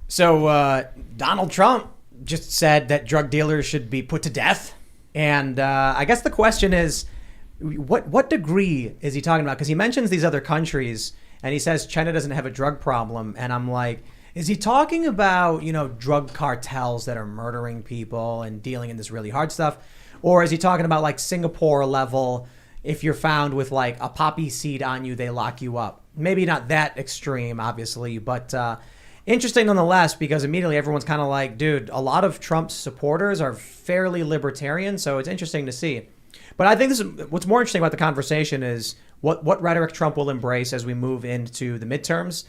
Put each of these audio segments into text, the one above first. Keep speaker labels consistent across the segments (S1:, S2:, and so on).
S1: So Donald Trump just said that drug dealers should be put to death. And I guess the question is, what degree is he talking about? Because he mentions these other countries and he says China doesn't have a drug problem. And I'm like, is he talking about, drug cartels that are murdering people and dealing in this really hard stuff? Or is he talking about like Singapore level, if you're found with like a poppy seed on you, they lock you up? Maybe not that extreme, obviously, but interesting nonetheless, because immediately everyone's kind of like, dude, a lot of Trump's supporters are fairly libertarian, so it's interesting to see. But I think what's more interesting about the conversation is what rhetoric Trump will embrace as we move into the midterms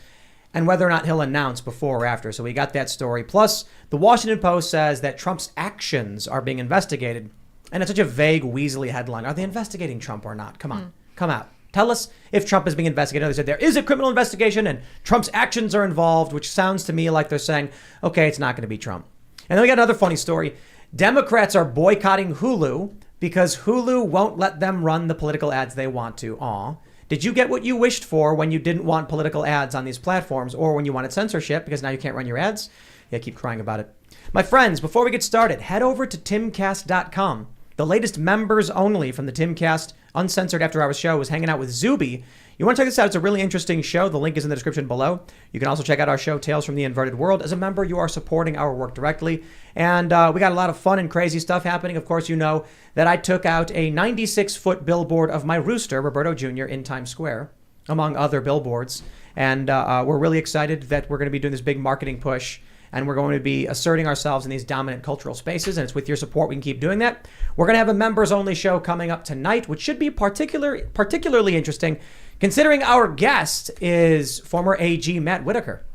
S1: and whether or not he'll announce before or after. So we got that story. Plus, the Washington Post says that Trump's actions are being investigated. And it's such a vague, weaselly headline. Are they investigating Trump or not? Come on, come out. Tell us if Trump is being investigated. They said there is a criminal investigation and Trump's actions are involved, which sounds to me like they're saying, okay, it's not going to be Trump. And then we got another funny story. Democrats are boycotting Hulu because Hulu won't let them run the political ads they want to. Aw. Did you get what you wished for when you didn't want political ads on these platforms or when you wanted censorship because now you can't run your ads? Yeah, keep crying about it. My friends, before we get started, head over to timcast.com. The latest members only from the Timcast Uncensored After Hours show is hanging out with Zuby. You want to check this out? It's a really interesting show. The link is in the description below. You can also check out our show, Tales from the Inverted World. As a member, you are supporting our work directly. And we got a lot of fun and crazy stuff happening. Of course, you know that I took out a 96-foot billboard of my rooster, Roberto Jr., in Times Square, among other billboards. And we're really excited that we're going to be doing this big marketing push. And we're going to be asserting ourselves in these dominant cultural spaces. And it's with your support we can keep doing that. We're going to have a members-only show coming up tonight, which should be particularly interesting, considering our guest is former AG Matt Whitaker.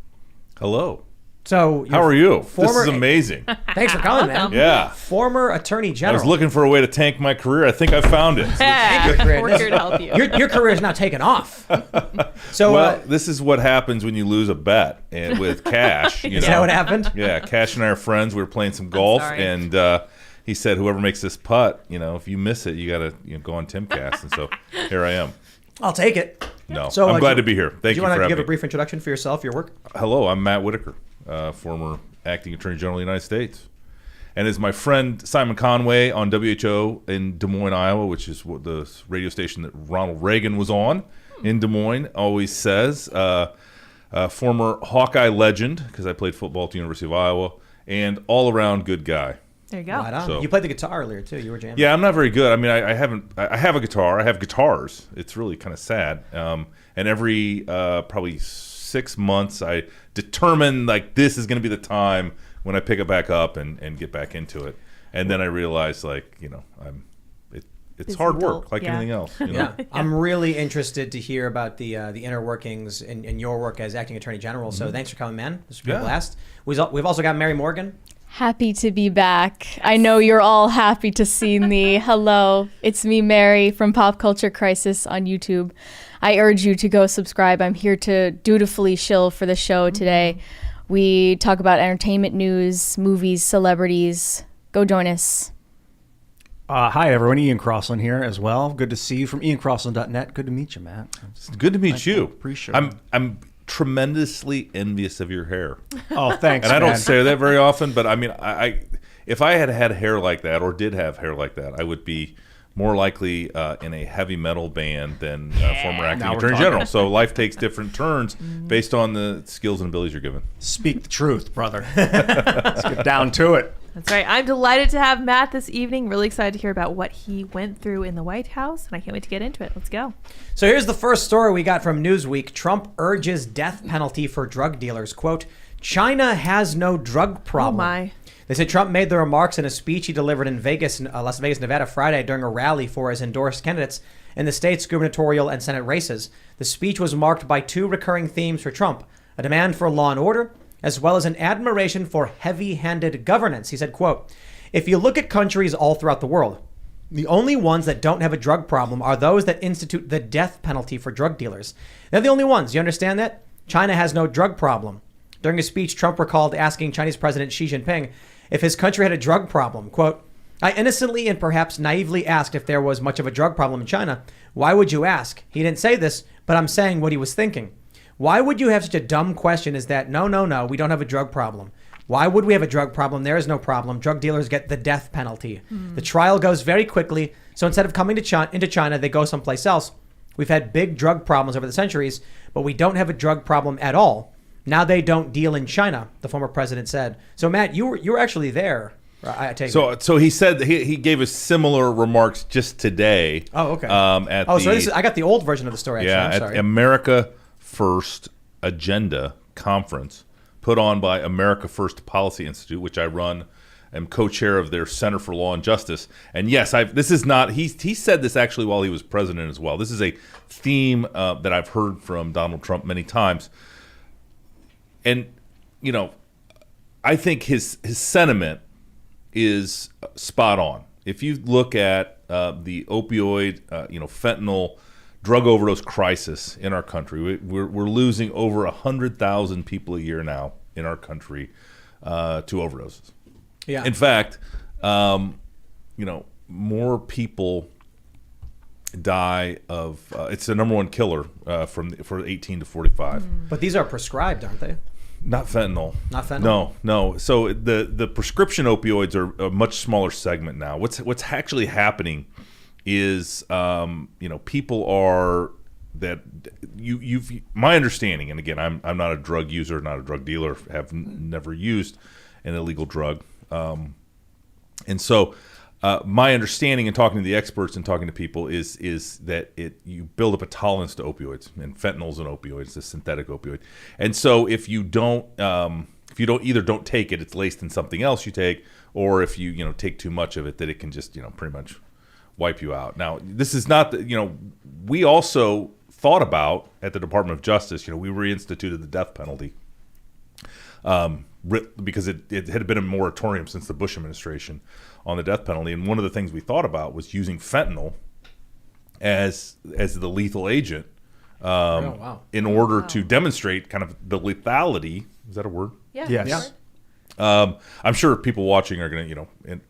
S2: Hello.
S1: So
S2: how are you? This is amazing.
S1: Thanks for coming, man.
S2: Yeah.
S1: Former Attorney General.
S2: I was looking for a way to tank my career. I think I found it.
S3: We're here to help you.
S1: Your career is now taken off. So,
S2: well, this is what happens when you lose a bet and with Cash.
S1: Is that what happened?
S2: Yeah, Cash and I are friends. We were playing some golf, and he said, "Whoever makes this putt, if you miss it, you got to go on Timcast." And so here I am.
S1: I'll take it.
S2: No, so, I'm glad to be here. Thank you for having me. Do
S1: you want to give a brief introduction for yourself, your work?
S2: Hello, I'm Matt Whitaker, former acting Attorney General of the United States. And as my friend Simon Conway on WHO in Des Moines, Iowa, which is the radio station that Ronald Reagan was on in Des Moines, always says, former Hawkeye legend, because I played football at the University of Iowa, and all-around good guy.
S3: There you go.
S1: Right on. So, you played the guitar earlier, too. You were jamming.
S2: Yeah, I'm not very good. I mean, I have a guitar. I have guitars. It's really kind of sad. And every probably 6 months, I determine, this is going to be the time when I pick it back up and get back into it. And then I realize, it's hard work, like anything else.
S1: Yeah. I'm really interested to hear about the inner workings in your work as acting Attorney General. So thanks for coming, man. This has been a blast. We've also got Mary Morgan.
S4: Happy to be back. I know you're all happy to see me. Hello, it's me, Mary, from Pop Culture Crisis on YouTube. I urge you to go subscribe. I'm here to dutifully shill for the show today. We talk about entertainment news, movies, celebrities. Go join us.
S5: Hi, everyone. Ian Crossland here as well. Good to see you from IanCrossland.net. Good to meet you, Matt.
S2: It's good to meet you.
S5: Appreciate it.
S2: I'm tremendously envious of your hair.
S5: Oh, thanks.
S2: And I don't say that very often, but I mean, if I had hair like that or did have hair like that, I would be more likely in a heavy metal band than former acting Attorney General. So life takes different turns based on the skills and abilities you're given.
S5: Speak the truth, brother. Let's get down to it.
S3: That's right. I'm delighted to have Matt this evening. Really excited to hear about what he went through in the White House, and I can't wait to get into it. Let's go.
S1: So here's the first story we got from Newsweek. Trump urges death penalty for drug dealers. Quote, China has no drug problem.
S3: Oh, my.
S1: They said Trump made the remarks in a speech he delivered in Las Vegas, Nevada, Friday during a rally for his endorsed candidates in the state's gubernatorial and Senate races. The speech was marked by two recurring themes for Trump, a demand for law and order, as well as an admiration for heavy-handed governance. He said, quote, if you look at countries all throughout the world, the only ones that don't have a drug problem are those that institute the death penalty for drug dealers. They're the only ones. You understand that? China has no drug problem. During a speech, Trump recalled asking Chinese President Xi Jinping if his country had a drug problem. Quote, I innocently and perhaps naively asked if there was much of a drug problem in China. Why would you ask? He didn't say this, but I'm saying what he was thinking. Why would you have such a dumb question as that? No, we don't have a drug problem. Why would we have a drug problem? There is no problem. Drug dealers get the death penalty. The trial goes very quickly. So instead of coming to into China, they go someplace else. We've had big drug problems over the centuries, but we don't have a drug problem at all. Now they don't deal in China, the former president said. So Matt, you were actually there. I take it.
S2: So he said he gave us similar remarks just today.
S1: Oh, okay. I got the old version of the story. Actually.
S2: Yeah,
S1: I'm sorry.
S2: at America First Agenda Conference put on by America First Policy Institute, which I run. I'm co-chair of their Center for Law and Justice. And yes, this is not. He said this actually while he was president as well. This is a theme that I've heard from Donald Trump many times. And I think his sentiment is spot on. If you look at the opioid, fentanyl drug overdose crisis in our country, we're losing over 100,000 people a year now in our country to overdoses.
S1: Yeah.
S2: In fact, more people die of. It's the number one killer for 18 to 45.
S1: But these are prescribed, aren't they?
S2: Not fentanyl.
S1: Not fentanyl.
S2: No. So the prescription opioids are a much smaller segment now. What's actually happening is people are that you've my understanding, and again I'm not a drug user, not a drug dealer, have never used an illegal drug, and so my understanding in talking to the experts and talking to people is that you build up a tolerance to opioids, and fentanyl's an opioid, it's a synthetic opioid, and so if you don't take it, it's laced in something else you take, or if you take too much of it, that it can just pretty much wipe you out. Now, this is not we also thought about at the Department of Justice, we reinstituted the death penalty because it had been a moratorium since the Bush administration on the death penalty, and one of the things we thought about was using fentanyl as the lethal agent in order to demonstrate kind of the lethality. Is that a word?
S3: Yeah.
S5: Yes.
S2: I'm sure people watching are going to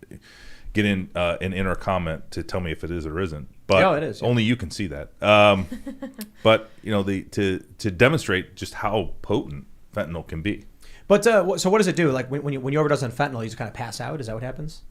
S2: get in an inner comment to tell me if it is or isn't. But
S1: it is, yeah.
S2: Only you can see that. But to demonstrate just how potent fentanyl can be.
S1: But so what does it do? Like when you overdose on fentanyl, you just kind of pass out? Is that what happens?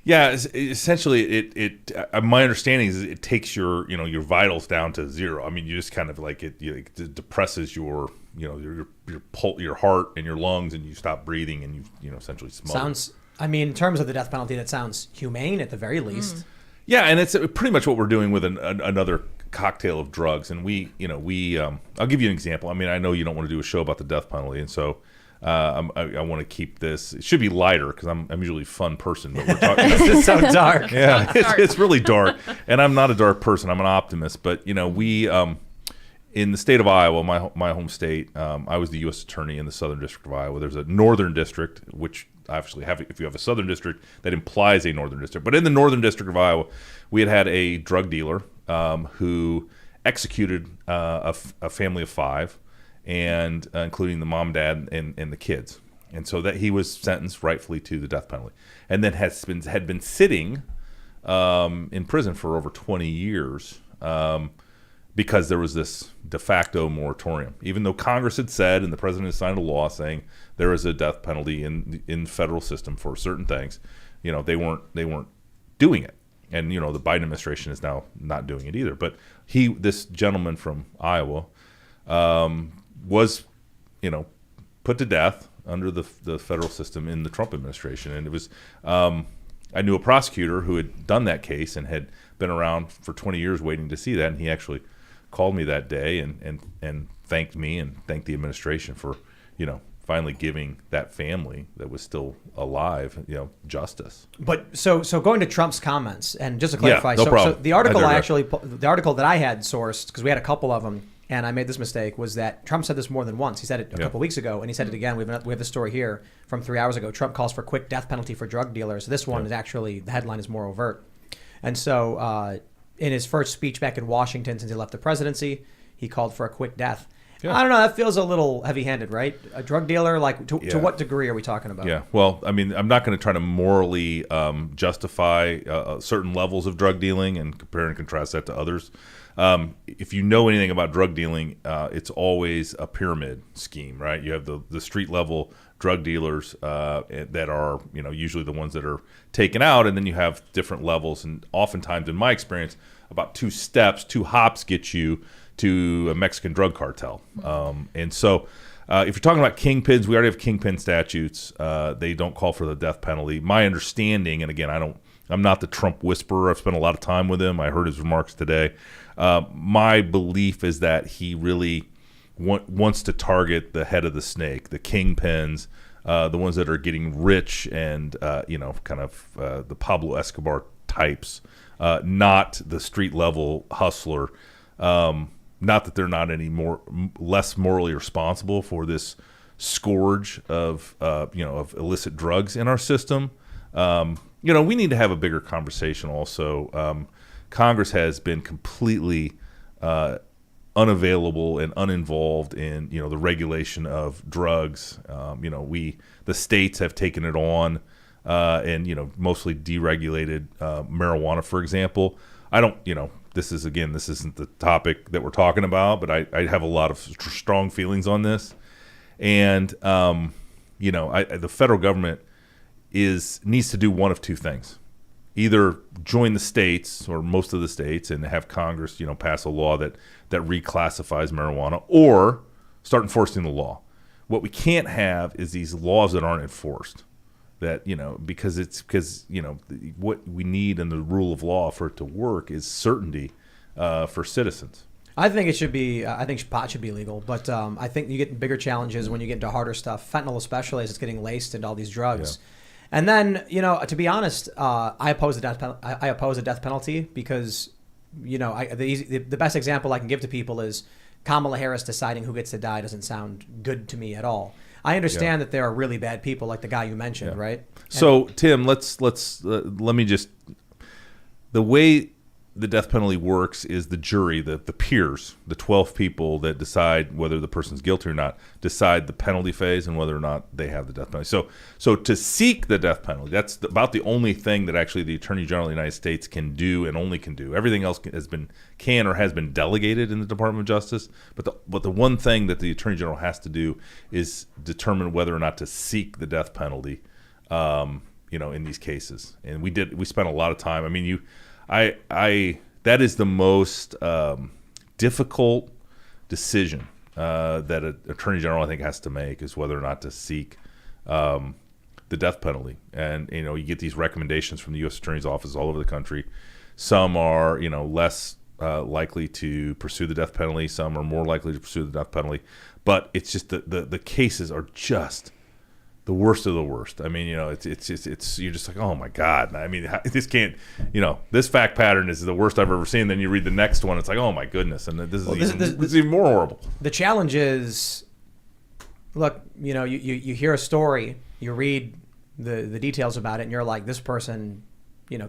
S2: Yeah, essentially, it my understanding is it takes your vitals down to zero. I mean, you just kind of it depresses your your heart and your lungs, and you stop breathing, and you essentially smother.
S1: Sounds. I mean, in terms of the death penalty, that sounds humane at the very least.
S2: Yeah, and it's pretty much what we're doing with another cocktail of drugs. And we I'll give you an example. I mean, I know you don't want to do a show about the death penalty, and so I want to keep this. It should be lighter because I'm usually a fun person, but we're talking.
S1: This is so dark.
S2: Yeah, it's really dark, and I'm not a dark person. I'm an optimist, but we in the state of Iowa, my home state, I was the U.S. attorney in the Southern District of Iowa. There's a Northern District, which obviously if you have a Southern District, that implies a Northern District. But in the Northern District of Iowa, we had a drug dealer who executed a family of 5, and including the mom, dad, and the kids. And so that he was sentenced rightfully to the death penalty, and then had been sitting in prison for over 20 years. Because there was this de facto moratorium, even though Congress had said and the president had signed a law saying there is a death penalty in the federal system for certain things, they weren't doing it, and the Biden administration is now not doing it either. But this gentleman from Iowa, was put to death under the federal system in the Trump administration, and it was I knew a prosecutor who had done that case and had been around for 20 years waiting to see that, and he actually called me that day and thanked me and thanked the administration for finally giving that family that was still alive justice.
S1: But so going to Trump's comments, and just to clarify,
S2: no problem.
S1: So the article the article that I had sourced, because we had a couple of them, and I made this mistake, was that Trump said this more than once. He said it a couple weeks ago, and he said it again. We have the story here from 3 hours ago. Trump calls for quick death penalty for drug dealers. This one is actually, the headline is more overt. And so in his first speech back in Washington since he left the presidency, he called for a quick death. Yeah. I don't know. That feels a little heavy-handed, right? A drug dealer, to what degree are we talking about?
S2: Yeah. Well, I mean, I'm not going to try to morally justify certain levels of drug dealing and compare and contrast that to others. If you know anything about drug dealing, it's always a pyramid scheme, right? You have the street level drug dealers that are, usually the ones that are taken out, and then you have different levels. And oftentimes, in my experience, about 2 steps, 2 hops get you to a Mexican drug cartel. And so if you're talking about kingpins, we already have kingpin statutes. They don't call for the death penalty. My understanding, and again, I'm not the Trump whisperer. I've spent a lot of time with him. I heard his remarks today. My belief is that he really wants to target the head of the snake, the kingpins, the ones that are getting rich and, the Pablo Escobar types, not the street level hustler. Not that they're not less morally responsible for this scourge of illicit drugs in our system. We need to have a bigger conversation also. Congress has been completely unavailable and uninvolved in the regulation of drugs. The states have taken it on and mostly deregulated marijuana, for example. This isn't the topic that we're talking about, but I have a lot of strong feelings on this. And the federal government needs to do one of 2 things: either join the states or most of the states and have Congress pass a law that reclassifies marijuana, or start enforcing the law. What we can't have is these laws that aren't enforced. That because what we need in the rule of law for it to work is certainty for citizens.
S1: I think it should be. I think pot should be legal, but I think you get bigger challenges when you get into harder stuff. Fentanyl, especially, as it's getting laced into all these drugs. Yeah. And then, to be honest, I oppose the death penalty because, the best example I can give to people is Kamala Harris deciding who gets to die doesn't sound good to me at all. I understand that there are really bad people like the guy you mentioned, right?
S2: So, Tim, let me just, the way the death penalty works is the jury, the peers, the 12 people that decide whether the person's guilty or not, decide the penalty phase and whether or not they have the death penalty. So to seek the death penalty, that's about the only thing that actually the Attorney General of the United States can do and only can do. Everything else has been delegated in the Department of Justice. But the one thing that the Attorney General has to do is determine whether or not to seek the death penalty, in these cases. And we spent a lot of time. I mean, that is the most difficult decision that an attorney general, I think, has to make, is whether or not to seek the death penalty. And you get these recommendations from the U.S. Attorney's Office all over the country. Some are less likely to pursue the death penalty. Some are more likely to pursue the death penalty. But it's just the cases are just the worst of the worst. I mean, it's you're just like, oh my God. I mean, this can't, this fact pattern is the worst I've ever seen. Then you read the next one, it's like, oh my goodness, and this is even more horrible.
S1: The challenge is, look, you hear a story, you read the details about it, and you're like, this person,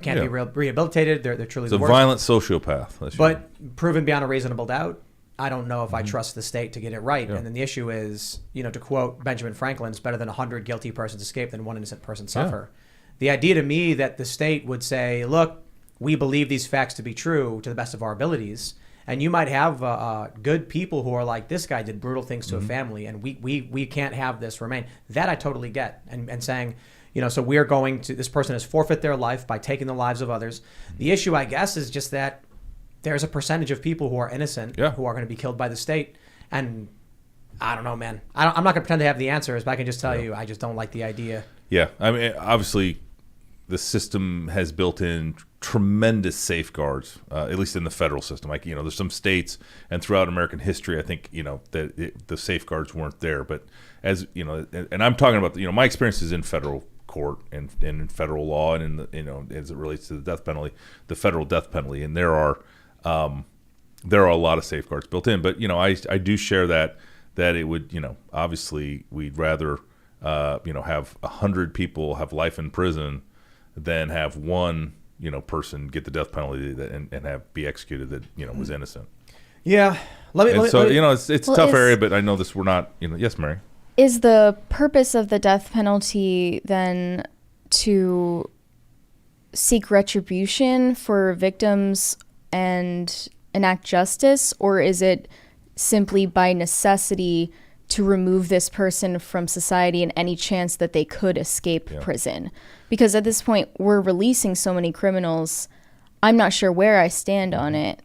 S1: can't be rehabilitated. They're truly the worst.
S2: It's a violent sociopath.
S1: But proven beyond a reasonable doubt, I don't know if I trust the state to get it right. Yeah. And then the issue is, to quote Benjamin Franklin, it's better than 100 guilty persons escape than 1 innocent person suffer. Yeah. The idea to me that the state would say, look, we believe these facts to be true to the best of our abilities. And you might have good people who are like, this guy did brutal things to a family, and we can't have this remain. That I totally get. And saying, so we're going to, this person has forfeit their life by taking the lives of others. The issue, I guess, is just that there's a percentage of people who are innocent who are going to be killed by the state. And I don't know, man. I'm not going to pretend to have the answers, but I can just tell you I just don't like the idea.
S2: Yeah. I mean, obviously, the system has built in tremendous safeguards, at least in the federal system. Like, there's some states and throughout American history, I think, that the safeguards weren't there. But as, and I'm talking about, my experiences in federal court and in federal law and in the, as it relates to the death penalty, the federal death penalty. And there are a lot of safeguards built in, but I do share that it would, obviously we'd rather have 100 people have life in prison than have one person get the death penalty and have be executed that was innocent.
S1: Yeah,
S2: it's a tough area, but I know this. We're not. Yes, Mary.
S4: Is the purpose of the death penalty then to seek retribution for victims and enact justice, or is it simply by necessity to remove this person from society and any chance that they could escape prison? Because at this point, we're releasing so many criminals. I'm not sure where I stand on it.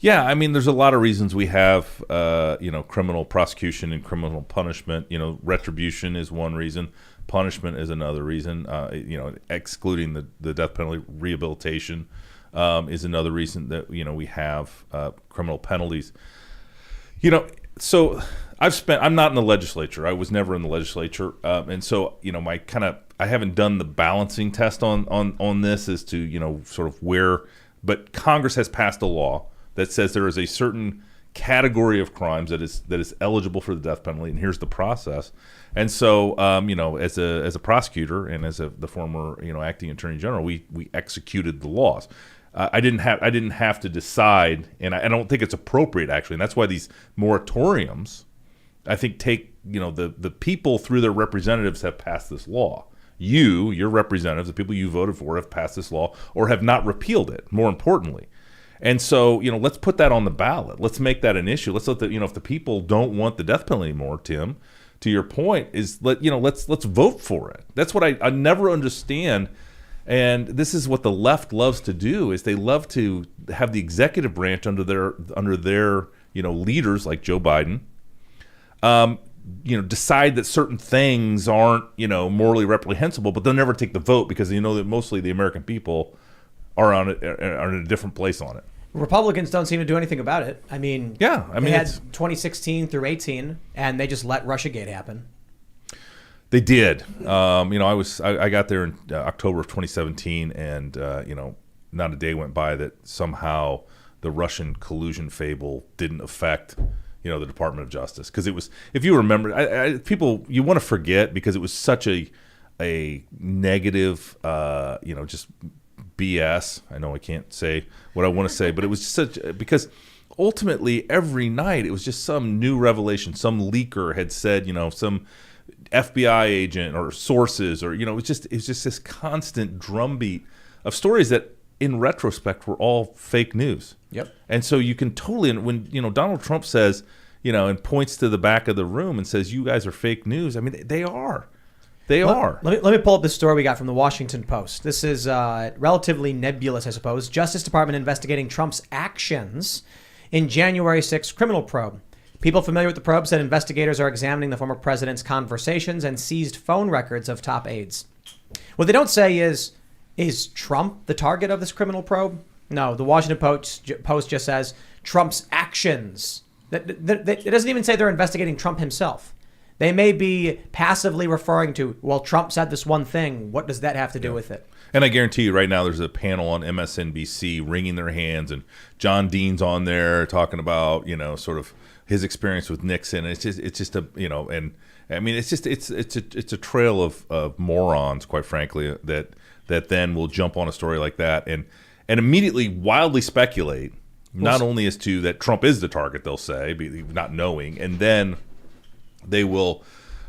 S2: Yeah, I mean, there's a lot of reasons we have, criminal prosecution and criminal punishment. Retribution is one reason. Punishment is another reason. Excluding the death penalty, rehabilitation is another reason that we have criminal penalties. So I'm not in the legislature. I was never in the legislature, and so I haven't done the balancing test on this as to sort of where. But Congress has passed a law that says there is a certain category of crimes that is eligible for the death penalty, and here's the process. And so, as a prosecutor and as the former acting attorney general, we executed the laws. I didn't have to decide, and I don't think it's appropriate actually. And that's why these moratoriums, I think, take the people through their representatives have passed this law. Your representatives, the people you voted for, have passed this law or have not repealed it, more importantly. And so, let's put that on the ballot. Let's make that an issue. Let's let if the people don't want the death penalty anymore, Tim, to your point, is let's vote for it. That's what I never understand. And this is what the left loves to do, is they love to have the executive branch under their leaders like Joe Biden, decide that certain things aren't, morally reprehensible, but they'll never take the vote because they know that mostly the American people are in a different place on it.
S1: Republicans don't seem to do anything about it. I mean, they had 2016 through 18, and they just let Russiagate happen.
S2: They did. I got there in October of 2017, and not a day went by that somehow the Russian collusion fable didn't affect the Department of Justice, because it was, if you remember, people, you want to forget because it was such a negative, just BS. I know I can't say what I want to say, but it was just because ultimately every night it was just some new revelation. Some leaker had said, some FBI agent or sources, or it was just this constant drumbeat of stories that in retrospect were all fake news. Yep. And so you can totally, and when Donald Trump says, and points to the back of the room and says, you guys are fake news, I mean, they are. They are.
S1: Let me pull up this story we got from the Washington Post. This is relatively nebulous, I suppose. Justice Department investigating Trump's actions in January 6th criminal probe. People familiar with the probe said investigators are examining the former president's conversations and seized phone records of top aides. What they don't say is Trump the target of this criminal probe? No, the Washington Post just says Trump's actions. It doesn't even say they're investigating Trump himself. They may be passively referring to, well, Trump said this one thing. What does that have to do with it?
S2: And I guarantee you right now there's a panel on MSNBC wringing their hands, and John Dean's on there talking about, sort of his experience with Nixon. It's just a, and I mean, it's a trail of morons, quite frankly, that then will jump on a story like that and immediately wildly speculate, not only as to that Trump is the target, they'll say, not knowing, and then they will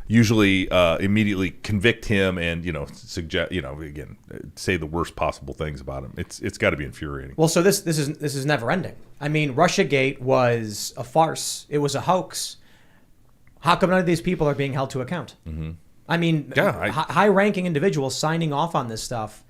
S2: usually immediately convict him and suggest, again, say the worst possible things about him. It's got to be infuriating.
S1: Well, so this is never ending. I mean, Russiagate was a farce. It was a hoax. How come none of these people are being held to account? Mm-hmm. I mean, high-ranking individuals signing off on this stuff.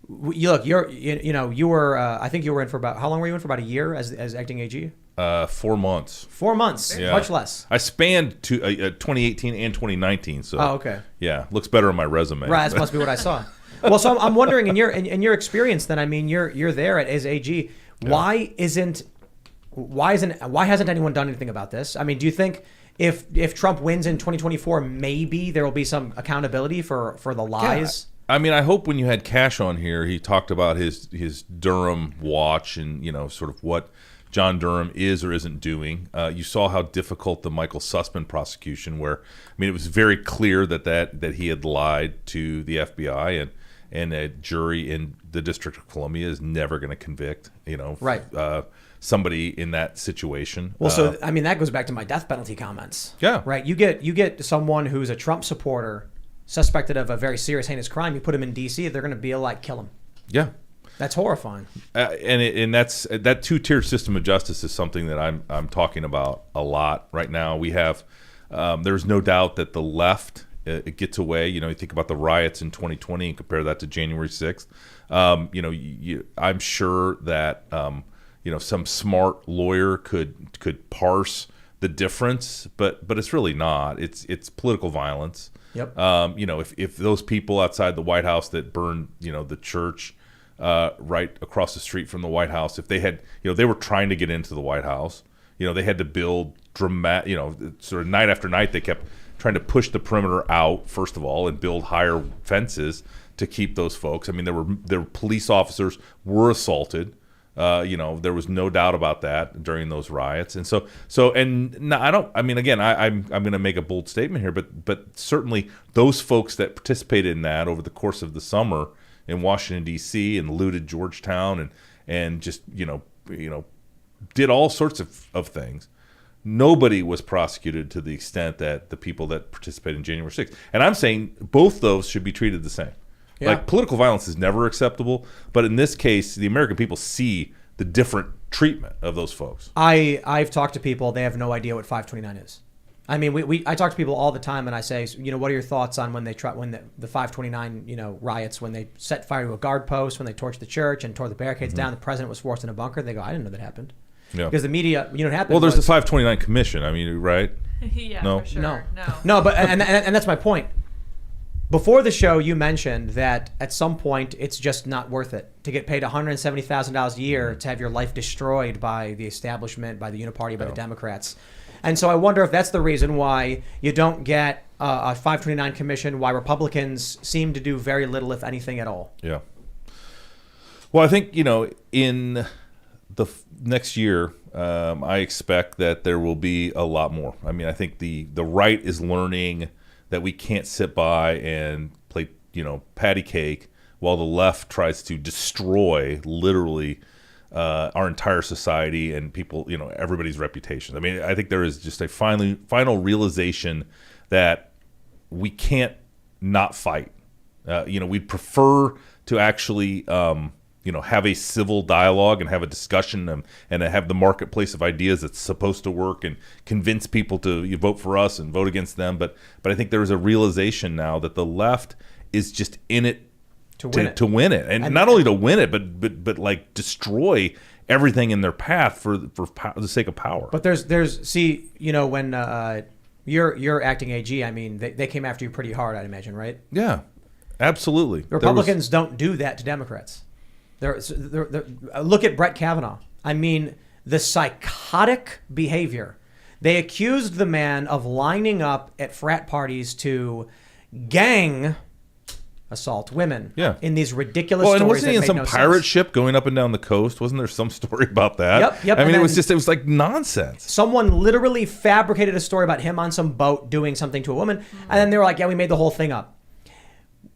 S1: You were I think you were in for about, how long were you in for? About a year as acting AG?
S2: 4 months.
S1: 4 months,
S2: yeah.
S1: Much less.
S2: I spanned 2018 and 2019, so
S1: okay,
S2: yeah, looks better on my resume.
S1: Right, that must be what I saw. Well, so I'm wondering, in your experience, then, I mean, you're there as AG. Why hasn't anyone done anything about this? I mean, do you think if Trump wins in 2024, maybe there will be some accountability for the lies?
S2: Yeah. I mean, I hope when you had Cash on here, he talked about his Durham watch and sort of what John Durham is or isn't doing. You saw how difficult the Michael Sussman prosecution, where it was very clear that he had lied to the FBI, and a jury in the District of Columbia is never going to convict
S1: right.
S2: Somebody in that situation.
S1: Well, so I mean, that goes back to my death penalty comments.
S2: Yeah,
S1: right. You get someone who's a Trump supporter suspected of a very serious heinous crime. You put him in D.C., they're going to be like, kill him.
S2: Yeah.
S1: That's horrifying.
S2: And that's that two-tier system of justice is something that I'm talking about a lot right now. We have there's no doubt that the left it gets away. You think about the riots in 2020 and compare that to January 6th. I'm sure that some smart lawyer could parse the difference, but it's really not. It's political violence.
S1: Yep.
S2: If those people outside the White House that burned the church right across the street from the White House, if they had they were trying to get into the White House, they had to build dramatic sort of night after night they kept trying to push the perimeter out first of all and build higher fences to keep those folks. I mean, there were police officers were assaulted. There was no doubt about that during those riots, and I'm going to make a bold statement here, but certainly those folks that participated in that over the course of the summer in Washington D.C. and looted Georgetown and just did all sorts of things. Nobody was prosecuted to the extent that the people that participated in January 6th. And I'm saying both those should be treated the same. Yeah. Like, political violence is never acceptable, but in this case, the American people see the different treatment of those folks.
S1: I've talked to people; they have no idea what 529 is. I mean, I talk to people all the time, and I say, what are your thoughts on when the 529 riots, when they set fire to a guard post, when they torched the church and tore the barricades down, the president was forced in a bunker? They go, I didn't know that happened. Yeah. Because the media, what happened.
S2: Well, there's the 529 Commission. I mean, right?
S3: Yeah,
S2: no,
S3: for sure.
S1: No, but and that's my point. Before the show, you mentioned that at some point it's just not worth it to get paid $170,000 a year to have your life destroyed by the establishment, by the Uniparty, by the Democrats. And so I wonder if that's the reason why you don't get a 529 commission, why Republicans seem to do very little, if anything at all.
S2: Yeah. Well, I think, in the next year, I expect that there will be a lot more. I mean, I think the right is learning that we can't sit by and play, patty cake while the left tries to destroy literally our entire society and people, everybody's reputation. I mean, I think there is just a final realization that we can't not fight. We'd prefer to actually, have a civil dialogue and have a discussion and have the marketplace of ideas that's supposed to work and convince people to vote for us and vote against them. But I think there is a realization now that the left is just in it to win it. And not only to win it, but like destroy everything in their path for the sake of power.
S1: But there's when you're acting AG, I mean, they came after you pretty hard, I'd imagine, right?
S2: Yeah, absolutely.
S1: The Republicans don't do that to Democrats. They're, look at Brett Kavanaugh. I mean, the psychotic behavior. They accused the man of lining up at frat parties to gang assault women in these ridiculous stories.
S2: And wasn't he in some pirate
S1: sense.
S2: ship going up and down the coast? Wasn't there some story about that?
S1: Yep.
S2: I mean, it was like nonsense.
S1: Someone literally fabricated a story about him on some boat doing something to a woman, and then they were like, yeah, we made the whole thing up.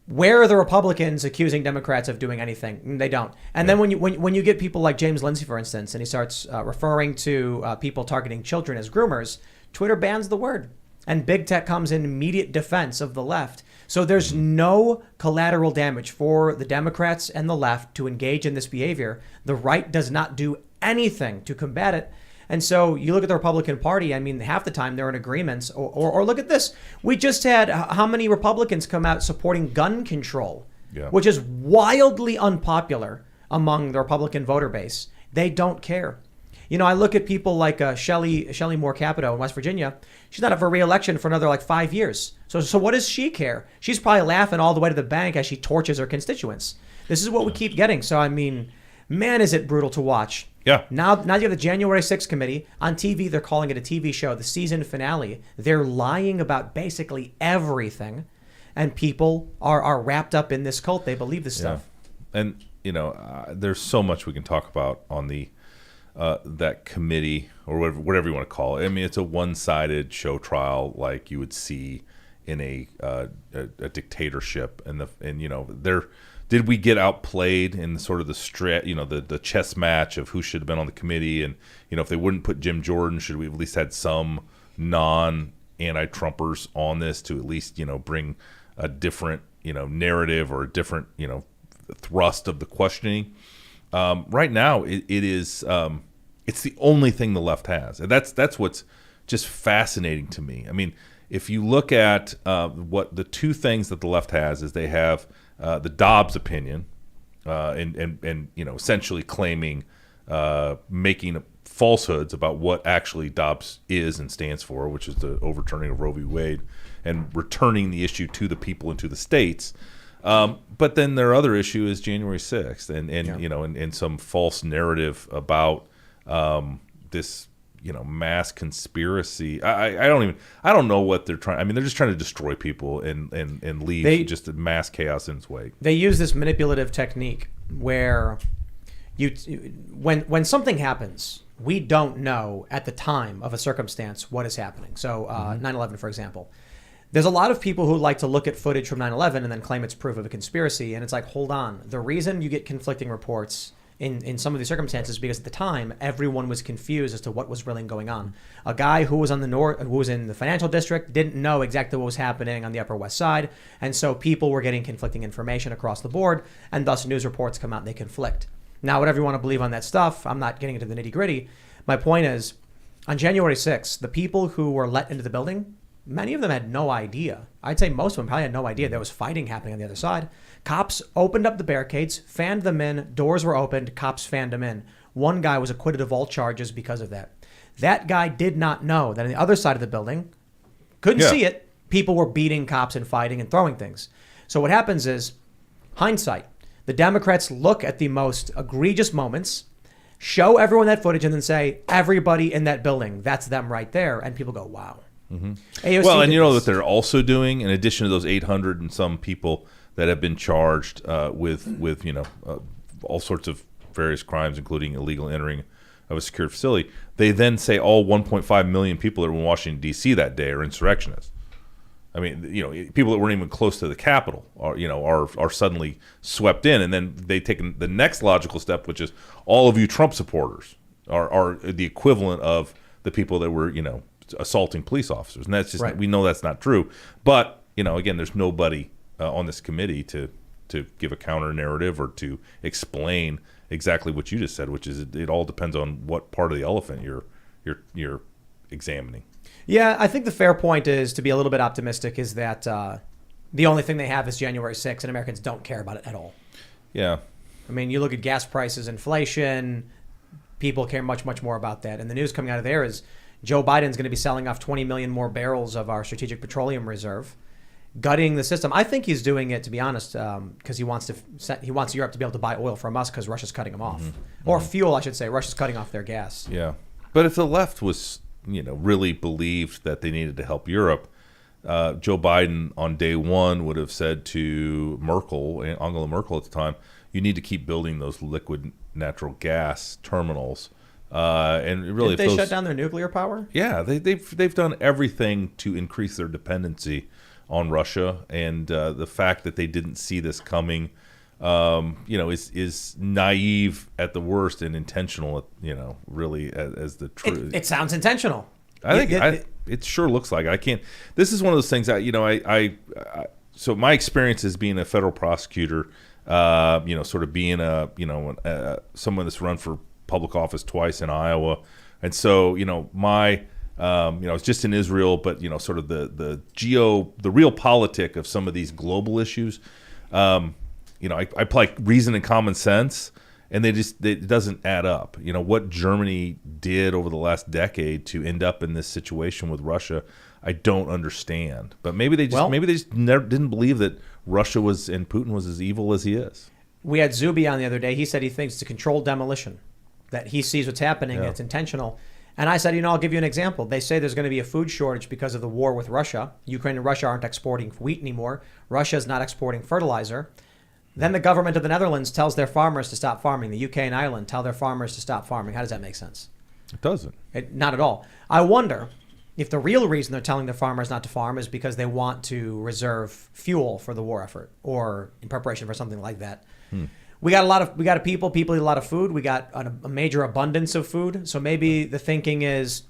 S1: Where are the Republicans accusing Democrats of doing anything? They don't. And then when you get people like James Lindsay, for instance, and he starts referring to people targeting children as groomers, Twitter bans the word. And big tech comes in immediate defense of the left. So there's no collateral damage for the Democrats and the left to engage in this behavior. The right does not do anything to combat it. And so you look at the Republican Party, I mean, half the time they're in agreements. Or look at this. We just had how many Republicans come out supporting gun control, which is wildly unpopular among the Republican voter base. They don't care. I look at people like Shelley Moore Capito in West Virginia. She's not up for re-election for another 5 years. So what does she care? She's probably laughing all the way to the bank as she torches her constituents. This is what we keep getting. So, I mean, man, is it brutal to watch.
S2: Yeah.
S1: Now you have the January 6th committee. On TV, they're calling it a TV show, the season finale. They're lying about basically everything. And people are wrapped up in this cult. They believe this stuff.
S2: And, there's so much we can talk about on the that committee or whatever you want to call it. I mean, it's a one-sided show trial like you would see in a dictatorship. Did we get outplayed in sort of the chess match of who should have been on the committee? And, if they wouldn't put Jim Jordan, should we have at least had some non-anti-Trumpers on this to at least, bring a different, narrative or a different, thrust of the questioning. Right now, it is it's the only thing the left has, and that's what's just fascinating to me. I mean, if you look at what the two things that the left has is they have the Dobbs opinion, and essentially claiming, making falsehoods about what actually Dobbs is and stands for, which is the overturning of Roe v. Wade and returning the issue to the people and to the states. But then their other issue is January 6th and some false narrative about this mass conspiracy. I don't know what they're trying. I mean, they're just trying to destroy people and leave just a mass chaos in its wake.
S1: They use this manipulative technique where when something happens, we don't know at the time of a circumstance what is happening. So 9/11, for example. There's a lot of people who like to look at footage from 9/11 and then claim it's proof of a conspiracy. And it's like, hold on. The reason you get conflicting reports in some of these circumstances is because at the time, everyone was confused as to what was really going on. A guy who was on who was in the financial district didn't know exactly what was happening on the Upper West Side. And so people were getting conflicting information across the board. And thus news reports come out and they conflict. Now, whatever you want to believe on that stuff, I'm not getting into the nitty gritty. My point is, on January 6th, the people who were let into the building, many of them had no idea. I'd say most of them probably had no idea there was fighting happening on the other side. Cops opened up the barricades, fanned them in, doors were opened, cops fanned them in. One guy was acquitted of all charges because of that. That guy did not know that on the other side of the building, couldn't see it, people were beating cops and fighting and throwing things. So what happens is, hindsight, the Democrats look at the most egregious moments, show everyone that footage, and then say, everybody in that building, that's them right there. And people go, wow. Mm-hmm.
S2: Well, and you know what they're also doing, in addition to those 800 and some people that have been charged with all sorts of various crimes, including illegal entering of a secured facility, they then say all 1.5 million people that were in Washington, D.C. that day are insurrectionists. I mean, people that weren't even close to the Capitol are suddenly swept in, and then they take the next logical step, which is all of you Trump supporters are the equivalent of the people that were assaulting police officers, and that's just we know that's not true. But again, there's nobody on this committee to give a counter narrative or to explain exactly what you just said, which is it all depends on what part of the elephant you're examining.
S1: Yeah, I think the fair point is to be a little bit optimistic is that the only thing they have is January 6th, and Americans don't care about it at all.
S2: Yeah.
S1: I mean, you look at gas prices, inflation, people care much, much more about that. And the news coming out of there is Joe Biden's going to be selling off 20 million more barrels of our strategic petroleum reserve, gutting the system. I think he's doing it, to be honest, because he wants Europe to be able to buy oil from us because Russia's cutting them off. Or fuel, I should say. Russia's cutting off their gas.
S2: Yeah. But if the left was really believed that they needed to help Europe, Joe Biden on day one would have said to Angela Merkel at the time, you need to keep building those liquid natural gas terminals. And really,
S1: did they shut down their nuclear power?
S2: Yeah, they've done everything to increase their dependency on Russia, and the fact that they didn't see this coming, is naive at the worst and intentional, really as the truth.
S1: It sounds intentional.
S2: I think it sure looks like it. I can't. This is one of those things that so my experience as being a federal prosecutor, sort of being someone that's run for public office twice in Iowa, and so I was just in Israel, but sort of the real politic of some of these global issues. I apply reason and common sense, and it doesn't add up. What Germany did over the last decade to end up in this situation with Russia, I don't understand. But maybe they just never didn't believe that Russia and Putin was as evil as he is.
S1: We had Zuby on the other day. He said he thinks it's a controlled demolition, that he sees what's happening and it's intentional. And I said, I'll give you an example. They say there's going to be a food shortage because of the war with Russia. Ukraine and Russia aren't exporting wheat anymore. Russia is not exporting fertilizer. Then the government of the Netherlands tells their farmers to stop farming. The UK and Ireland tell their farmers to stop farming. How does that make sense?
S2: It doesn't.
S1: Not at all. I wonder if the real reason they're telling their farmers not to farm is because they want to reserve fuel for the war effort or in preparation for something like that. We got people eat a lot of food. We got a major abundance of food. So maybe the thinking is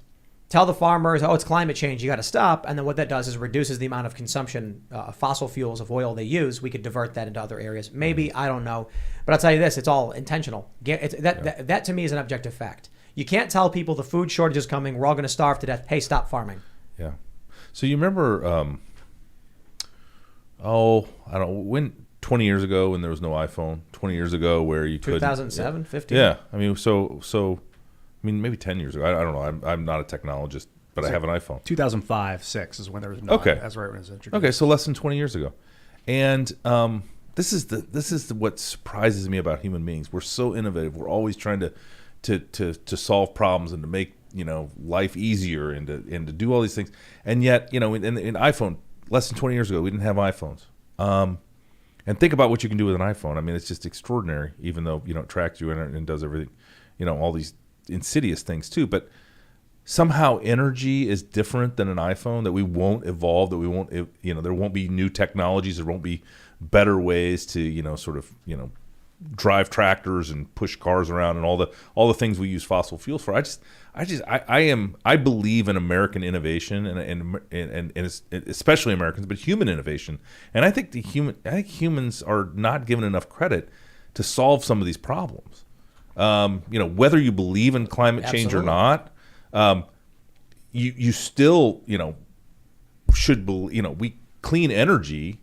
S1: tell the farmers, oh, it's climate change, you got to stop. And then what that does is reduces the amount of consumption of fossil fuels, of oil they use. We could divert that into other areas. Maybe, I don't know. But I'll tell you this, it's all intentional. That to me is an objective fact. You can't tell people the food shortage is coming, we're all going to starve to death. Hey, stop farming.
S2: Yeah. So you remember, I don't know, when 20 years ago when there was no iPhone, 20 years ago where you could
S1: 2007, 15?
S2: Yeah. I mean, maybe 10 years ago. I don't know. I'm not a technologist, but I have an iPhone.
S5: 2005, 6 is when there was no.
S2: Okay.
S5: That's right when it was introduced.
S2: Okay, so less than 20 years ago. And this is what surprises me about human beings. We're so innovative. We're always trying to solve problems and to make, life easier and to do all these things. And yet, in iPhone, less than 20 years ago, we didn't have iPhones. And think about what you can do with an iPhone. I mean, it's just extraordinary, even though, it tracks you and does everything, all these insidious things too. But somehow energy is different than an iPhone, that we won't evolve, that we won't, there won't be new technologies, there won't be better ways to, drive tractors and push cars around and all the things we use fossil fuels for. I believe in American innovation and especially Americans, but human innovation. And I think humans are not given enough credit to solve some of these problems. Whether you believe in climate change or not, you still, should believe, clean energy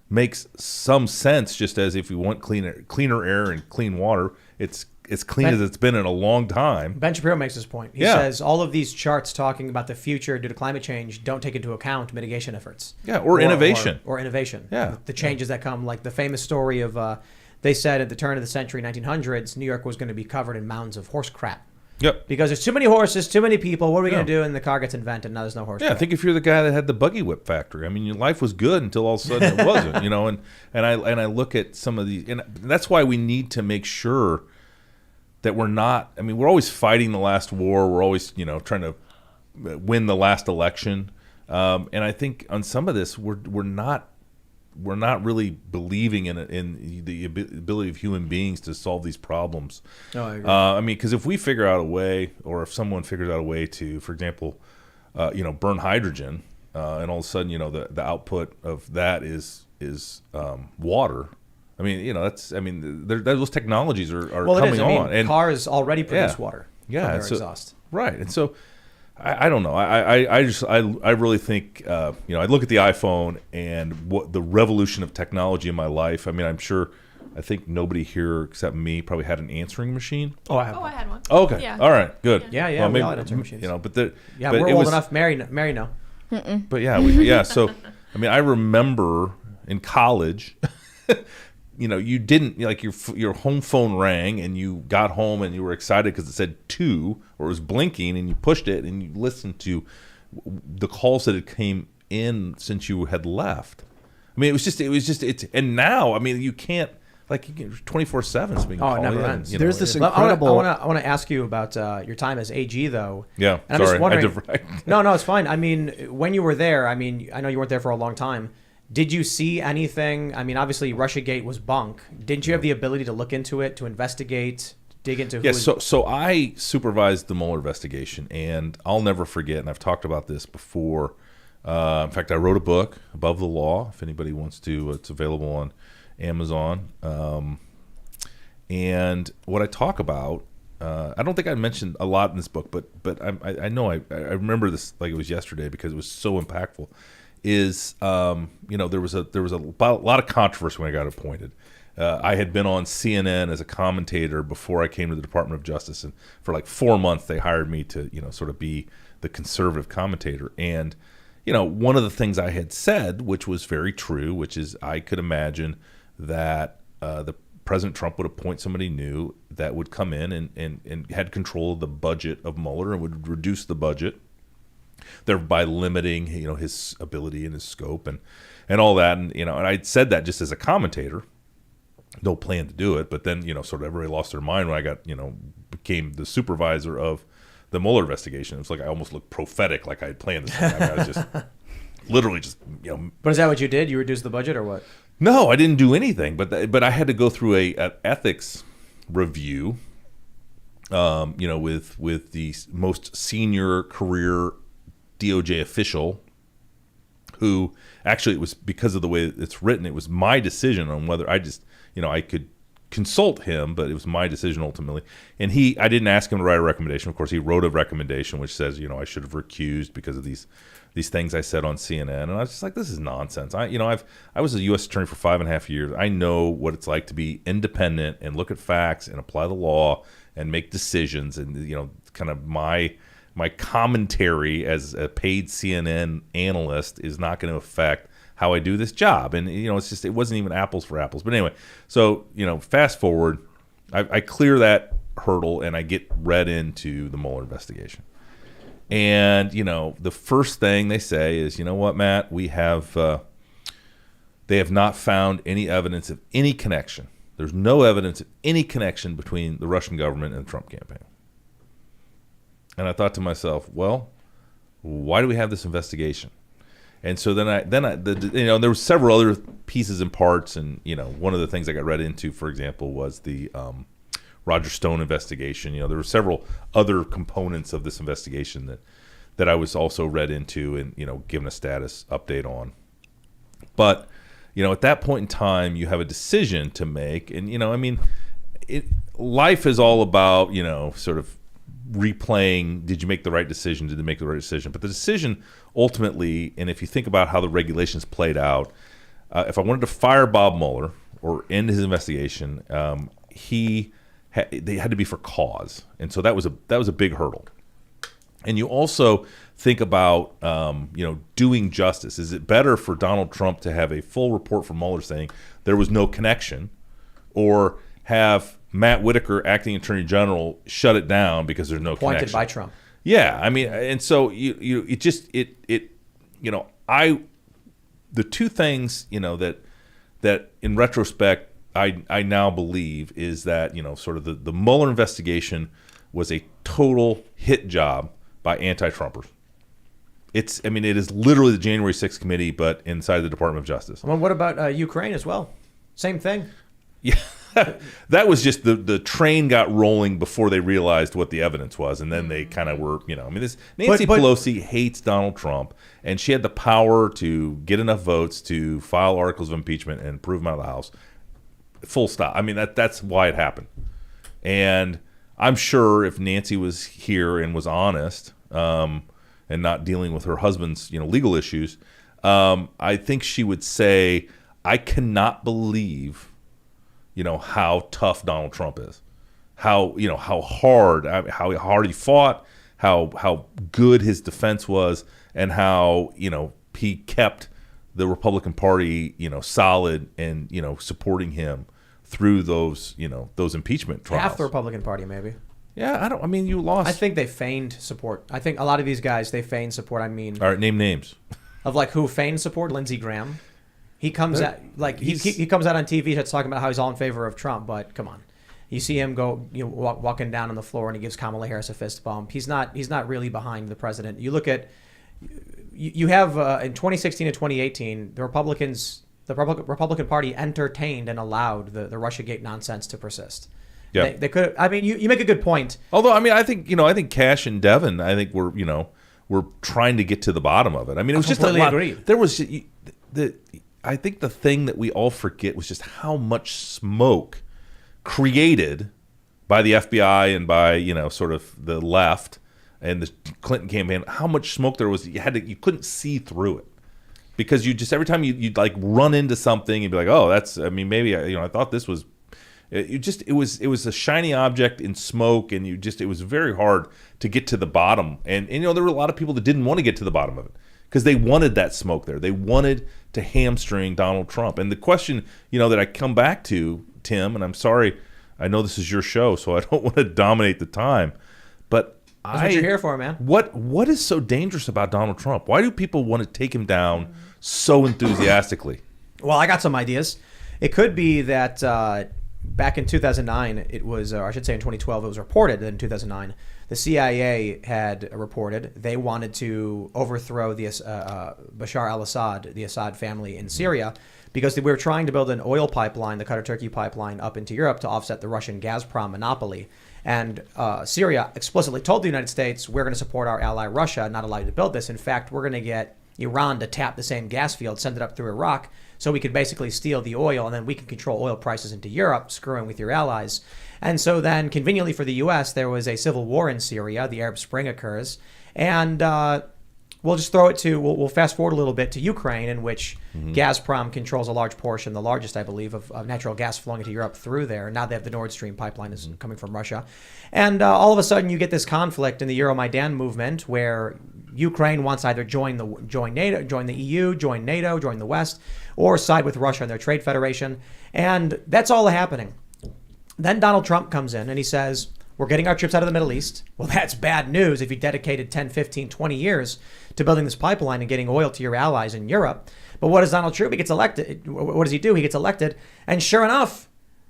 S2: makes some sense, just as if we want cleaner air and clean water, it's clean as it's been in a long time.
S1: Ben Shapiro makes this point. He says all of these charts talking about the future due to climate change don't take into account mitigation efforts.
S2: Yeah, or innovation.
S1: Or innovation.
S2: Yeah.
S1: The changes that come, like the famous story of, they said at the turn of the century, 1900s, New York was going to be covered in mounds of horse crap.
S2: Yep.
S1: Because there's too many horses, too many people. What are we going to do? And the car gets invented. Now there's no horse.
S2: Yeah,
S1: crap.
S2: I think if you're the guy that had the buggy whip factory, I mean, your life was good until all of a sudden it wasn't. And I look at some of these, and that's why we need to make sure that we're not. I mean, we're always fighting the last war. We're always trying to win the last election. And I think on some of this, we're not really believing in the ability of human beings to solve these problems.
S1: No, I agree.
S2: I mean, because if we figure out a way, or if someone figures out a way to, for example, burn hydrogen, and all of a sudden, the output of that is water. I mean, those technologies are coming on. And
S1: cars already produce water from their exhaust.
S2: Right, and so. I don't know. I really think I look at the iPhone and what the revolution of technology in my life. I mean, I think nobody here except me probably had an answering machine.
S3: Oh, I had one.
S2: Oh, okay.
S3: Yeah.
S2: All right. Good.
S1: Yeah.
S2: Well,
S1: We all had answering machines.
S2: but
S1: we're old enough. Mary, no.
S2: But yeah. So I mean, I remember in college. You didn't, your home phone rang and you got home and you were excited because it said 2 or it was blinking, and you pushed it and you listened to the calls that had came in since you had left. I mean, and now, I mean, you can't, you can 24/7 being called.
S1: Oh, it never ends.
S5: There's this incredible.
S1: I want to ask you about your time as AG though.
S2: Yeah.
S1: And I'm just wondering. No, it's fine. I mean, when you were there, I mean, I know you weren't there for a long time. Did you see anything? I mean, obviously, Russiagate was bunk. Didn't you have the ability to look into it, to investigate, dig into who?
S2: Yes, so I supervised the Mueller investigation, and I'll never forget, and I've talked about this before. In fact, I wrote a book, Above the Law, if anybody wants to. It's available on Amazon. And what I talk about, I don't think I mentioned a lot in this book, but I know I remember this like it was yesterday because it was so impactful. Is there was a lot of controversy when I got appointed. I had been on CNN as a commentator before I came to the Department of Justice, and for like 4 months they hired me to sort of be the conservative commentator. And one of the things I had said, which was very true, which is I could imagine that the President Trump would appoint somebody new that would come in and had control of the budget of Mueller and would reduce the budget, thereby limiting his ability and his scope and all that. And and I'd said that just as a commentator, no plan to do it. But then sort of everybody lost their mind when I got became the supervisor of the Mueller investigation. It was like I almost looked prophetic, like I had planned this. I was just literally just
S1: But is that what you did? You reduced the budget or what?
S2: No, I didn't do anything. But I had to go through an ethics review. With the most senior career DOJ official who actually, it was because of the way it's written, it was my decision on whether I could consult him, but it was my decision ultimately. And I didn't ask him to write a recommendation. Of course, he wrote a recommendation which says, I should have recused because of these things I said on CNN. And I was just like, this is nonsense. I was a U.S. attorney for 5.5 years. I know what it's like to be independent and look at facts and apply the law and make decisions. And, kind of my commentary as a paid CNN analyst is not going to affect how I do this job. And, it's just, it wasn't even apples for apples. But anyway, so, fast forward, I clear that hurdle and I get read into the Mueller investigation. And, the first thing they say is, you know what, Matt, they have not found any evidence of any connection. There's no evidence of any connection between the Russian government and the Trump campaign. And I thought to myself, well, why do we have this investigation? And so then there were several other pieces and parts. And, one of the things I got read into, for example, was the Roger Stone investigation. There were several other components of this investigation that I was also read into and, given a status update on. But, at that point in time, you have a decision to make. And, life is all about, sort of replaying, did you make the right decision? Did they make the right decision? But the decision ultimately, and if you think about how the regulations played out, if I wanted to fire Bob Mueller or end his investigation, they had to be for cause. And so that was a big hurdle. And you also think about, doing justice. Is it better for Donald Trump to have a full report from Mueller saying there was no connection, or have Matt Whitaker, acting Attorney General, shut it down because there's no connection?
S1: Appointed by Trump.
S2: Yeah, and so the two things that in retrospect I now believe is that sort of the Mueller investigation was a total hit job by anti-Trumpers. It is literally the January 6th committee, but inside the Department of Justice.
S1: Well, what about Ukraine as well? Same thing.
S2: Yeah. That was just the train got rolling before they realized what the evidence was, and then they kind of were, Nancy Pelosi hates Donald Trump, and she had the power to get enough votes to file articles of impeachment and prove him out of the House. Full stop. That's why it happened. And I'm sure if Nancy was here and was honest, and not dealing with her husband's, legal issues, I think she would say, I cannot believe how tough Donald Trump is, how hard he fought, how good his defense was, and how he kept the Republican Party solid and supporting him through those impeachment trials.
S1: Half the Republican Party, maybe.
S2: Yeah, you lost.
S1: I think they feigned support. I think a lot of these guys, they feigned support.
S2: All right, name names
S1: of who feigned support. Lindsey Graham. He comes out he comes out on TV that's talking about how he's all in favor of Trump, but come on, you see him go walking down on the floor and he gives Kamala Harris a fist bump. He's not really behind the president. You look at you have in 2016 and 2018 the Republican Party entertained and allowed the RussiaGate nonsense to persist. Yeah, they could. You make a good point.
S2: Although I think Cash and Devin, we're trying to get to the bottom of it. It was just a lot.
S1: Agreed.
S2: There was I think the thing that we all forget was just how much smoke created by the FBI and by sort of the left and the Clinton campaign. How much smoke there was, you couldn't see through it, because you just, every time you'd run into something and be like, oh, that's, maybe I thought this was. It was a shiny object in smoke, and it was very hard to get to the bottom. And there were a lot of people that didn't want to get to the bottom of it, because they wanted that smoke there. They wanted to hamstring Donald Trump. And the question, that I come back to, Tim, and I'm sorry, I know this is your show, so I don't want to dominate the time, but
S1: that's what you're here for, man.
S2: What is so dangerous about Donald Trump? Why do people want to take him down so enthusiastically?
S1: Well, I got some ideas. It could be that back in 2009, it was, or I should say in 2012, it was reported that in 2009, the CIA had reported they wanted to overthrow the Bashar al-Assad, the Assad family in Syria, because they were trying to build an oil pipeline, the Qatar-Turkey pipeline, up into Europe to offset the Russian Gazprom monopoly. And Syria explicitly told the United States, we're going to support our ally Russia, not allow you to build this. In fact, we're going to get Iran to tap the same gas field, send it up through Iraq, so we could basically steal the oil, and then we can control oil prices into Europe, screwing with your allies. And so then, conveniently for the U.S., there was a civil war in Syria. The Arab Spring occurs. And we'll just throw it to, we'll fast forward a little bit to Ukraine, in which Gazprom controls a large portion, the largest, I believe, of natural gas flowing into Europe through there. Now they have the Nord Stream pipeline is coming from Russia. And all of a sudden, you get this conflict in the Euromaidan movement where Ukraine wants either join NATO, join the EU, join NATO, join the West, or side with Russia and their trade federation. And that's all happening. Then Donald Trump comes in and he says, we're getting our troops out of the Middle East. Well, that's bad news if you dedicated 10, 15, 20 years to building this pipeline and getting oil to your allies in Europe. But what does Donald Trump? He gets elected. What does he do? He gets elected. And sure enough,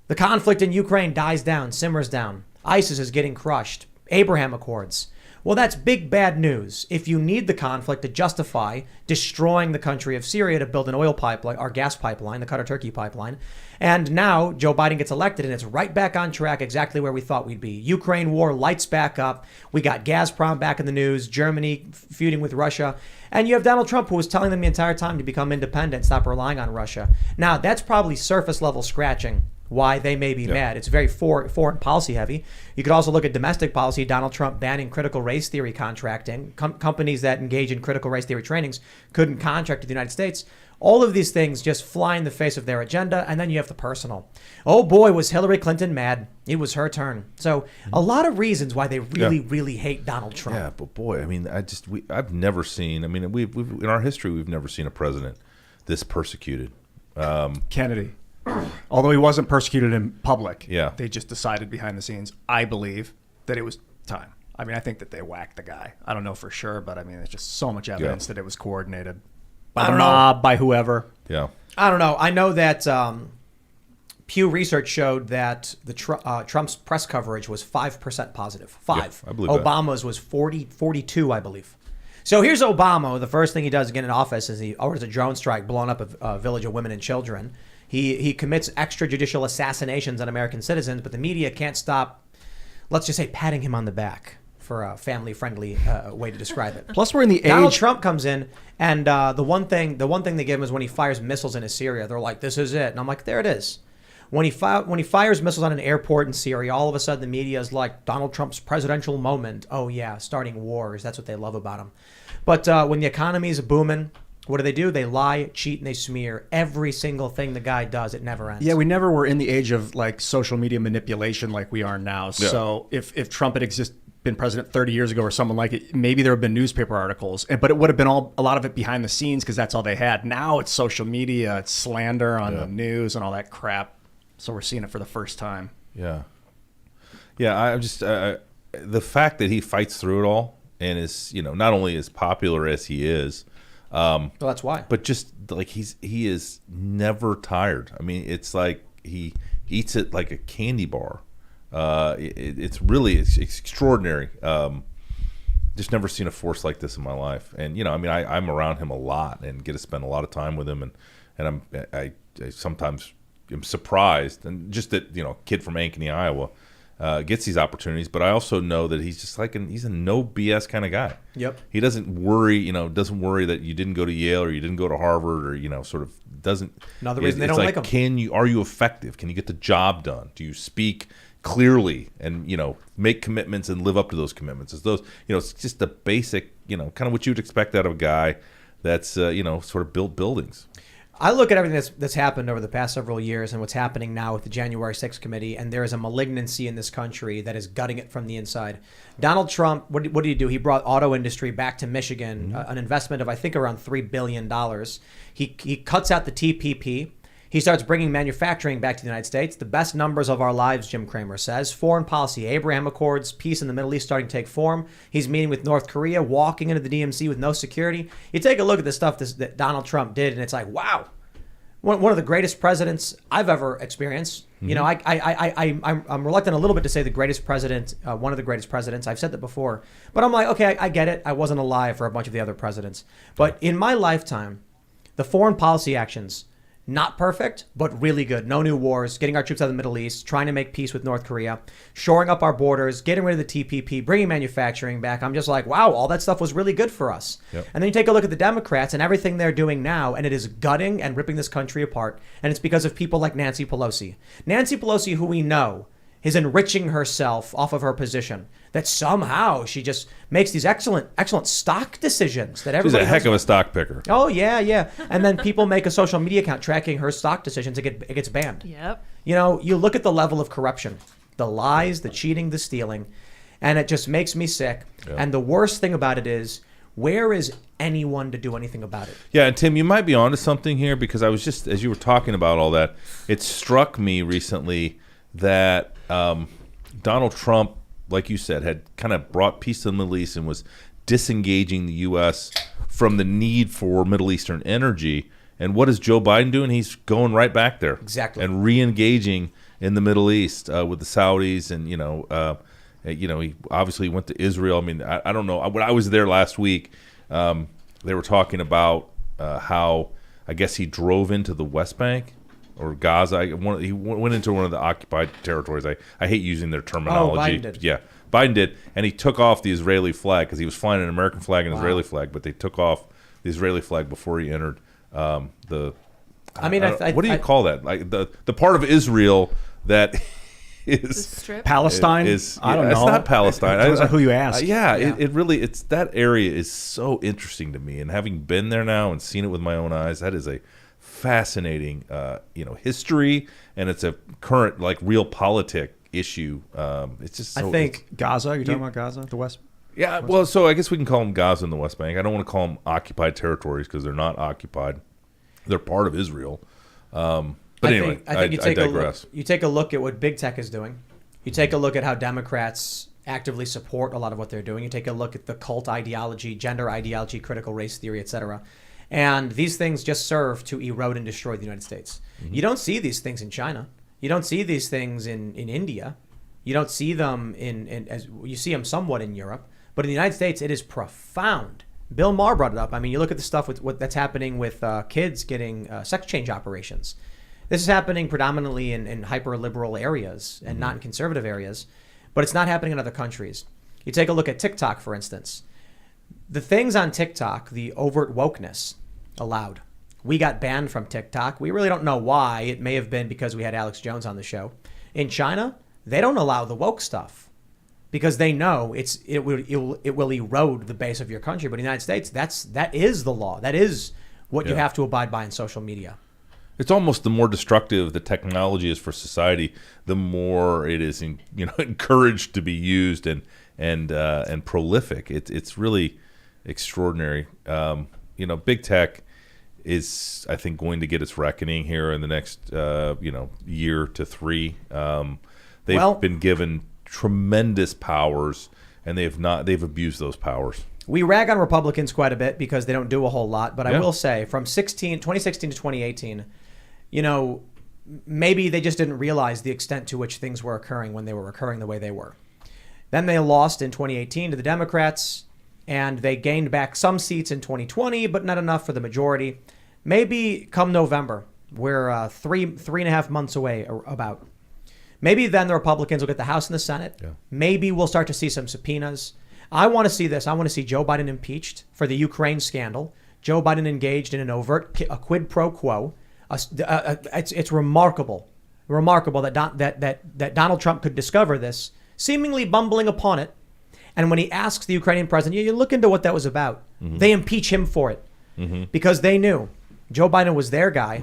S1: the conflict in Ukraine dies down, simmers down. ISIS is getting crushed. Abraham Accords. Well, that's big bad news. If you need the conflict to justify destroying the country of Syria to build an oil pipeline, or gas pipeline, the Qatar-Turkey pipeline, and now Joe Biden gets elected and it's right back on track exactly where we thought we'd be. Ukraine war lights back up. We got Gazprom back in the news, Germany feuding with Russia, and you have Donald Trump who was telling them the entire time to become independent, stop relying on Russia. Now, that's probably surface level scratching why they may be mad. It's very foreign policy heavy. You could also look at domestic policy. Donald Trump banning critical race theory contracting. Companies that engage in critical race theory trainings couldn't contract with the United States. All of these things just fly in the face of their agenda. And then you have the personal. Oh boy, was Hillary Clinton mad. It was her turn. So a lot of reasons why they really hate Donald Trump.
S2: Yeah, but boy, I mean, I've never seen, I mean, we've in our history, we've never seen a president this persecuted.
S5: Kennedy. Although he wasn't persecuted in public,
S2: Yeah.
S5: they just decided behind the scenes, I believe, that it was time. I mean, I think that they whacked the guy. I don't know for sure, but I mean, there's just so much evidence that it was coordinated by the mob, by whoever.
S2: Yeah.
S1: I don't know. I know that Pew Research showed that the Trump's press coverage was 5% positive. 5.
S2: Yeah, I believe that.
S1: Obama's was 42, I believe. So here's Obama. The first thing he does to get in office is he orders a drone strike blowing up a village of women and children. He commits extrajudicial assassinations on American citizens, but the media can't stop, let's just say, patting him on the back for a family-friendly way to describe it.
S5: Plus, we're in the
S1: Donald
S5: age.
S1: Trump comes in, and the one thing they give him is when he fires missiles into Syria. They're like, "This is it," and I'm like, "There it is." When he fires missiles on an airport in Syria, all of a sudden the media is like, Donald Trump's presidential moment. Oh yeah, starting wars. That's what they love about him. But when the economy is booming, what do? They lie, cheat, and they smear. Every single thing the guy does, it never ends.
S5: Yeah, we never were in the age of like social media manipulation like we are now.
S2: Yeah.
S5: So if Trump had been president 30 years ago or someone like it, maybe there would have been newspaper articles, but it would have been a lot of it behind the scenes because that's all they had. Now it's social media, it's slander on the news and all that crap. So we're seeing it for the first time.
S2: Yeah. Yeah, I'm just the fact that he fights through it all and is, not only as popular as he is,
S1: Well, that's why.
S2: but just like he is never tired. I mean, it's like he eats it like a candy bar. It's really extraordinary. Just never seen a force like this in my life. And I'm around him a lot and get to spend a lot of time with him. And I sometimes am surprised, and just that kid from Ankeny, Iowa, gets these opportunities. But I also know that he's just he's a no BS kind of guy.
S1: Yep.
S2: He doesn't worry, doesn't worry that you didn't go to Yale or you didn't go to Harvard or sort of doesn't.
S1: Another reason they
S2: it's
S1: don't
S2: like
S1: like him.
S2: Are you effective? Can you get the job done? Do you speak clearly and make commitments and live up to those commitments? It's just the basic, kind of what you'd expect out of a guy that's sort of built buildings.
S1: I look at everything that's happened over the past several years and what's happening now with the January 6th committee, and there is a malignancy in this country that is gutting it from the inside. Donald Trump, what did he do? He brought auto industry back to Michigan, an investment of, I think, around $3 billion. He cuts out the TPP. He starts bringing manufacturing back to the United States. The best numbers of our lives, Jim Cramer says. Foreign policy, Abraham Accords, peace in the Middle East starting to take form. He's meeting with North Korea, walking into the DMZ with no security. You take a look at the stuff that Donald Trump did, and it's like, wow. one of the greatest presidents I've ever experienced. You know, I'm reluctant a little bit to say the greatest president, one of the greatest presidents. I've said that before, but I'm like, okay, I get it. I wasn't alive for a bunch of the other presidents, but in my lifetime, the foreign policy actions, not perfect, but really good. No new wars, getting our troops out of the Middle East, trying to make peace with North Korea, shoring up our borders, getting rid of the TPP, bringing manufacturing back. I'm just like, wow, all that stuff was really good for us. Yep. And then you take a look at the Democrats and everything they're doing now, and it is gutting and ripping this country apart. And it's because of people like Nancy Pelosi. Nancy Pelosi, who we know is enriching herself off of her position, that somehow she just makes these excellent stock decisions that everybody.
S2: She's a heck of a stock picker.
S1: Oh yeah. And then people make a social media account tracking her stock decisions. It gets banned.
S3: Yep.
S1: You know, you look at the level of corruption, the lies, the cheating, the stealing, and it just makes me sick. Yep. And the worst thing about it is, where is anyone to do anything about it?
S2: Yeah, and Tim, you might be onto something here, because I was just, as you were talking about all that, it struck me recently that Donald Trump, like you said, had kind of brought peace to the Middle East and was disengaging the U.S. from the need for Middle Eastern energy. And what is Joe Biden doing? He's going right back there.
S1: Exactly.
S2: And re-engaging in the Middle East with the Saudis. And, he obviously went to Israel. I mean, I don't know. When I was there last week, they were talking about how, I guess, he drove into the West Bank or Gaza. He went into one of the occupied territories. I hate using their terminology.
S1: Oh, Biden did.
S2: Yeah, Biden did. And he took off the Israeli flag, because he was flying an American flag and an Israeli flag, but they took off the Israeli flag before he entered the... what do you call that? Like the part of Israel that is...
S5: Palestine? I don't know.
S2: It's not Palestine.
S5: It depends on who you ask.
S2: It really, that area is so interesting to me. And having been there now and seen it with my own eyes, that is a fascinating history, and it's a current, like, real politic issue. It's just so,
S5: I think Gaza. You're talking about Gaza, the West?
S2: Yeah, well, so I guess we can call them Gaza and the West Bank. I don't want to call them occupied territories, because they're not occupied. They're part of Israel. But anyway, I digress.
S1: You take a look at what big tech is doing. You take a look at how Democrats actively support a lot of what they're doing. You take a look at the cult ideology, gender ideology, critical race theory, etc. And these things just serve to erode and destroy the United States. Mm-hmm. You don't see these things in China. You don't see these things in India. You don't see them as you see them somewhat in Europe. But in the United States, it is profound. Bill Maher brought it up. I mean, you look at the stuff with what that's happening with kids getting sex change operations. This is happening predominantly in hyper-liberal areas and not in conservative areas. But it's not happening in other countries. You take a look at TikTok, for instance. The things on TikTok, the overt wokeness, allowed. We got banned from TikTok. We really don't know why. It may have been because we had Alex Jones on the show. In China, they don't allow the woke stuff because they know it will erode the base of your country. But in the United States, that is the law. That is what you have to abide by in social media.
S2: It's almost the more destructive the technology is for society, the more it is encouraged to be used and prolific. It's really extraordinary. Big tech is, I think, going to get its reckoning here in the next year to three. They've been given tremendous powers, and they've abused those powers.
S1: We rag on Republicans quite a bit because they don't do a whole lot, but I will say from 2016 to 2018, maybe they just didn't realize the extent to which things were occurring when they were occurring the way they were. Then they lost in 2018 to the Democrats, and they gained back some seats in 2020, but not enough for the majority. Maybe come November, we're 3.5 months away about. Maybe then the Republicans will get the House and the Senate. Yeah. Maybe we'll start to see some subpoenas. I want to see this. I want to see Joe Biden impeached for the Ukraine scandal. Joe Biden engaged in an overt quid pro quo. It's remarkable that Donald Trump could discover this, seemingly bumbling upon it. And when he asks the Ukrainian president, you look into what that was about. Mm-hmm. They impeach him for it because they knew Joe Biden was their guy.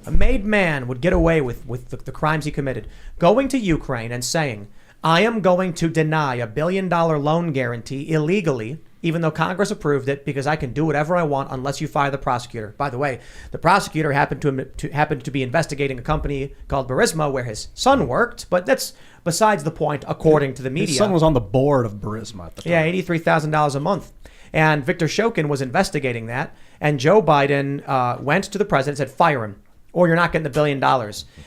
S1: A made man would get away with the crimes he committed. Going to Ukraine and saying, I am going to deny $1 billion loan guarantee illegally, even though Congress approved it, because I can do whatever I want unless you fire the prosecutor. By the way, the prosecutor happened to be investigating a company called Burisma where his son worked, but that's besides the point, according to the media.
S5: His son was on the board of Burisma at the time.
S1: Yeah, $83,000 a month. And Victor Shokin was investigating that, and Joe Biden went to the president and said, fire him. or you're not getting the $1 billion.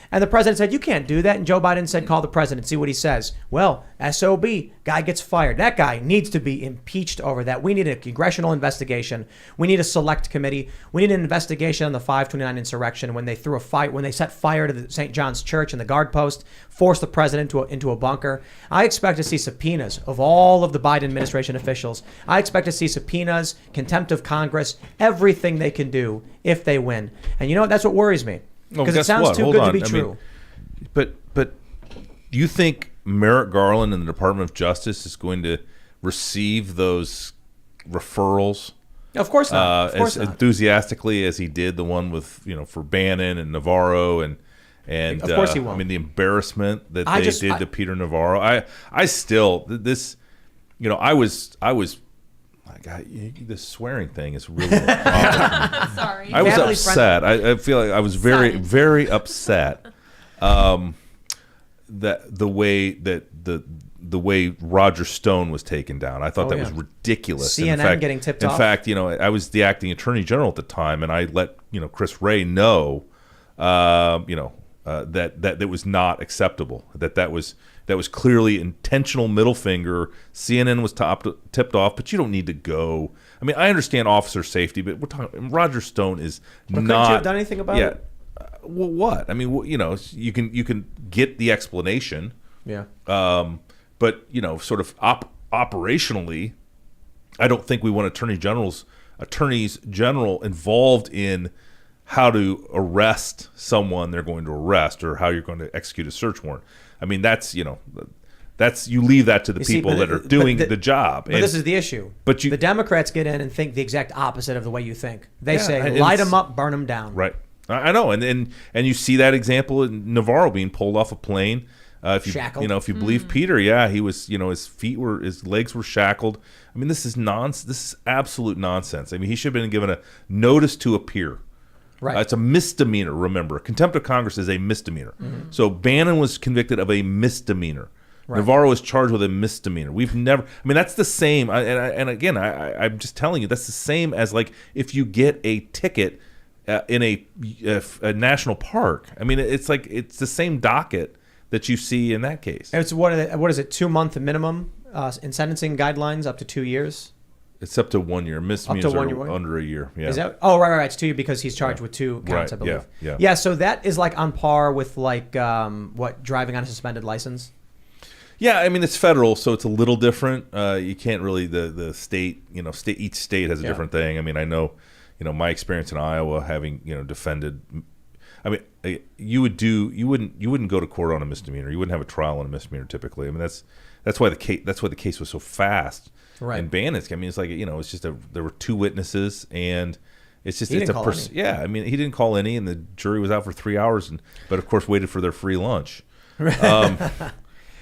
S1: And the president said, you can't do that. And Joe Biden said, call the president, see what he says. Well, SOB, guy gets fired. That guy needs to be impeached over that. We need a congressional investigation. We need a select committee. We need an investigation on the 529 insurrection when they set fire to the St. John's Church and the guard post, forced the president into a bunker. I expect to see subpoenas of all of the Biden administration officials. I expect to see subpoenas, contempt of Congress, everything they can do if they win. And you know what? That's what worries me. Because it sounds too good to be true.
S2: But do you think Merrick Garland and the Department of Justice is going to receive those referrals?
S1: Of course not. Of course
S2: as
S1: not.
S2: enthusiastically as he did the one with for Bannon and Navarro and
S1: of course he won't.
S2: I mean, the embarrassment that they did to Peter Navarro. I still this I was. God, this swearing thing is really a problem.
S3: Sorry.
S2: I was upset. I feel like I was very, very upset that the way Roger Stone was taken down. I thought that was ridiculous.
S1: CNN getting tipped off.
S2: In fact, I was the acting attorney general at the time, and I let Chris Wray know, that was not acceptable. That was clearly intentional middle finger. CNN was tipped off, but you don't need to go. I mean, I understand officer safety, but we're talking. Roger Stone is not.
S1: Couldn't you have done anything about it?
S2: Well, what? I mean, you can get the explanation.
S1: Yeah.
S2: But sort of operationally, I don't think we want attorneys general involved in how to arrest someone they're going to arrest or how you're going to execute a search warrant. I mean, that's you leave that to the people that are doing the job.
S1: But this is the issue.
S2: But
S1: the Democrats get in and think the exact opposite of the way you think. They say,
S2: and
S1: light them up, burn them down.
S2: Right. I know, and you see that example in Navarro being pulled off a plane.
S1: Shackled.
S2: If you believe Peter, he was. His legs were shackled. I mean, this is nonsense. This is absolute nonsense. I mean, he should have been given a notice to appear.
S1: Right.
S2: It's a misdemeanor. Remember, contempt of Congress is a misdemeanor. Mm-hmm. So Bannon was convicted of a misdemeanor. Right. Navarro was charged with a misdemeanor. We've never. I mean, that's the same. And again, I'm just telling you, that's the same as like if you get a ticket in a national park. I mean, it's the same docket that you see in that case.
S1: It's what is it? 2-month minimum in sentencing guidelines, up to 2 years.
S2: It's up to 1 year. Misdemeanors are under a year. Yeah.
S1: Is that? Oh, right. It's 2 years because he's charged with 2 counts, I believe. Yeah. So that is like on par with like driving on a suspended license.
S2: Yeah, I mean it's federal, so it's a little different. You can't really the state. Each state has a different thing. I mean, I know, my experience in Iowa, having defended. I mean, you wouldn't go to court on a misdemeanor. You wouldn't have a trial on a misdemeanor typically. I mean, that's why the case was so fast.
S1: Right.
S2: And Bannon's, I mean, it's like it's just there were 2 witnesses, and it's just
S1: he didn't call any.
S2: Yeah, I mean, he didn't call any, and the jury was out for 3 hours, but of course waited for their free lunch.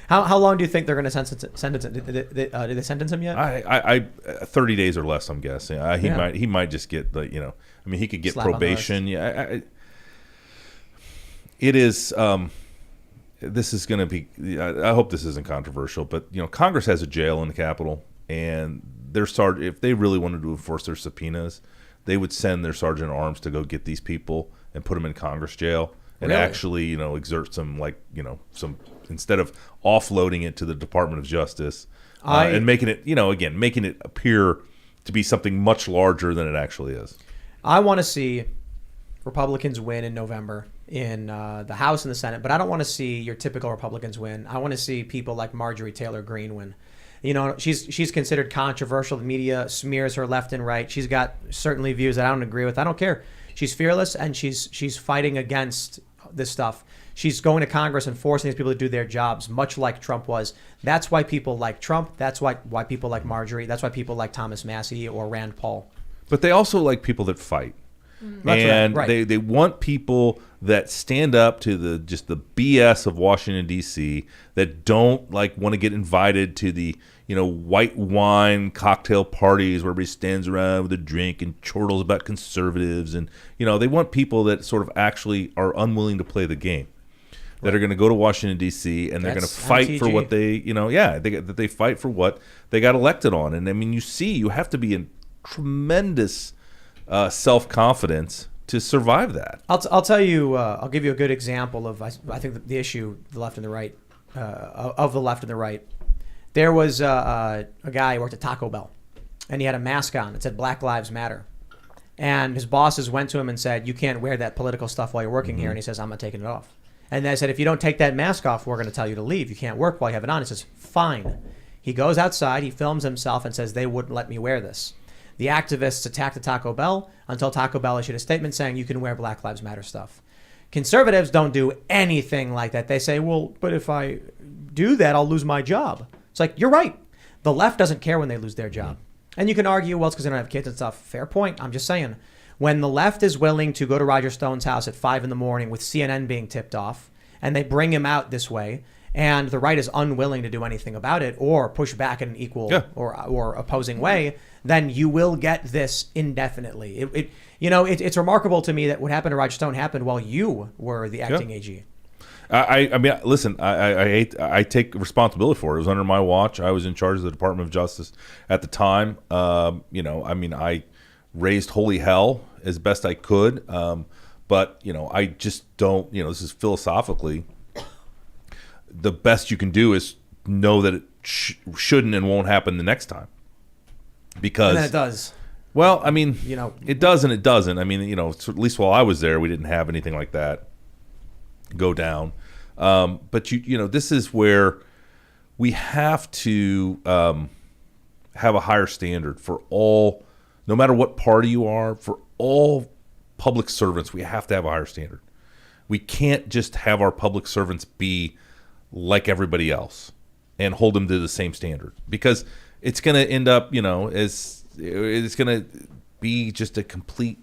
S1: How long do you think they're going to sentence him? Did they sentence him yet?
S2: I 30 days or less, I'm guessing. He might just get I mean, he could get
S1: slap
S2: probation. Yeah, it is. This is going to be. I hope this isn't controversial, but Congress has a jail in the Capitol, and their if they really wanted to enforce their subpoenas, they would send their sergeant at arms to go get these people and put them in Congress jail and actually exert some some instead of offloading it to the Department of Justice and making it making it appear to be something much larger than it actually is.
S1: I want to see Republicans win in November in the House and the Senate, but I don't want to see your typical Republicans win. I want to see people like Marjorie Taylor Greene win. She's considered controversial. The media smears her left and right. She's got certainly views that I don't agree with. I don't care. She's fearless, and she's fighting against this stuff. She's going to Congress and forcing these people to do their jobs, much like Trump was. That's why people like Trump. That's why people like Marjorie. That's why people like Thomas Massie or Rand Paul.
S2: But they also like people that fight. And they want people that stand up to the BS of Washington D.C. that don't want to get invited to the white wine cocktail parties where everybody stands around with a drink and chortles about conservatives, and they want people that sort of actually are unwilling to play the game, that are going to go to Washington D.C. and they're going to fight for what they that they fight for what they got elected on. And I mean, you have to be in tremendous self-confidence to survive that.
S1: I'll tell you. I'll give you a good example of I think the issue the left and the right of the left and the right. There was a guy who worked at Taco Bell, and he had a mask on that said Black Lives Matter. And his bosses went to him and said, "You can't wear that political stuff while you're working here." And he says, "I'm not taking it off." And they said, "If you don't take that mask off, we're going to tell you to leave. You can't work while you have it on." He says, "Fine." He goes outside, he films himself and says, "They wouldn't let me wear this." The activists attacked the Taco Bell until Taco Bell issued a statement saying you can wear Black Lives Matter stuff. Conservatives don't do anything like that. They say, well, but if I do that, I'll lose my job. It's like, you're right. The left doesn't care when they lose their job. And you can argue, well, it's because they don't have kids and stuff. Fair point. I'm just saying, when the left is willing to go to Roger Stone's house at 5 a.m. with CNN being tipped off, and they bring him out this way, and the right is unwilling to do anything about it or push back in an equal or opposing way, then you will get this indefinitely. It's remarkable to me that what happened to Roger Stone happened while you were the acting AG.
S2: I mean, listen, I take responsibility for it. It was under my watch. I was in charge of the Department of Justice at the time. I raised holy hell as best I could. But, I just don't, this is philosophically, the best you can do is know that it shouldn't and won't happen the next time. Because
S1: and then it does.
S2: Well, I mean, it does and it doesn't. I mean, at least while I was there, we didn't have anything like that go down. But this is where we have to have a higher standard for all, no matter what party you are, for all public servants. We have to have a higher standard. We can't just have our public servants be like everybody else and hold them to the same standard, because it's going to end up, as it's going to be just a complete.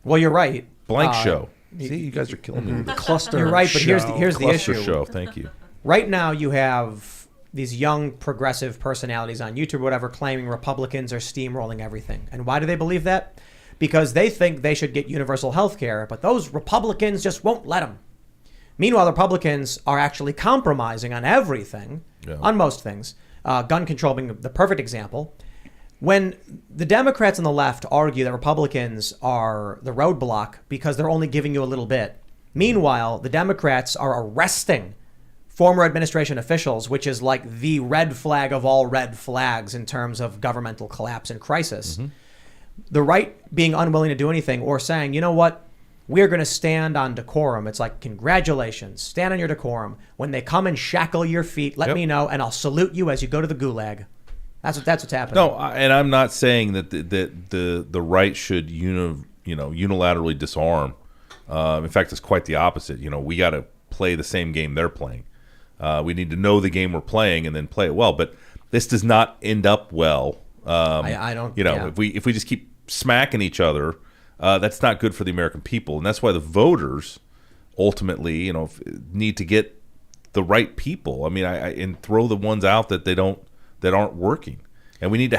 S1: Well, you're right.
S2: Blank show. See, you guys are killing me with the
S5: cluster.
S1: You're right, but here's the
S2: cluster
S1: issue.
S2: show. Thank you.
S1: Right now, you have these young progressive personalities on YouTube or whatever claiming Republicans are steamrolling everything. And why do they believe that? Because they think they should get universal health care, but those Republicans just won't let them. Meanwhile, the Republicans are actually compromising on everything, on most things. Gun control being the perfect example. When the Democrats on the left argue that Republicans are the roadblock because they're only giving you a little bit, meanwhile, the Democrats are arresting former administration officials, which is like the red flag of all red flags in terms of governmental collapse and crisis. Mm-hmm. The right being unwilling to do anything or saying, you know what, we're going to stand on decorum. It's like, congratulations, stand on your decorum. When they come and shackle your feet, let me know, and I'll salute you as you go to the gulag. That's what's happening.
S2: No, and I'm not saying that the right should unilaterally disarm. In fact, it's quite the opposite. We got to play the same game they're playing. We need to know the game we're playing and then play it well. But this does not end up well.
S1: I don't.
S2: If we just keep smacking each other, that's not good for the American people, and that's why the voters ultimately, need to get the right people. I mean, and throw the ones out that aren't working. And we need to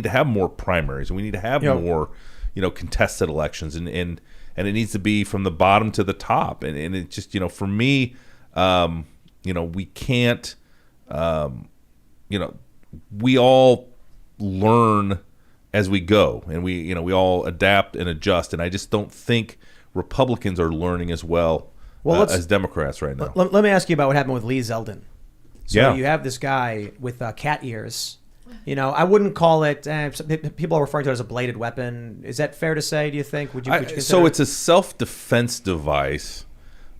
S2: have more primaries, and we need to have more, contested elections, and it needs to be from the bottom to the top. And it just, for me, we can't, we all learn as we go, and we all adapt and adjust. And I just don't think Republicans are learning as well as Democrats right now.
S1: Let me ask you about what happened with Lee Zeldin. So you have this guy with cat ears. I wouldn't call it. People are referring to it as a bladed weapon. Is that fair to say? Do you think? Would you consider
S2: so it's a self-defense device,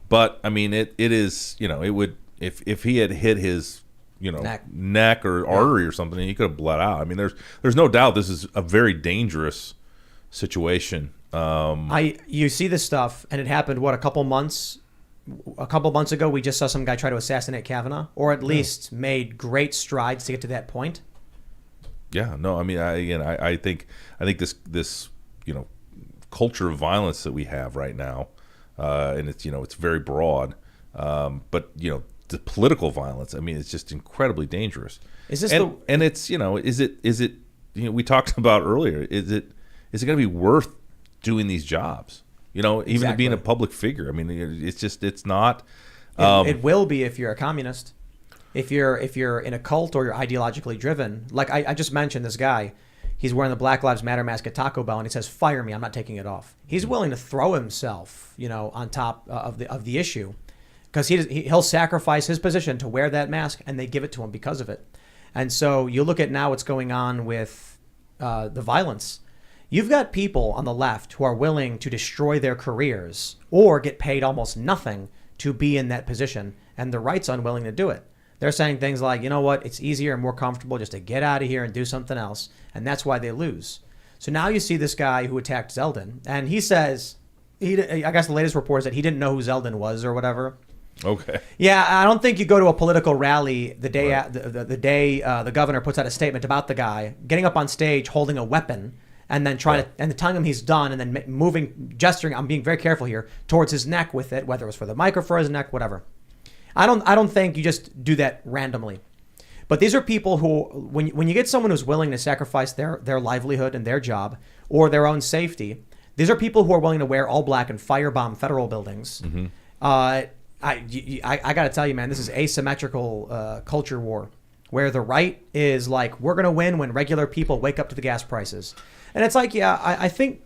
S2: but I mean, it is. It would if he had hit his neck or artery or something, he could have bled out. I mean, there's no doubt this is a very dangerous situation.
S1: You see this stuff, and it happened a couple months ago. We just saw some guy try to assassinate Kavanaugh, or at least made great strides to get to that point.
S2: Yeah, no, I mean, I think this culture of violence that we have right now, and it's very broad, but the political violence, I mean, it's just incredibly dangerous.
S1: Is this
S2: and it's is it we talked about earlier, is it going to be worth doing these jobs? Even being a public figure. I mean, it's not.
S1: It will be if you're a communist, if you're in a cult or you're ideologically driven. Like I just mentioned, this guy, He's wearing the Black Lives Matter mask at Taco Bell, and he says, "Fire me! I'm not taking it off." He's willing to throw himself, on top of the issue, because he'll sacrifice his position to wear that mask, and they give it to him because of it. And so you look at now what's going on with the violence. You've got people on the left who are willing to destroy their careers or get paid almost nothing to be in that position, and the right's unwilling to do it. They're saying things like, you know what, it's easier and more comfortable just to get out of here and do something else, and that's why they lose. So now you see this guy who attacked Zeldin, and he says, I guess the latest report is that he didn't know who Zeldin was or whatever.
S2: Okay.
S1: Yeah, I don't think you go to a political rally the day the governor puts out a statement about the guy getting up on stage holding a weapon and then telling him he's done, and then gesturing. I'm being very careful here towards his neck with it, whether it was for the mic or for his neck, whatever. I don't think you just do that randomly. But these are people who, when you get someone who's willing to sacrifice their livelihood and their job or their own safety, these are people who are willing to wear all black and firebomb federal buildings. Mm-hmm. I got to tell you, man, this is asymmetrical culture war, where the right is like, we're going to win when regular people wake up to the gas prices. And it's like, yeah, I think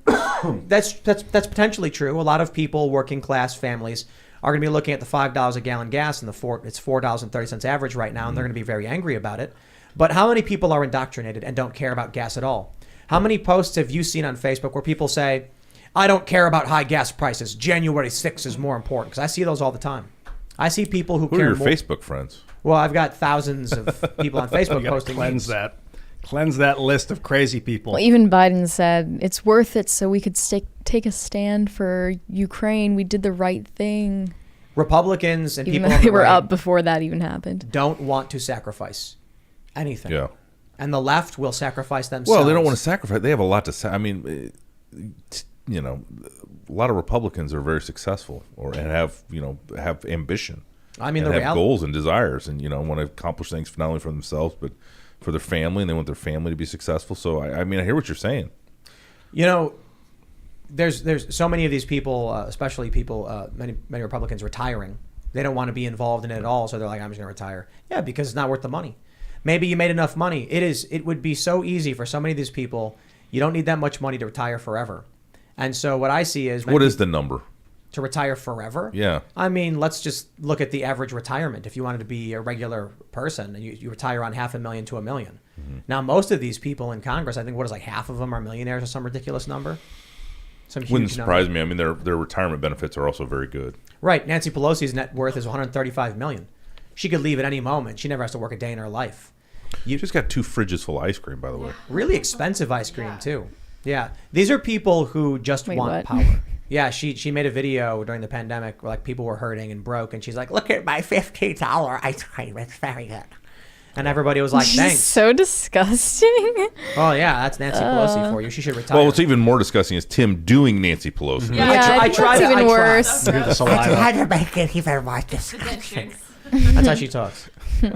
S1: that's potentially true. A lot of people, working class families, are going to be looking at the $5 a gallon gas and it's $4.30 average right now, and they're going to be very angry about it. But how many people are indoctrinated and don't care about gas at all? How many posts have you seen on Facebook where people say, I don't care about high gas prices, January 6th is more important? Because I see those all the time. I see people who care
S2: are your
S1: more.
S2: Facebook friends?
S1: Well, I've got thousands of people on Facebook
S5: You
S1: posting.
S5: Cleanse that list of crazy people.
S4: Well, even Biden said it's worth it so we could take a stand for Ukraine. We did the right thing.
S1: Republicans and
S4: Even
S1: people
S4: though
S1: on
S4: they
S1: the
S4: were
S1: right
S4: up before that even happened.
S1: don't want to sacrifice anything.
S2: Yeah.
S1: And the left will sacrifice themselves.
S2: Well, they don't want to sacrifice. They have a lot to say. I mean, a lot of Republicans are very successful and have ambition.
S1: I mean,
S2: and have goals and desires, and want to accomplish things not only for themselves but for their family, and they want their family to be successful. So I hear what you're saying.
S1: There's so many of these people, especially people, many Republicans retiring. They don't want to be involved in it at all, so they're like, I'm just going to retire. Yeah, because it's not worth the money. Maybe you made enough money. It would be so easy for so many of these people. You don't need that much money to retire forever. And so what I see is...
S2: What is the number?
S1: To retire forever?
S2: Yeah.
S1: I mean, let's just look at the average retirement. If you wanted to be a regular person, and you retire on $500,000 to $1 million. Mm-hmm. Now, most of these people in Congress, I think half of them are millionaires or some ridiculous number.
S2: Wouldn't surprise me. I mean, their retirement benefits are also very good.
S1: Right. Nancy Pelosi's net worth is $135 million. She could leave at any moment. She never has to work a day in her life.
S2: You just got 2 fridges full of ice cream, by the way.
S1: Really expensive ice cream, too. Yeah. These are people who just want
S4: what?
S1: power. Yeah, she made a video during the pandemic where people were hurting and broke, and she's like, look at my $50 ice cream. It's very good. And everybody was like, thanks.
S4: So disgusting.
S1: Oh, yeah, that's Nancy Pelosi for you. She should retire.
S2: Well, what's even more disgusting is Tim doing Nancy Pelosi.
S1: Mm-hmm.
S4: Yeah,
S1: I tried.
S4: that's even worse.
S1: I had to make it even more disgusting. That's how she talks.
S5: You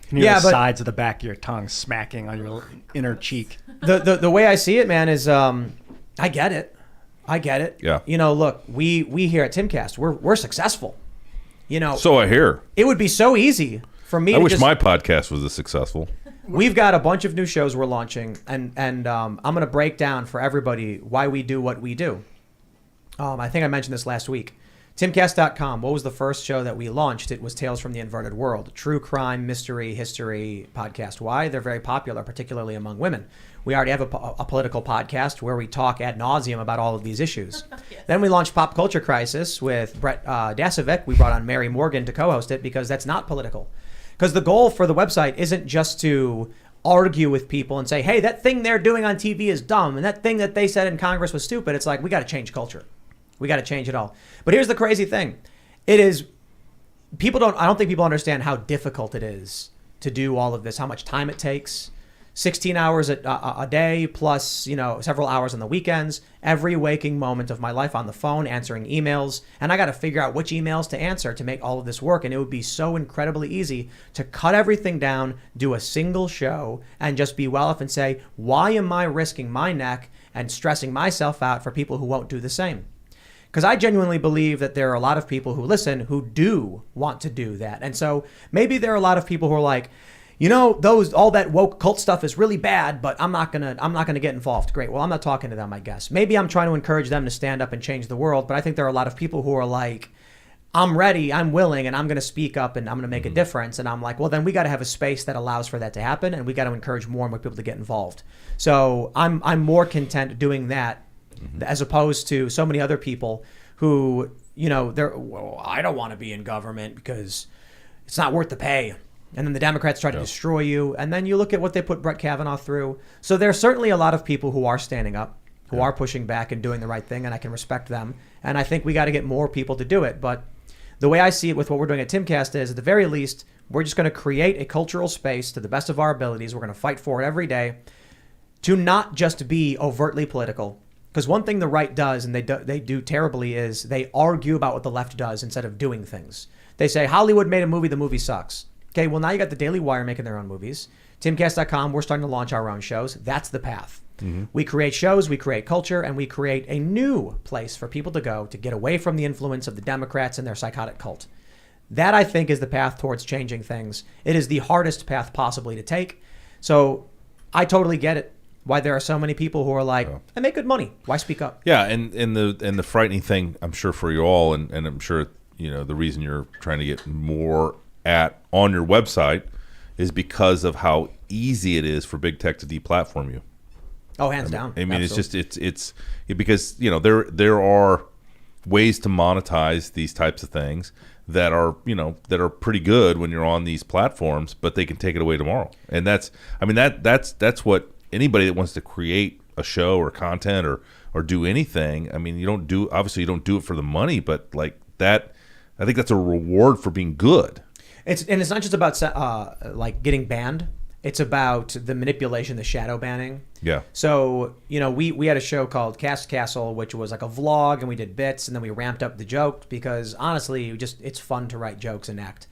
S5: hear the sides of the back of your tongue smacking on your inner cheek.
S1: The way I see it, man, is I get it.
S2: Yeah.
S1: Look, we here at Timcast, we're successful.
S2: So I hear.
S1: It would be so easy for me.
S2: I wish my podcast was this successful.
S1: We've got a bunch of new shows we're launching, and I'm going to break down for everybody why we do what we do. I think I mentioned this last week. Timcast.com, what was the first show that we launched? It was Tales from the Inverted World, true crime, mystery, history podcast. Why? They're very popular, particularly among women. We already have a political podcast where we talk ad nauseum about all of these issues. Yes. Then we launched Pop Culture Crisis with Brett Dasovic. We brought on Mary Morgan to co-host it because that's not political. Because the goal for the website isn't just to argue with people and say, hey, that thing they're doing on TV is dumb, and that thing that they said in Congress was stupid. It's like, we got to change culture. We got to change it all. But here's the crazy thing. I don't think people understand how difficult it is to do all of this, how much time it takes. 16 hours a day plus, several hours on the weekends, every waking moment of my life on the phone, answering emails. And I got to figure out which emails to answer to make all of this work. And it would be so incredibly easy to cut everything down, do a single show, and just be well off and say, why am I risking my neck and stressing myself out for people who won't do the same? Because I genuinely believe that there are a lot of people who listen who do want to do that. And so maybe there are a lot of people who are like, all that woke cult stuff is really bad, but I'm not gonna get involved. Great. Well, I'm not talking to them, I guess. Maybe I'm trying to encourage them to stand up and change the world, but I think there are a lot of people who are like, I'm ready, I'm willing, and I'm going to speak up and I'm going to make a difference. And I'm like, well, then we got to have a space that allows for that to happen, and we got to encourage more and more people to get involved. So I'm more content doing that as opposed to so many other people who, I don't want to be in government because it's not worth the pay. And then the Democrats try to destroy you. And then you look at what they put Brett Kavanaugh through. So there's certainly a lot of people who are standing up, who are pushing back and doing the right thing, and I can respect them. And I think we got to get more people to do it. But the way I see it with what we're doing at Timcast is, at the very least, we're just going to create a cultural space to the best of our abilities. We're going to fight for it every day to not just be overtly political. Because one thing the right does, and they do terribly, is they argue about what the left does instead of doing things. They say, Hollywood made a movie, the movie sucks. Okay, well, now you got the Daily Wire making their own movies. Timcast.com, we're starting to launch our own shows. That's the path. We create shows, we create culture, and we create a new place for people to go to get away from the influence of the Democrats and their psychotic cult. That, I think, is the path towards changing things. It is the hardest path possibly to take. So I totally get it, why there are so many people who are like, I make good money. Why speak up?
S2: Yeah, and the frightening thing, I'm sure, for you all, and I'm sure the reason you're trying to get more on your website is because of how easy it is for big tech to deplatform you.
S1: Oh, hands down.
S2: I mean, Absolutely. it's because there are ways to monetize these types of things that are pretty good when you're on these platforms, but they can take it away tomorrow. And that's what anybody that wants to create a show or content or do anything. I mean, you don't do it for the money, but like that, I think that's a reward for being good.
S1: It's not just about like getting banned. It's about the manipulation, the shadow banning.
S2: Yeah.
S1: So, we had a show called Cast Castle, which was like a vlog, and we did bits, and then we ramped up the joke because, honestly, it's fun to write jokes and act.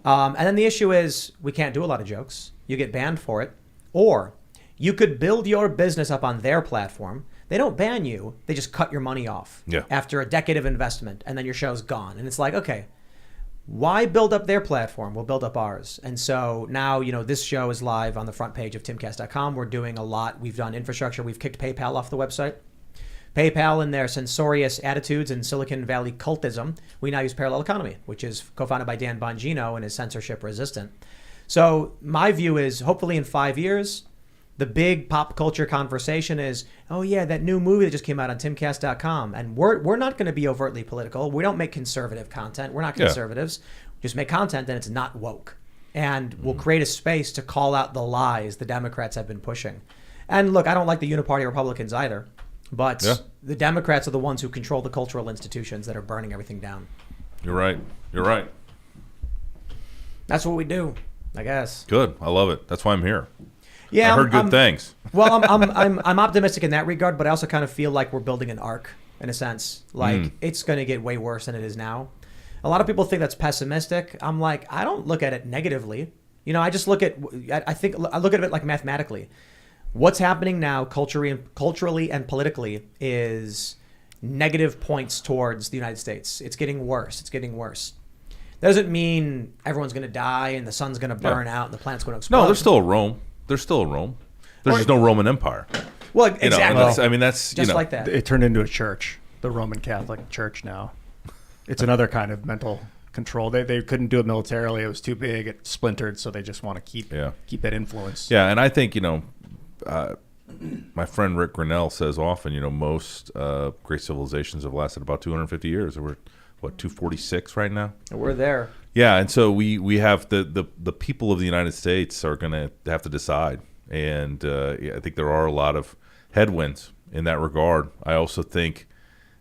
S1: And then the issue is we can't do a lot of jokes. You get banned for it. Or you could build your business up on their platform. They don't ban you. They just cut your money off after a decade of investment, and then your show's gone. And it's like, okay, why build up their platform? We'll build up ours. And so now, this show is live on the front page of timcast.com. We're doing a lot. We've done infrastructure. We've kicked PayPal off the website. PayPal and their censorious attitudes and Silicon Valley cultism. We now use Parallel Economy, which is co-founded by Dan Bongino and is censorship resistant. So my view is, hopefully in 5 years, the big pop culture conversation is, oh yeah, that new movie that just came out on timcast.com. And we're not going to be overtly political. We don't make conservative content. We're not conservatives. We just make content that it's not woke. And we'll create a space to call out the lies the Democrats have been pushing. And look, I don't like the uniparty Republicans either. But the Democrats are the ones who control the cultural institutions that are burning everything down.
S2: You're right.
S1: That's what we do, I guess.
S2: Good. I love it. That's why I'm here.
S1: Yeah,
S2: I heard good things.
S1: Well, I'm optimistic in that regard, but I also kind of feel like we're building an arc in a sense. Like it's going to get way worse than it is now. A lot of people think that's pessimistic. I'm like, I don't look at it negatively. I just look at I look at it like mathematically. What's happening now, culturally and politically, is negative points towards the United States. It's getting worse. Doesn't mean everyone's going to die and the sun's going to burn out and the planet's going to explode.
S2: No, there's still a Rome. There's just no Roman Empire.
S1: Well, exactly.
S2: That's
S1: just like that.
S5: It turned into a church, the Roman Catholic Church now. It's another kind of mental control. They couldn't do it militarily. It was too big. It splintered, so they just want to keep that influence.
S2: Yeah, and I think, my friend Rick Grinnell says often, most great civilizations have lasted about 250 years. We're, 246 right now?
S1: We're there.
S2: Yeah, and so we have the people of the United States are going to have to decide. And I think there are a lot of headwinds in that regard. I also think,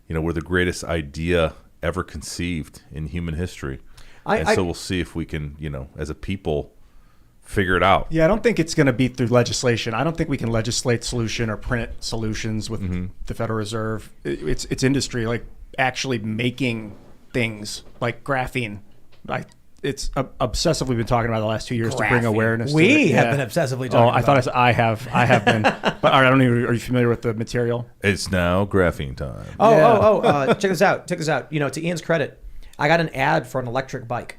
S2: we're the greatest idea ever conceived in human history. So we'll see if we can, as a people, figure it out.
S5: Yeah, I don't think it's going to be through legislation. I don't think we can legislate solution or print solutions with the Federal Reserve. It's industry, like actually making things like graphene. It's obsessively been talking about the last 2 years to bring awareness.
S1: We have been obsessively talking about it.
S5: I thought I have been. But I don't even. Are you familiar with the material?
S2: It's now graphene time.
S1: Check this out. To Ian's credit, I got an ad for an electric bike.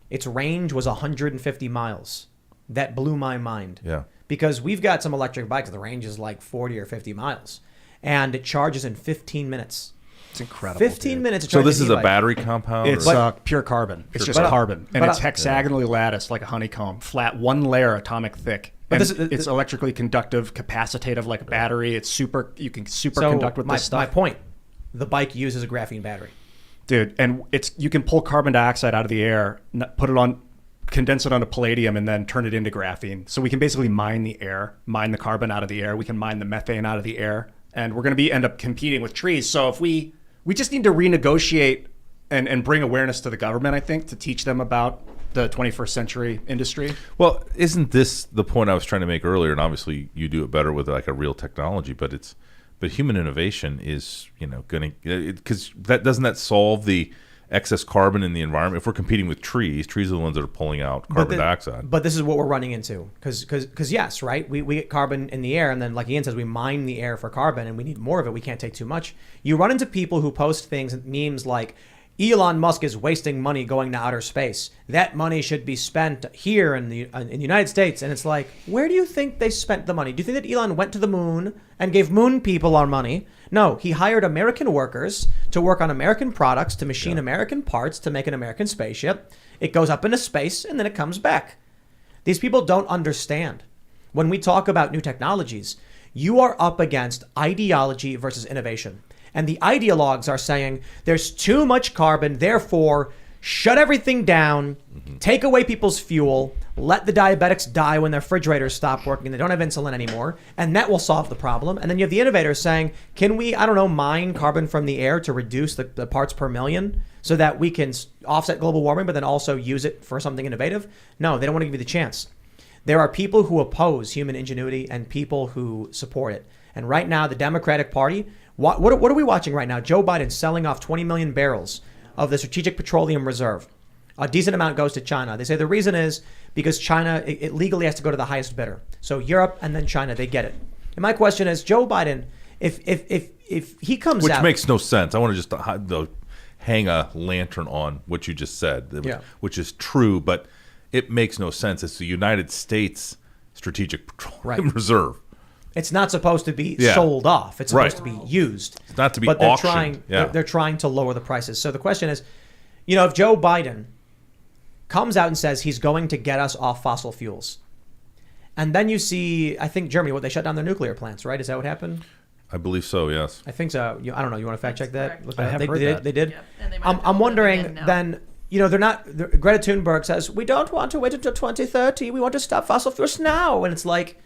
S1: Its range was 150 miles. that blew my mind.
S2: Yeah.
S1: Because we've got some electric bikes. The range is like 40 or 50 miles. And it charges in 15 minutes.
S5: It's incredible.
S1: 15
S5: dude.
S1: minutes. To
S2: So
S1: charge
S2: this
S1: an
S2: is a
S1: e-bike.
S2: battery compound?
S5: It's
S2: or?
S5: pure carbon. It's just
S1: carbon.
S5: carbon. And
S1: But-
S5: it's hexagonally latticed like a honeycomb. Flat, one layer atomic thick.
S1: But
S5: And it's electrically conductive, capacitative like a battery. It's you can superconduct with this stuff.
S1: My point, the bike uses a graphene battery.
S5: Dude, and you can pull carbon dioxide out of the air, put it on, condense it onto palladium, and then turn it into graphene. So we can basically mine the air, mine the carbon out of the air. We can mine the methane out of the air, and we're going to end up competing with trees. So if we just need to renegotiate and bring awareness to the government, I think, to teach them about the 21st century industry.
S2: Well, isn't this the point I was trying to make earlier? And obviously you do it better with like a real technology, but human innovation is, going to, because doesn't that solve the excess carbon in the environment? If we're competing with trees are the ones that are pulling out carbon dioxide.
S1: But this is what we're running into. Because yes, right? We get carbon in the air, and then like Ian says, we mine the air for carbon, and we need more of it. We can't take too much. You run into people who post things, memes like, Elon Musk is wasting money going to outer space. That money should be spent here in the United States. And it's like, where do you think they spent the money? Do you think that Elon went to the moon and gave moon people our money? No, he hired American workers to work on American products, to machine American parts, to make an American spaceship. It goes up into space and then it comes back. These people don't understand. When we talk about new technologies, you are up against ideology versus innovation. And the ideologues are saying there's too much carbon, therefore shut everything down, take away people's fuel, let the diabetics die when their refrigerators stop working and they don't have insulin anymore, and that will solve the problem. And then you have the innovators saying, can we, mine carbon from the air to reduce the parts per million so that we can offset global warming, but then also use it for something innovative? No, they don't want to give you the chance. There are people who oppose human ingenuity and people who support it. And right now, the Democratic Party, what are we watching right now? Joe Biden selling off 20 million barrels of the Strategic Petroleum Reserve. A decent amount goes to China. They say the reason is because China, it legally has to go to the highest bidder. So Europe and then China, they get it. And my question is, Joe Biden, if he comes out...
S2: Which makes no sense. I want to just hang a lantern on what you just said, which is true, but it makes no sense. It's the United States Strategic Petroleum Reserve.
S1: It's not supposed to be sold off. It's supposed to be used.
S2: It's not to be
S1: but
S2: auctioned.
S1: They're trying to lower the prices. So the question is, if Joe Biden comes out and says he's going to get us off fossil fuels, and then you see, I think Germany, they shut down their nuclear plants, right? Is that what happened?
S2: I believe so, yes.
S1: I think so. I don't know. You want to fact check that?
S3: Correct.
S5: I have heard that.
S1: They did?
S3: Yep. And they might have
S1: I'm
S3: to
S1: wondering
S3: open it
S1: then, Greta Thunberg says, we don't want to wait until 2030. We want to stop fossil fuels now. And it's like,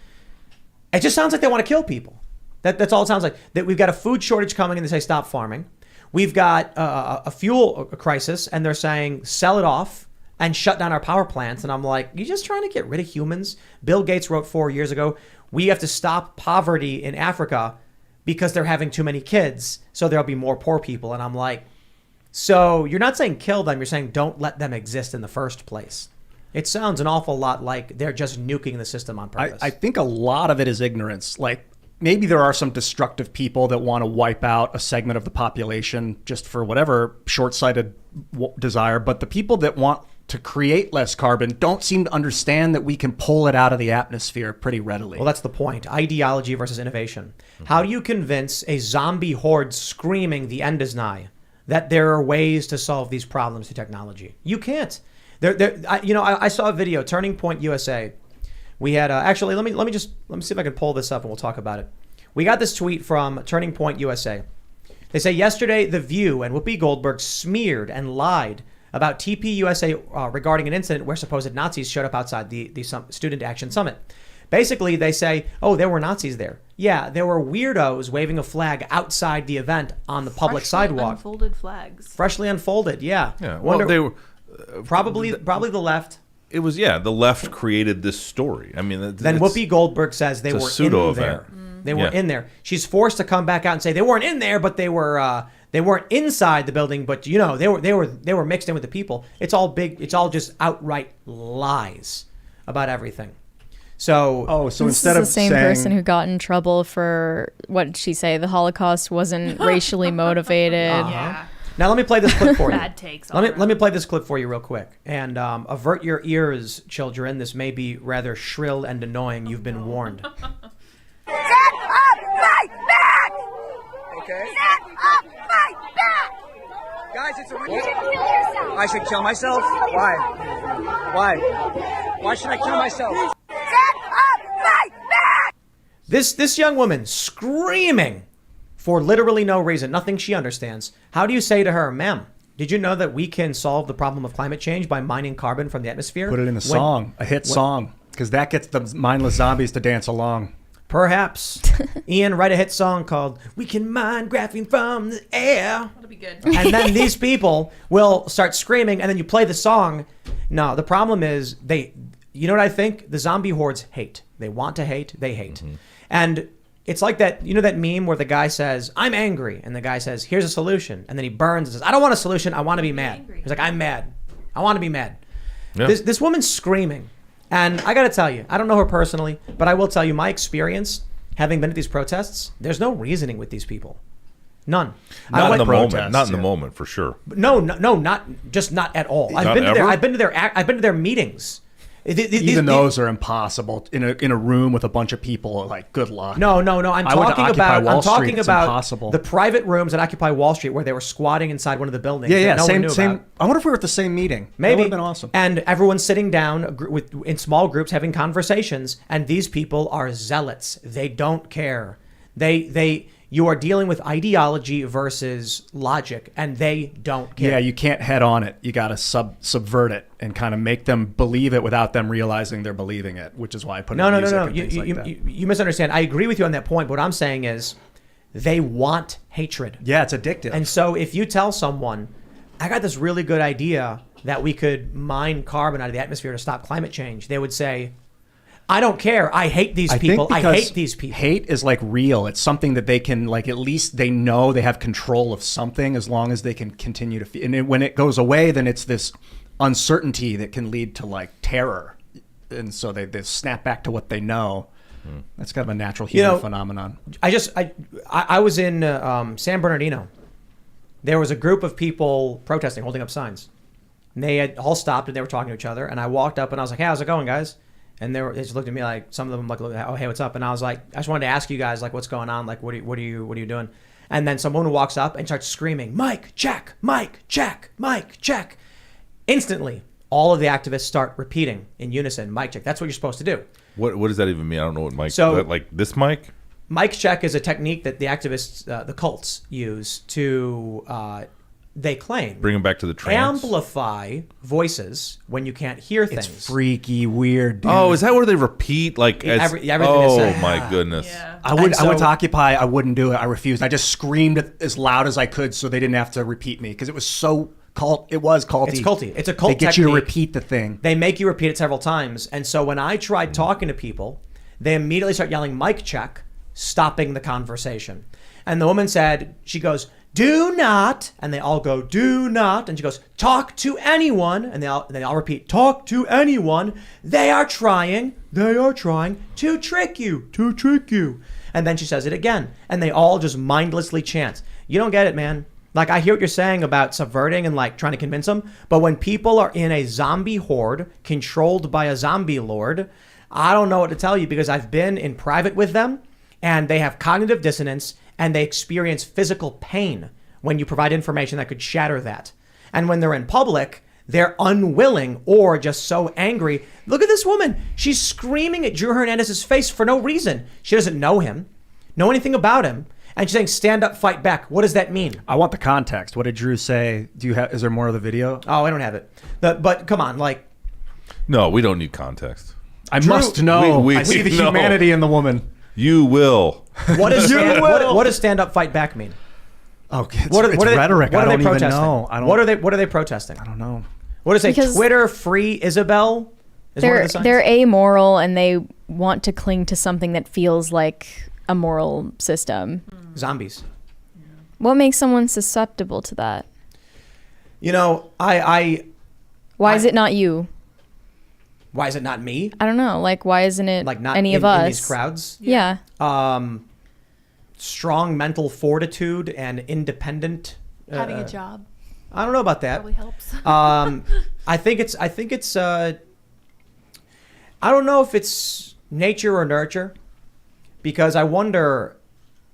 S1: it just sounds like they want to kill people. That's all it sounds like. That we've got a food shortage coming and they say stop farming. We've got a fuel crisis and they're saying sell it off and shut down our power plants. And I'm like, you just trying to get rid of humans? Bill Gates wrote 4 years ago, we have to stop poverty in Africa because they're having too many kids. So there'll be more poor people. And I'm like, so you're not saying kill them. You're saying don't let them exist in the first place. It sounds an awful lot like they're just nuking the system on purpose.
S5: I think a lot of it is ignorance. Like maybe there are some destructive people that want to wipe out a segment of the population just for whatever short-sighted desire. But the people that want to create less carbon don't seem to understand that we can pull it out of the atmosphere pretty readily.
S1: Well, that's the point. Ideology versus innovation. How do you convince a zombie horde screaming the end is nigh that there are ways to solve these problems through technology? You can't. I saw a video, Turning Point USA. We had actually let me see if I can pull this up and we'll talk about it. We got this tweet from Turning Point USA. They say yesterday The View and Whoopi Goldberg smeared and lied about TPUSA regarding an incident where supposed Nazis showed up outside the Student Action Summit. Basically, they say, oh, there were Nazis there. Yeah, there were weirdos waving a flag outside the event on the public sidewalk.
S3: Unfolded flags.
S1: Freshly unfolded, yeah.
S2: Yeah, well, they were...
S1: Probably the left.
S2: It was, the left created this story. I mean...
S1: Then Whoopi Goldberg says they were in there. They were in there. She's forced to come back out and say they weren't in there, but they weren't inside the building, but they were mixed in with the people. It's all just outright lies about everything. So
S4: so
S5: instead
S4: of
S5: the
S4: same
S5: saying,
S4: person who got in trouble for what did she say? The Holocaust wasn't racially motivated.
S3: Yeah.
S1: Now let me play this clip for you.
S3: Bad takes. all
S1: Let me
S3: around.
S1: play this clip for you real quick. And avert your ears, children. This may be rather shrill and annoying. You've been warned.
S6: Get up, fight back!
S7: Okay.
S6: Get up, fight back!
S7: Guys, it's a
S6: You should kill yourself.
S7: I should kill myself? Why? Why should I kill myself?
S6: Get up, fight back!
S1: This young woman screaming for literally no reason, nothing she understands. How do you say to her, ma'am, did you know that we can solve the problem of climate change by mining carbon from the atmosphere?
S5: Put it in a song, a hit song, because that gets the mindless zombies to dance along.
S1: Perhaps. Ian, write a hit song called We Can Mine Graphene from the Air.
S3: That'll be good.
S1: And then these people will start screaming, and then you play the song. No, the problem is you know what I think? The zombie hordes hate. They want to hate, they hate. And it's like that, you know that meme where the guy says, I'm angry, and the guy says, here's a solution. And then he burns and says, I don't want a solution, I want to be mad.
S3: angry.
S1: He's like, I'm mad. I want to be mad.
S2: Yeah.
S1: This woman's screaming. And I got to tell you, I don't know her personally, but I will tell you my experience, having been at these protests, there's no reasoning with these people. None.
S2: Not in the moment.
S5: protests,
S2: Not in the
S5: yeah.
S2: moment, for sure.
S1: No, not at all.
S2: Not ever?
S1: I've been to their meetings.
S5: Even those are impossible in a room with a bunch of people. Like, good luck.
S1: No. I'm
S5: I went to
S1: talking
S5: Occupy
S1: about.
S5: Wall
S1: I'm talking
S5: Street. It's
S1: about
S5: impossible.
S1: the private rooms at Occupy Wall Street where they were squatting inside one of the buildings.
S5: Yeah,
S1: that no one knew
S5: same.
S1: about.
S5: I wonder if we were at the same meeting. That
S1: Maybe
S5: would have been awesome.
S1: And everyone's sitting down in small groups having conversations, and these people are zealots. They don't care. You are dealing with ideology versus logic, and they don't care.
S5: Yeah, you can't head on it. You got to subvert it and kind of make them believe it without them realizing they're believing it, which is why I put
S1: No.
S5: music and things like that.
S1: You misunderstand. I agree with you on that point. But what I'm saying is, they want hatred.
S5: Yeah, it's addictive.
S1: And so if you tell someone, I got this really good idea that we could mine carbon out of the atmosphere to stop climate change, they would say, I don't care. I hate these people. I hate these people.
S5: Hate is like real. It's something that they can, like, at least they know they have control of something as long as they can continue to feel. And when it goes away, then it's this uncertainty that can lead to like terror. And so they snap back to what they know. That's kind of a natural human phenomenon.
S1: I was in San Bernardino. There was a group of people protesting, holding up signs. And they had all stopped and they were talking to each other. And I walked up and I was like, hey, how's it going, guys? And they just looked at me like, some of them like, oh, hey, what's up? And I was like, I just wanted to ask you guys, like, what's going on? Like, what are you doing? And then someone walks up and starts screaming, Mike, check, Mike, check, Mike, check. Instantly, all of the activists start repeating in unison, Mike, check. That's what you're supposed to do.
S2: What does that even mean? I don't know what mic.
S1: So-
S2: like this mic?
S1: Mike check is a technique that the activists, the cults, use to, they claim,
S2: Bring them back to the trance.
S1: amplify voices when you can't hear things.
S5: It's freaky, weird. Dude.
S2: Oh, is that where they repeat like
S1: Everything is
S2: oh
S1: said.
S2: my goodness.
S3: Yeah.
S5: I went
S1: And
S5: to
S1: so-
S5: Occupy. I wouldn't do it. I refused. I just screamed as loud as I could so they didn't have to repeat me because it was so cult. It was culty.
S1: It's culty. It's a cult
S5: They get you to
S1: technique.
S5: repeat the thing.
S1: They make you repeat it several times. And so when I tried talking to people, they immediately start yelling, Mike check, stopping the conversation. And the woman said, she goes, do not, and they all go, do not, and she goes, talk to anyone, and they all repeat, talk to anyone. They are trying to trick you. And then she says it again, and they all just mindlessly chant. You don't get it, man. Like, I hear what you're saying about subverting and like trying to convince them, but when people are in a zombie horde controlled by a zombie lord, I don't know what to tell you because I've been in private with them, and they have cognitive dissonance, and they experience physical pain when you provide information that could shatter that. And when they're in public, they're unwilling or just so angry. Look at this woman. She's screaming at Drew Hernandez's face for no reason. She doesn't know him, know anything about him. And she's saying, stand up, fight back. What does that mean?
S5: I want the context. What did Drew say? Is there more of the video?
S1: Oh, I don't have it. But come on, like,
S2: No, we don't need context.
S5: I must know.
S2: we
S5: I see the
S2: know.
S5: humanity in the woman.
S2: You will.
S1: what does stand up, fight back mean?
S5: Okay, it's,
S1: What are
S5: it's
S1: they-
S5: rhetoric.
S1: what
S5: I
S1: are
S5: don't
S1: they
S5: even
S1: protesting?
S5: know. I don't.
S1: What are they protesting?
S5: I don't know.
S1: What does it say?
S4: Because
S1: Twitter free Isabel? Is one of the signs?
S4: They're amoral and they want to cling to something that feels like a moral system.
S1: Zombies.
S4: What makes someone susceptible to that?
S1: You know,
S4: Why is it not you?
S1: why is it not me?
S4: I don't know. Like, why isn't it
S1: Like not
S4: any
S1: in,
S4: of us?
S1: in these crowds?
S4: Yeah.
S1: Strong mental fortitude and independent
S3: Having a job
S1: I don't know about that.
S3: probably helps.
S1: I think it's. I don't know if it's nature or nurture, because I wonder,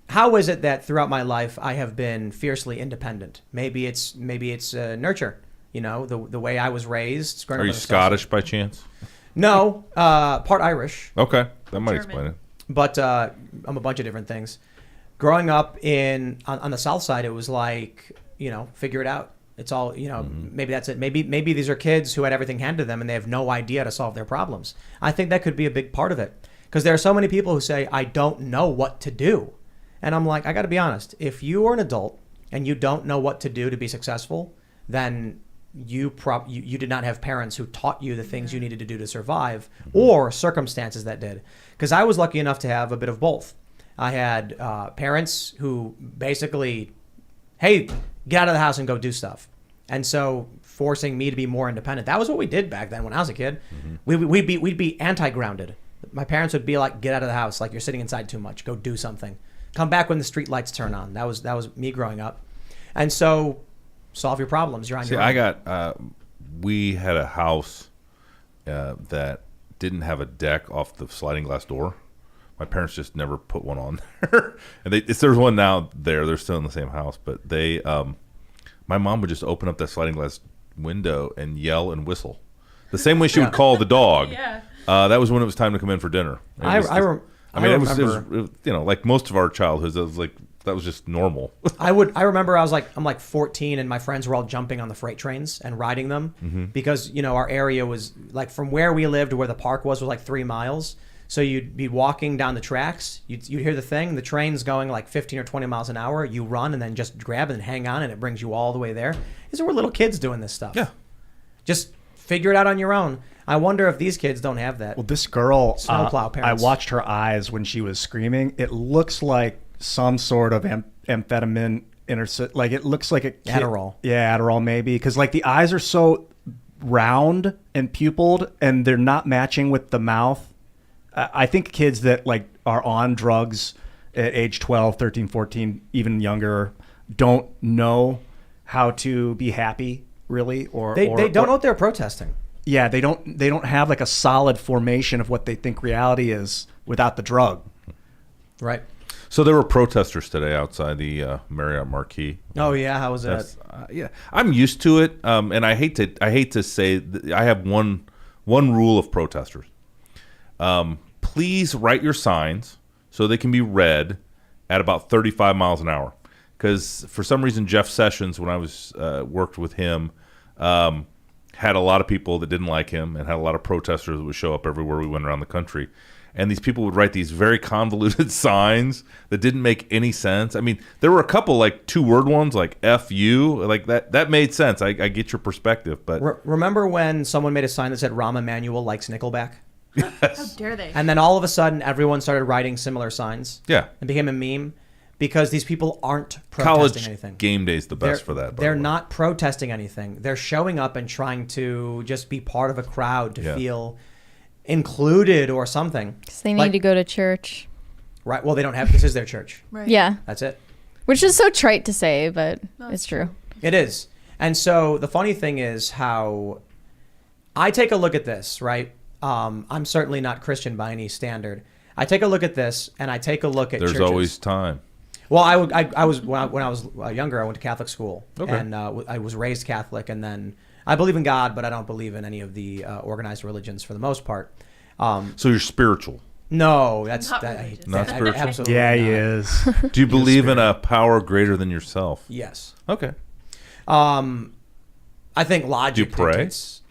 S1: how is it that throughout my life I have been fiercely independent? Maybe it's nurture. You know, the way I was raised.
S2: Are you Scottish by chance?
S1: No, part Irish.
S2: Okay, that might
S3: German.
S2: explain it.
S1: But I'm a bunch of different things. Growing up on the South Side, it was like, figure it out. It's all, maybe that's it. Maybe these are kids who had everything handed to them and they have no idea to solve their problems. I think that could be a big part of it, because there are so many people who say, I don't know what to do. And I'm like, I got to be honest. If you are an adult and you don't know what to do to be successful, then you did not have parents who taught you the things you needed to do to survive, or circumstances that did. Because I was lucky enough to have a bit of both. I had parents who basically, hey, get out of the house and go do stuff. And so forcing me to be more independent. That was what we did back then when I was a kid. We'd be anti-grounded. My parents would be like, get out of the house. Like, you're sitting inside too much. Go do something. Come back when the street lights turn on. That was me growing up. And so solve your problems. You're on your own.
S2: We had a house that didn't have a deck off the sliding glass door. My parents just never put one on there. And there's one now there. They're still in the same house. But my mom would just open up that sliding glass window and yell and whistle. The same way she would call the dog.
S3: Yeah.
S2: That was when it was time to come in for dinner.
S1: I remember.
S2: It was like most of our childhoods, it was like, that was just normal.
S1: I remember I'm like 14 and my friends were all jumping on the freight trains and riding them because, our area was like, from where we lived to where the park was like 3 miles. So you'd be walking down the tracks, you'd hear the train's going like 15 or 20 miles an hour. You run and then just grab it and hang on, and it brings you all the way there. These were little kids doing this stuff.
S2: Yeah.
S1: Just figure it out on your own. I wonder if these kids don't have that.
S5: Well, this girl,
S1: Snowplow
S5: I
S1: parents.
S5: watched her eyes when she was screaming. It looks like some sort of amphetamine like it looks like a kid.
S1: Adderall.
S5: Yeah, Adderall maybe, because like the eyes are so round and pupilled and they're not matching with the mouth. I think kids that like are on drugs at age 12, 13, 14, even younger, don't know how to be happy really, or
S1: They don't know what they're protesting.
S5: Yeah, they don't have like a solid formation of what they think reality is without the drug.
S1: Right.
S2: So there were protesters today outside the Marriott Marquis.
S1: Oh yeah, how was that?
S2: Yeah, I'm used to it, and I hate to say that I have one rule of protesters. Please write your signs so they can be read at about 35 miles an hour. Because for some reason, Jeff Sessions, when I was worked with him, had a lot of people that didn't like him and had a lot of protesters that would show up everywhere we went around the country. And these people would write these very convoluted signs that didn't make any sense. I mean, there were a couple like 2-word ones like F you, like that made sense. I get your perspective, but
S1: Remember when someone made a sign that said Rahm Emanuel likes Nickelback?
S3: How dare they?
S1: And then all of a sudden, everyone started writing similar signs.
S2: Yeah.
S1: It became a meme because these people aren't protesting
S2: college
S1: anything.
S2: game day is the best for that. by
S1: They're
S2: the way.
S1: not protesting anything. They're showing up and trying to just be part of a crowd to feel included or something.
S4: Because they need to go to church.
S1: Right. Well, they don't have. This is their church.
S3: Right.
S4: Yeah.
S1: That's it.
S4: Which is so trite to say, but it's true.
S1: It is. And so the funny thing is how I take a look at this, right? I'm certainly not Christian by any standard. I take a look at this and I take a look at
S2: There's
S1: churches.
S2: always time.
S1: Well, I was when I was younger. I went to Catholic school,
S2: Okay.
S1: and I was raised Catholic. And then I believe in God, but I don't believe in any of the organized religions for the most part.
S2: So you're spiritual.
S1: No, that's
S3: Not
S1: that,
S3: religious.
S2: Not spiritual?
S1: Absolutely
S5: Yeah,
S1: not.
S5: he is.
S2: Do you believe in a power greater than yourself?
S1: Yes.
S2: Okay.
S1: I think logic.
S2: Do you pray?
S1: dictates-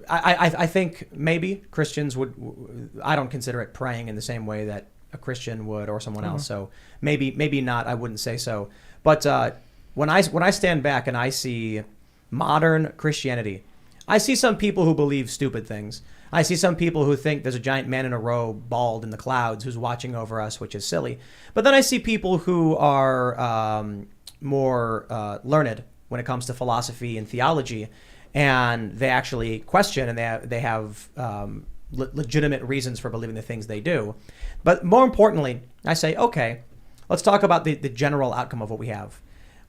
S1: I think maybe Christians would. I don't consider it praying in the same way that a Christian would or someone else. So maybe not. I wouldn't say so. But when I stand back and I see modern Christianity, I see some people who believe stupid things. I see some people who think there's a giant man in a robe, bald in the clouds, who's watching over us, which is silly. But then I see people who are more learned when it comes to philosophy and theology, and they actually question and they have legitimate reasons for believing the things they do. But more importantly, I say, okay, let's talk about the general outcome of what we have.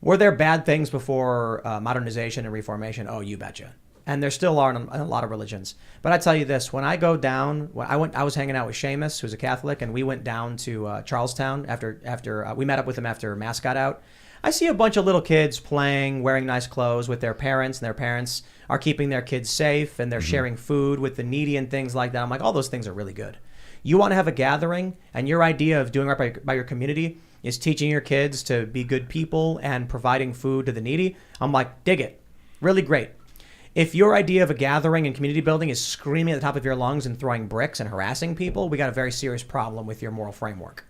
S1: Were there bad things before modernization and reformation? Oh, you betcha. And there still are in a lot of religions. But I tell you this: when I go down, I was hanging out with Seamus, who's a Catholic, and we went down to Charlestown after we met up with him after Mass got out. I see a bunch of little kids playing, wearing nice clothes with their parents, and their parents are keeping their kids safe, and they're sharing food with the needy and things like that. I'm like, all those things are really good. You want to have a gathering, and your idea of doing right by your community is teaching your kids to be good people and providing food to the needy. I'm like, dig it. Really great. If your idea of a gathering and community building is screaming at the top of your lungs and throwing bricks and harassing people, we got a very serious problem with your moral framework.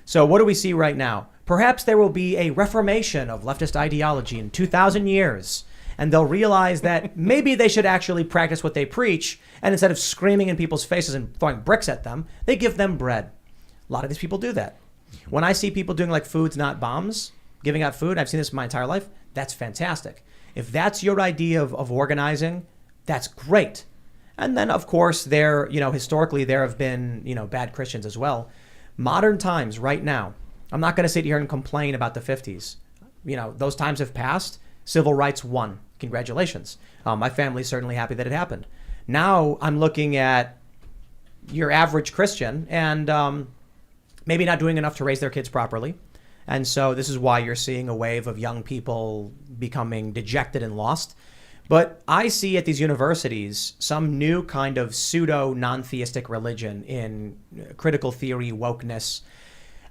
S1: So what do we see right now? Perhaps there will be a reformation of leftist ideology in 2,000 years, and they'll realize that maybe they should actually practice what they preach, and instead of screaming in people's faces and throwing bricks at them, they give them bread. A lot of these people do that. When I see people doing like foods, not bombs, giving out food, I've seen this my entire life, that's fantastic. If that's your idea of organizing, that's great. And then, of course, historically, there have been, bad Christians as well. Modern times, right now, I'm not going to sit here and complain about the 50s. Those times have passed. Civil rights won. Congratulations. My family's certainly happy that it happened. Now I'm looking at your average Christian and maybe not doing enough to raise their kids properly. And so this is why you're seeing a wave of young people becoming dejected and lost. But I see at these universities some new kind of pseudo non-theistic religion in critical theory, wokeness.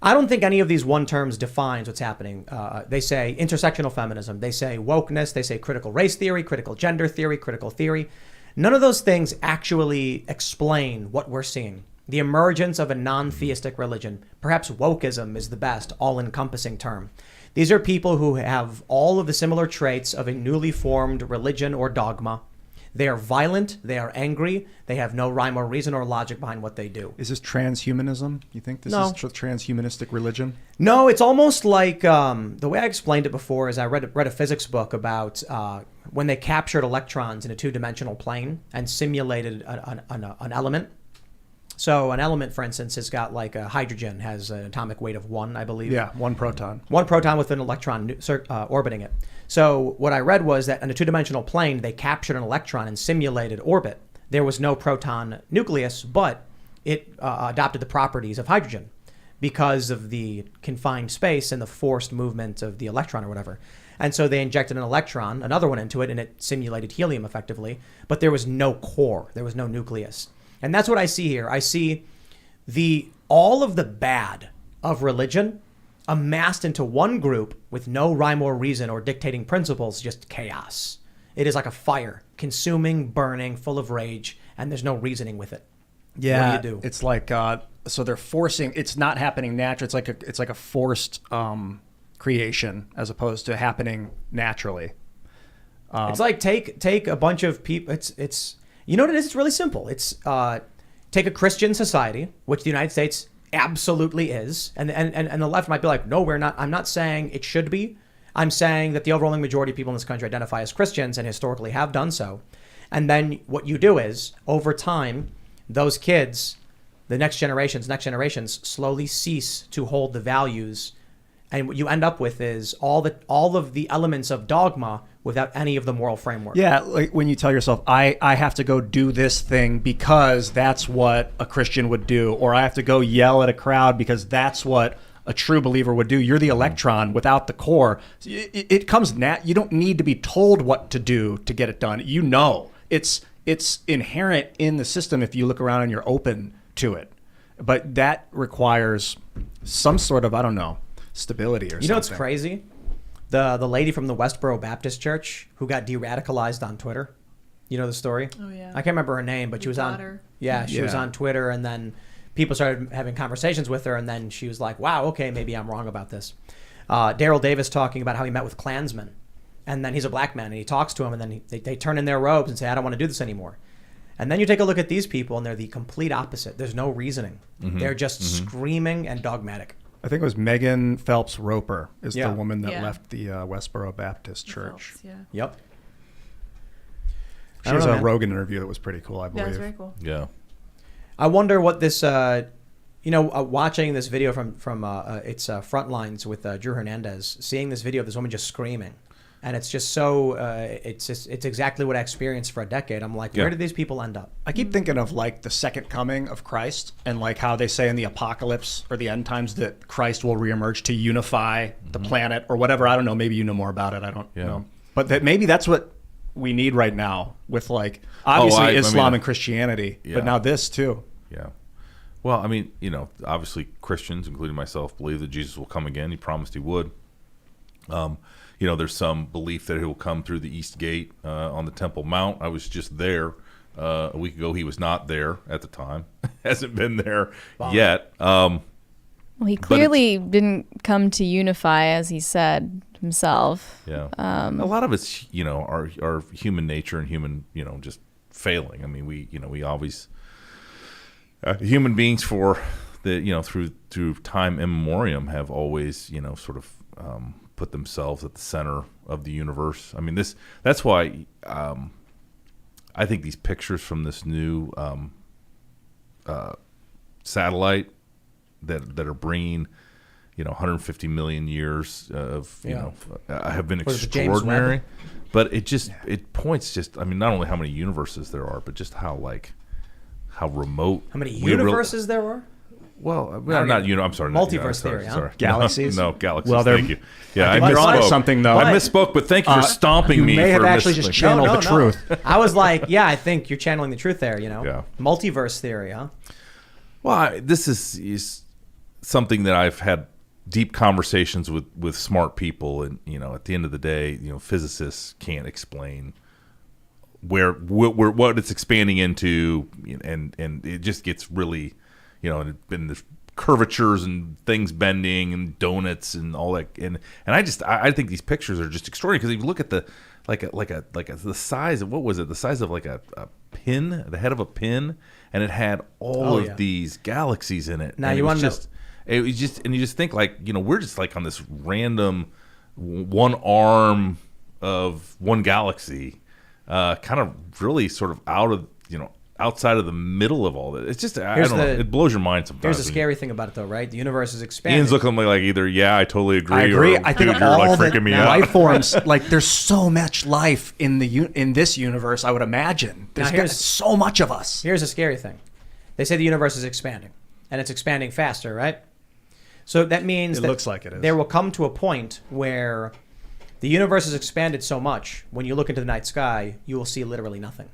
S1: I don't think any of these one terms defines what's happening. They say intersectional feminism. They say wokeness. They say critical race theory, critical gender theory, critical theory. None of those things actually explain what we're seeing. The emergence of a non-theistic religion. Perhaps wokeism is the best all-encompassing term. These are people who have all of the similar traits of a newly formed religion or dogma. They are violent, they are angry, they have no rhyme or reason or logic behind what they do.
S5: Is this transhumanism? You think this
S1: No.
S5: is transhumanistic religion?
S1: No, it's almost like the way I explained it before is I read a physics book about when they captured electrons in a two-dimensional plane and simulated an element. So an element, for instance, has got like a hydrogen, has an atomic weight of 1, I believe.
S5: Yeah, one proton.
S1: One proton with an electron orbiting it. So what I read was that in a two-dimensional plane, they captured an electron and simulated orbit. There was no proton nucleus, but it adopted the properties of hydrogen because of the confined space and the forced movement of the electron or whatever. And so they injected an electron, another one into it, and it simulated helium effectively. But there was no core. There was no nucleus. And that's what I see here. I see all of the bad of religion amassed into one group with no rhyme or reason or dictating principles, just chaos. It is like a fire, consuming, burning, full of rage, and there's no reasoning with it.
S5: Yeah,
S1: What do you do?
S5: it's like so they're forcing. It's not happening naturally. It's like a forced creation as opposed to happening naturally.
S1: It's like take a bunch of people. It's you know what it is? It's really simple. It's take a Christian society, which the United States absolutely is, and the left might be like, no, we're not. I'm not saying it should be. I'm saying that the overwhelming majority of people in this country identify as Christians and historically have done so. And then what you do is, over time, those kids, the next generations, slowly cease to hold the values. And what you end up with is all of the elements of dogma without any of the moral framework.
S5: Yeah, like when you tell yourself, I have to go do this thing because that's what a Christian would do, or I have to go yell at a crowd because that's what a true believer would do. You're the electron without the core. It comes you don't need to be told what to do to get it done. You know, it's inherent in the system if you look around and you're open to it. But that requires some sort of, I don't know, stability or something.
S1: You know what's crazy? The lady from the Westboro Baptist Church who got de-radicalized on Twitter. You know the story?
S3: Oh, yeah.
S1: I can't remember her name, but she was on.
S3: Daughter.
S1: Yeah, she was
S5: Yeah.
S1: on Twitter, and then people started having conversations with her, and then she was like, "Wow, okay, maybe I'm wrong about this." Daryl Davis talking about how he met with Klansmen, and then he's a black man, and he talks to him, and then they turn in their robes and say, "I don't want to do this anymore." And then you take a look at these people, and they're the complete opposite. There's no reasoning. They're just screaming and dogmatic.
S5: I think it was Megan Phelps Roper is
S1: Yeah.
S5: the woman that
S3: Yeah.
S5: left the Westboro Baptist Church.
S3: Phelps, yeah.
S1: Yep.
S5: She
S1: I
S5: has
S1: don't
S5: a
S1: know, man.
S5: Rogan interview that was pretty cool, I
S3: Yeah,
S5: believe.
S3: that's very cool.
S2: Yeah.
S1: I wonder what this, Watching this video from it's Frontlines with Drew Hernandez, seeing this video of this woman just screaming, and it's just so it's exactly what I experienced for a decade. I'm like, where did these people end up?
S5: I keep thinking of like the second coming of Christ, and like how they say in the apocalypse or the end times that Christ will reemerge to unify the planet or whatever. I don't know. Maybe you know more about it. I don't know. But that maybe that's what we need right now with like obviously Islam and Christianity, but now this too.
S2: Yeah. Well, I mean, obviously Christians, including myself, believe that Jesus will come again. He promised he would. There's some belief that he will come through the East Gate on the Temple Mount. I was just there a week ago. He was not there at the time. Hasn't been there yet.
S4: Well, he clearly didn't come to unify, as he said himself.
S2: Yeah. A lot of it's, our human nature and human, just failing. I mean, we always human beings for the through time immemorium have always sort of put themselves at the center of the universe. I mean, that's why I think these pictures from this new satellite that are bringing 150 million years of have been extraordinary. But it points I mean, not only how many universes there are, but just how remote.
S1: How many universes there were?
S2: Well, I'm sorry.
S1: Multiverse theory, huh?
S2: Sorry.
S5: Galaxies?
S2: No, galaxies.
S5: Well,
S2: thank you. Yeah, I
S5: you're onto
S2: misspoke.
S5: something, though.
S2: I misspoke, but thank you for stomping me.
S5: You may have
S2: for
S5: actually just
S2: misspoke.
S5: channeled the truth.
S1: I was like, I think you're channeling the truth there.
S2: Yeah.
S1: Multiverse theory, huh?
S2: Well, this is something that I've had deep conversations with smart people, and at the end of the day, physicists can't explain where what it's expanding into, and it just gets really, and the curvatures and things bending and donuts and all that, and I think these pictures are just extraordinary, because if you look at the size of, what was it, the size of like a pin, the head of a pin, and it had all of these galaxies in it.
S1: Now
S2: and
S1: you want to know.
S2: It was just, and you just think like, we're just like on this random one arm of one galaxy, kind of really sort of outside of the middle of all that. It's just, I don't know, it blows your mind sometimes.
S1: Here's the scary thing about it, though, right? The universe is expanding.
S2: Ian's looking like either, I totally agree.
S5: I agree.
S2: Or,
S5: I think
S2: dude, you're
S5: all
S2: like
S5: the
S2: freaking me out.
S5: life forms, like there's so much life in in this universe. I would imagine there's so much of us.
S1: Here's the scary thing: they say the universe is expanding, and it's expanding faster, right? So that means
S5: It looks like it is.
S1: There will come to a point where the universe has expanded so much. When you look into the night sky, you will see literally nothing,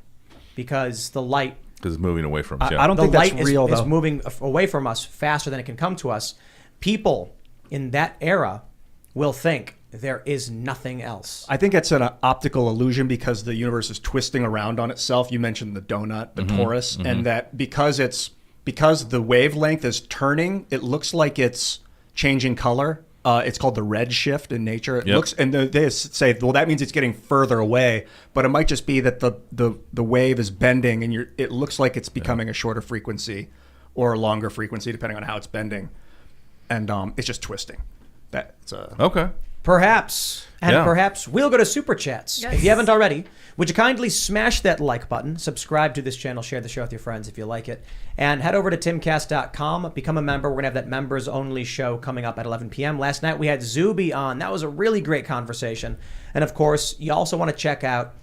S1: because the light.
S2: Because it's moving away from us.
S5: I don't
S1: The
S5: think that's
S1: light
S5: real,
S1: is
S5: though.
S1: moving away from us faster than it can come to us. People in that era will think there is nothing else.
S5: I think it's an optical illusion because the universe is twisting around on itself. You mentioned the donut, the torus, and that because the wavelength is turning, it looks like it's changing color. It's called the red shift in nature. It looks, and they say, well, that means it's getting further away, but it might just be that the wave is bending, and it looks like it's becoming a shorter frequency or a longer frequency, depending on how it's bending, and it's just twisting. That's
S2: Okay.
S1: Perhaps. And
S2: Yeah.
S1: perhaps we'll go to Super Chats.
S3: Yes.
S1: If you haven't already, would you kindly smash that like button, subscribe to this channel, share the show with your friends if you like it, and head over to timcast.com, become a member. We're going to have that members-only show coming up at 11 p.m. Last night we had Zuby on. That was a really great conversation. And, of course, you also want to check out,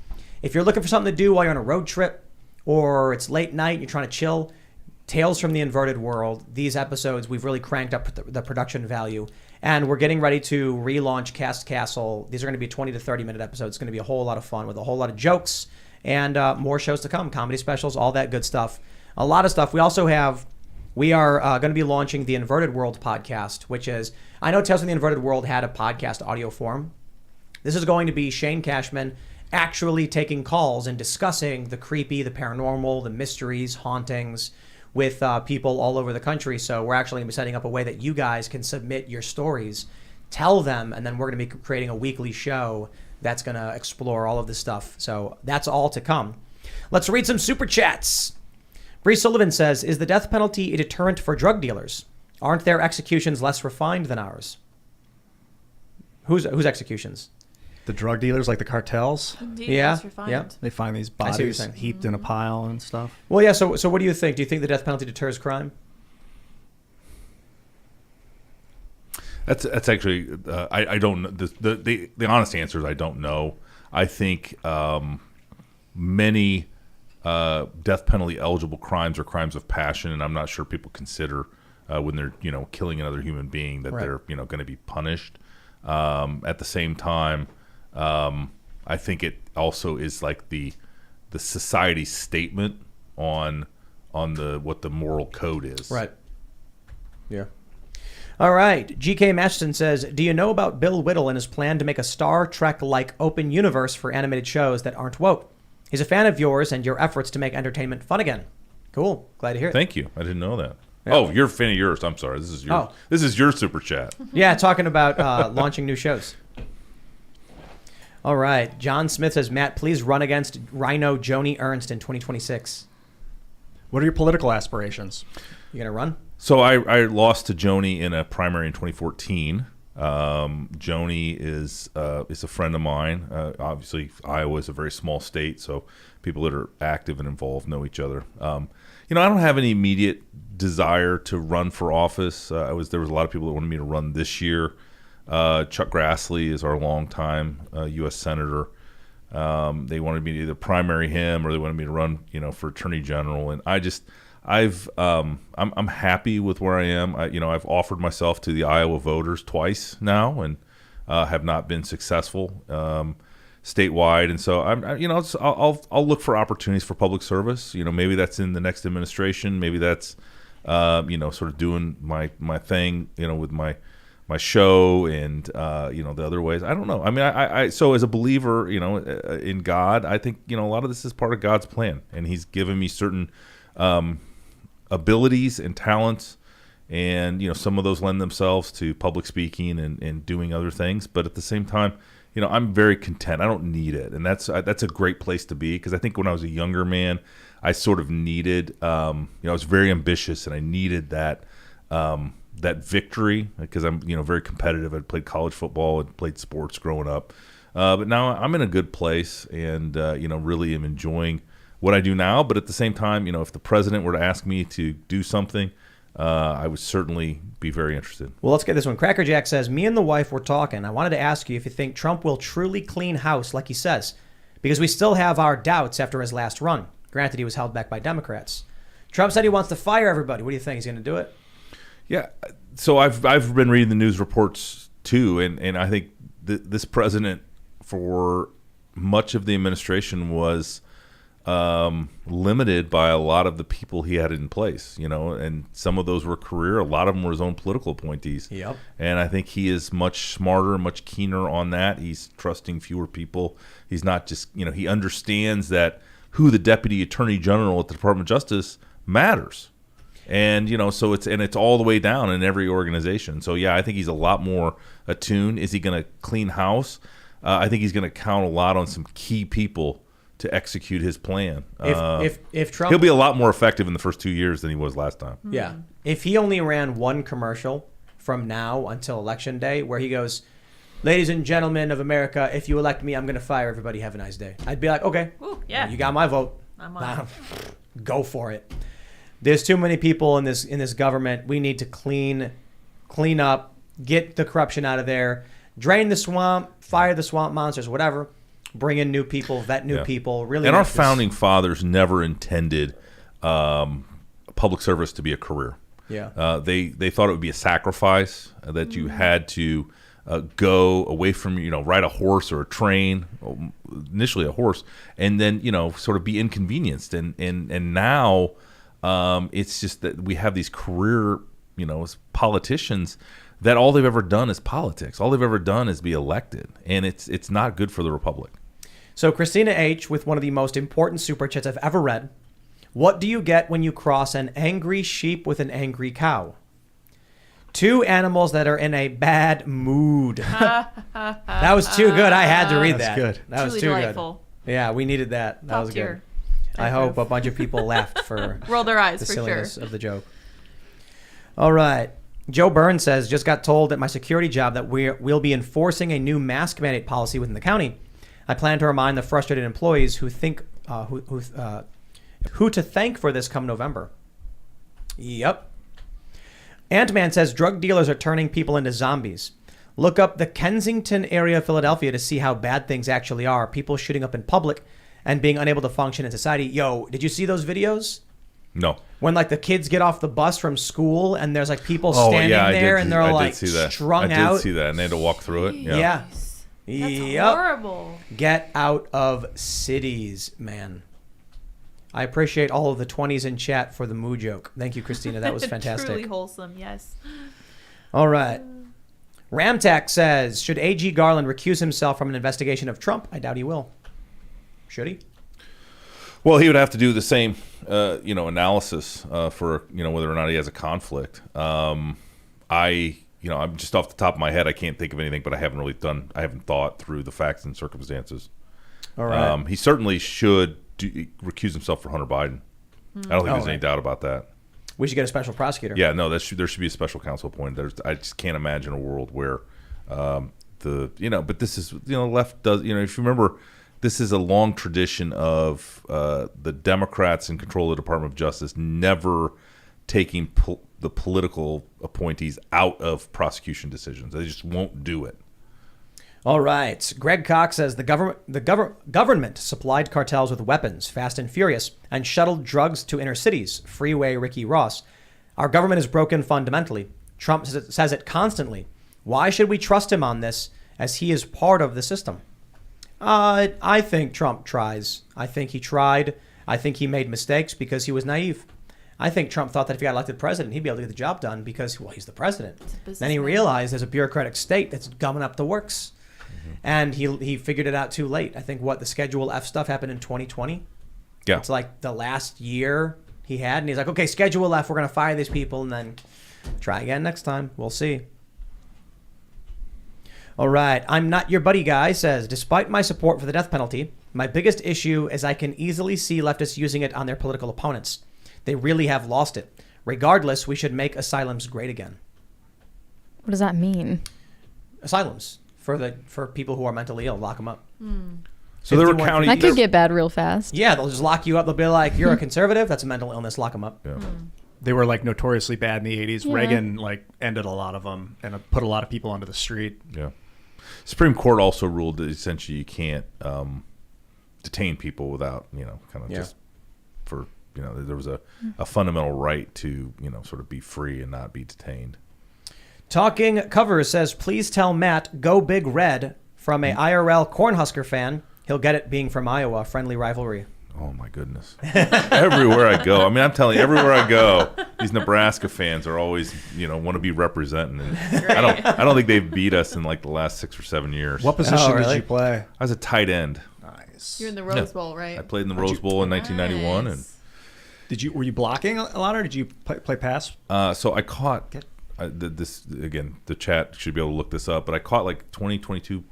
S1: if you're looking for something to do while you're on a road trip or it's late night and you're trying to chill, Tales from the Inverted World. These episodes, we've really cranked up the production value. And we're getting ready to relaunch Cast Castle. These are going to be 20 to 30-minute episodes. It's going to be a whole lot of fun with a whole lot of jokes and more shows to come, comedy specials, all that good stuff. A lot of stuff. We are going to be launching the Inverted World podcast, which is, I know Tales from the Inverted World had a podcast audio form. This is going to be Shane Cashman actually taking calls and discussing the creepy, the paranormal, the mysteries, hauntings, with people all over the country. So we're actually going to be setting up a way that you guys can submit your stories, tell them, and then we're going to be creating a weekly show that's going to explore all of this stuff. So that's all to come. Let's read some Super Chats. Bree Sullivan says, is the death penalty a deterrent for drug dealers? Aren't their executions less refined than ours? Whose executions?
S5: the drug dealers, like the cartels.
S3: Indeed,
S1: Yeah,
S3: that's refined.
S1: yeah.
S5: They find these
S1: I see what you're
S5: bodies
S1: saying.
S5: heaped in a pile and stuff.
S1: Well, yeah. So what do you think? Do you think the death penalty deters crime?
S2: That's actually I don't know. The honest answer is I don't know. I think many death penalty eligible crimes are crimes of passion, and I'm not sure people consider when they're killing another human being that they're going to be punished. At the same time, I think it also is like the society's statement on what the moral code is.
S1: Right. Yeah. All right. GK Masterson says, do you know about Bill Whittle and his plan to make a Star Trek-like open universe for animated shows that aren't woke? He's a fan of yours and your efforts to make entertainment fun again. Cool. Glad to hear it.
S2: Thank you. I didn't know that.
S1: Yeah.
S2: Oh, you're a fan of yours. I'm sorry. This is your This is your super chat.
S1: Yeah, talking about launching new shows. All right. John Smith says, Matt, please run against Rhino Joni Ernst in 2026.
S5: What are your political aspirations?
S1: You going to run?
S2: So I lost to Joni in a primary in 2014. Joni is a friend of mine. Obviously, Iowa is a very small state, so people that are active and involved know each other. I don't have any immediate desire to run for office. There was a lot of people that wanted me to run this year. Chuck Grassley is our longtime U.S. Senator. They wanted me to either primary him or they wanted me to run, for Attorney General, and I'm happy with where I am. I've offered myself to the Iowa voters twice now, and have not been successful statewide. And so I'll look for opportunities for public service. Maybe that's in the next administration. Maybe that's sort of doing my thing. With my show and the other ways. I don't know. I mean, I so as a believer, in God, I think a lot of this is part of God's plan, and He's given me certain abilities and talents, and some of those lend themselves to public speaking and doing other things. But at the same time, I'm very content. I don't need it, and that's a great place to be, because I think when I was a younger man, I sort of needed. I was very ambitious, and I needed that victory, because I'm very competitive. I played college football and played sports growing up, but now I'm in a good place, and really am enjoying what I do now. But at the same time, if the president were to ask me to do something, I would certainly be very interested.
S1: Well, let's get this one. Cracker Jack says, me and the wife were talking. I wanted to ask you if you think Trump will truly clean house like he says, because we still have our doubts after his last run. Granted, he was held back by Democrats. Trump said he wants to fire everybody. What do you think? He's going to do it?
S2: Yeah. So I've been reading the news reports too, and I think this president, for much of the administration, was limited by a lot of the people he had in place, and some of those were career. A lot of them were his own political appointees.
S1: Yep.
S2: And I think he is much smarter, much keener on that. He's trusting fewer people. He's not just, he understands that who the deputy attorney general at the Department of Justice matters. And, so it's all the way down in every organization. So, yeah, I think he's a lot more attuned. Is he going to clean house? I think he's going to count a lot on some key people to execute his plan.
S1: If Trump,
S2: he'll be a lot more effective in the first 2 years than he was last time.
S1: Yeah. If he only ran one commercial from now until Election Day where he goes, ladies and gentlemen of America, if you elect me, I'm going to fire everybody. Have a nice day. I'd be like, okay,
S3: Ooh, yeah.
S1: you got my vote.
S3: I'm on.
S1: Go for it. There's too many people in this government. We need to clean up, get the corruption out of there, drain the swamp, fire the swamp monsters, whatever. Bring in new people, vet new people. Really,
S2: and our founding fathers never intended public service to be a career.
S1: Yeah,
S2: they thought it would be a sacrifice, that you had to go away from ride a horse or a train, initially a horse, and then sort of be inconvenienced. And now it's just that we have these career politicians that all they've ever done is politics. All they've ever done is be elected, and it's not good for the republic.
S1: So Christina H. with one of the most important super chats I've ever read. What do you get when you cross an angry sheep with an angry cow? Two animals that are in a bad mood. That was too good. I had to read that.
S5: That's good.
S1: That was
S3: Truly
S1: too
S3: delightful.
S1: good. Yeah, we needed that. That
S3: Top
S1: was
S3: tier.
S1: good. I hope a bunch of people laughed for
S3: Rolled their eyes
S1: the
S3: for sure.
S1: silliness of the joke. All right. Joe Burns says, just got told at my security job that we'll be enforcing a new mask mandate policy within the county. I plan to remind the frustrated employees who to thank for this come November. Yep. Ant-Man says drug dealers are turning people into zombies. Look up the Kensington area of Philadelphia to see how bad things actually are. People shooting up in public and being unable to function in society. Yo, did you see those videos?
S2: No.
S1: When like the kids get off the bus from school and there's like people standing there and they're like strung out.
S2: I did see that, and they had to walk through it. Yeah.
S3: That's horrible.
S1: Get out of cities, man. I appreciate all of the 20s in chat for the moo joke. Thank you, Christina. That was fantastic.
S3: Truly wholesome, yes.
S1: All right. Ramtack says, should A.G. Garland recuse himself from an investigation of Trump? I doubt he will. Should he?
S2: Well, he would have to do the same, analysis for whether or not he has a conflict. I'm just off the top of my head, I can't think of anything, but I haven't thought through the facts and circumstances.
S1: All right.
S2: He certainly should recuse himself for Hunter Biden. I don't think there's any doubt about that.
S1: We should get a special prosecutor.
S2: Yeah, no, there should be a special counsel appointed. I just can't imagine a world where but this is, left does, if you remember, this is a long tradition of the Democrats in control of the Department of Justice never taking the political appointees out of prosecution decisions. They just won't do it.
S1: All right. Greg Cox says the government supplied cartels with weapons, fast and furious, and shuttled drugs to inner cities. Freeway Ricky Ross. Our government is broken fundamentally. Trump says it constantly. Why should we trust him on this as he is part of the system? I think Trump tries. I think he tried. I think he made mistakes because he was naive. I think Trump thought that if he got elected president, he'd be able to get the job done because, well, he's the president. Then he realized there's a bureaucratic state that's gumming up the works. And he figured it out too late. I think the Schedule F stuff happened in 2020.
S2: Yeah.
S1: It's like the last year he had. And he's like, okay, Schedule F, we're going to fire these people and then try again next time. We'll see. All right. I'm Not Your Buddy Guy says, despite my support for the death penalty, my biggest issue is I can easily see leftists using it on their political opponents. They really have lost it. Regardless, we should make asylums great again.
S4: What does that mean?
S1: Asylums for people who are mentally ill, lock them up.
S2: So there were counties
S4: That could get bad real fast.
S1: Yeah, they'll just lock you up. They'll be like, you're a conservative. That's a mental illness. Lock them up.
S2: Yeah.
S5: They were like notoriously bad in the 80s.
S4: Yeah.
S5: Reagan ended a lot of them and put a lot of people onto the street.
S2: Yeah. Supreme Court also ruled that essentially you can't detain people without, just for, there was a fundamental right to, sort of be free and not be detained.
S1: Talking Covers says, please tell Matt, go Big Red from a IRL Cornhusker fan. He'll get it being from Iowa. Friendly rivalry.
S2: Oh, my goodness. Everywhere I go. I mean, I'm telling you, everywhere I go, these Nebraska fans are always, want to be representing. And I don't think they've beat us in like the last 6 or 7 years.
S5: What position did you play?
S2: I was a tight end.
S5: Nice.
S3: You're in the Rose Bowl, right?
S2: I played in the Rose Bowl in 1991. And
S5: were you blocking a lot, or did you play pass?
S2: So I caught the chat should be able to look this up, but I caught like 22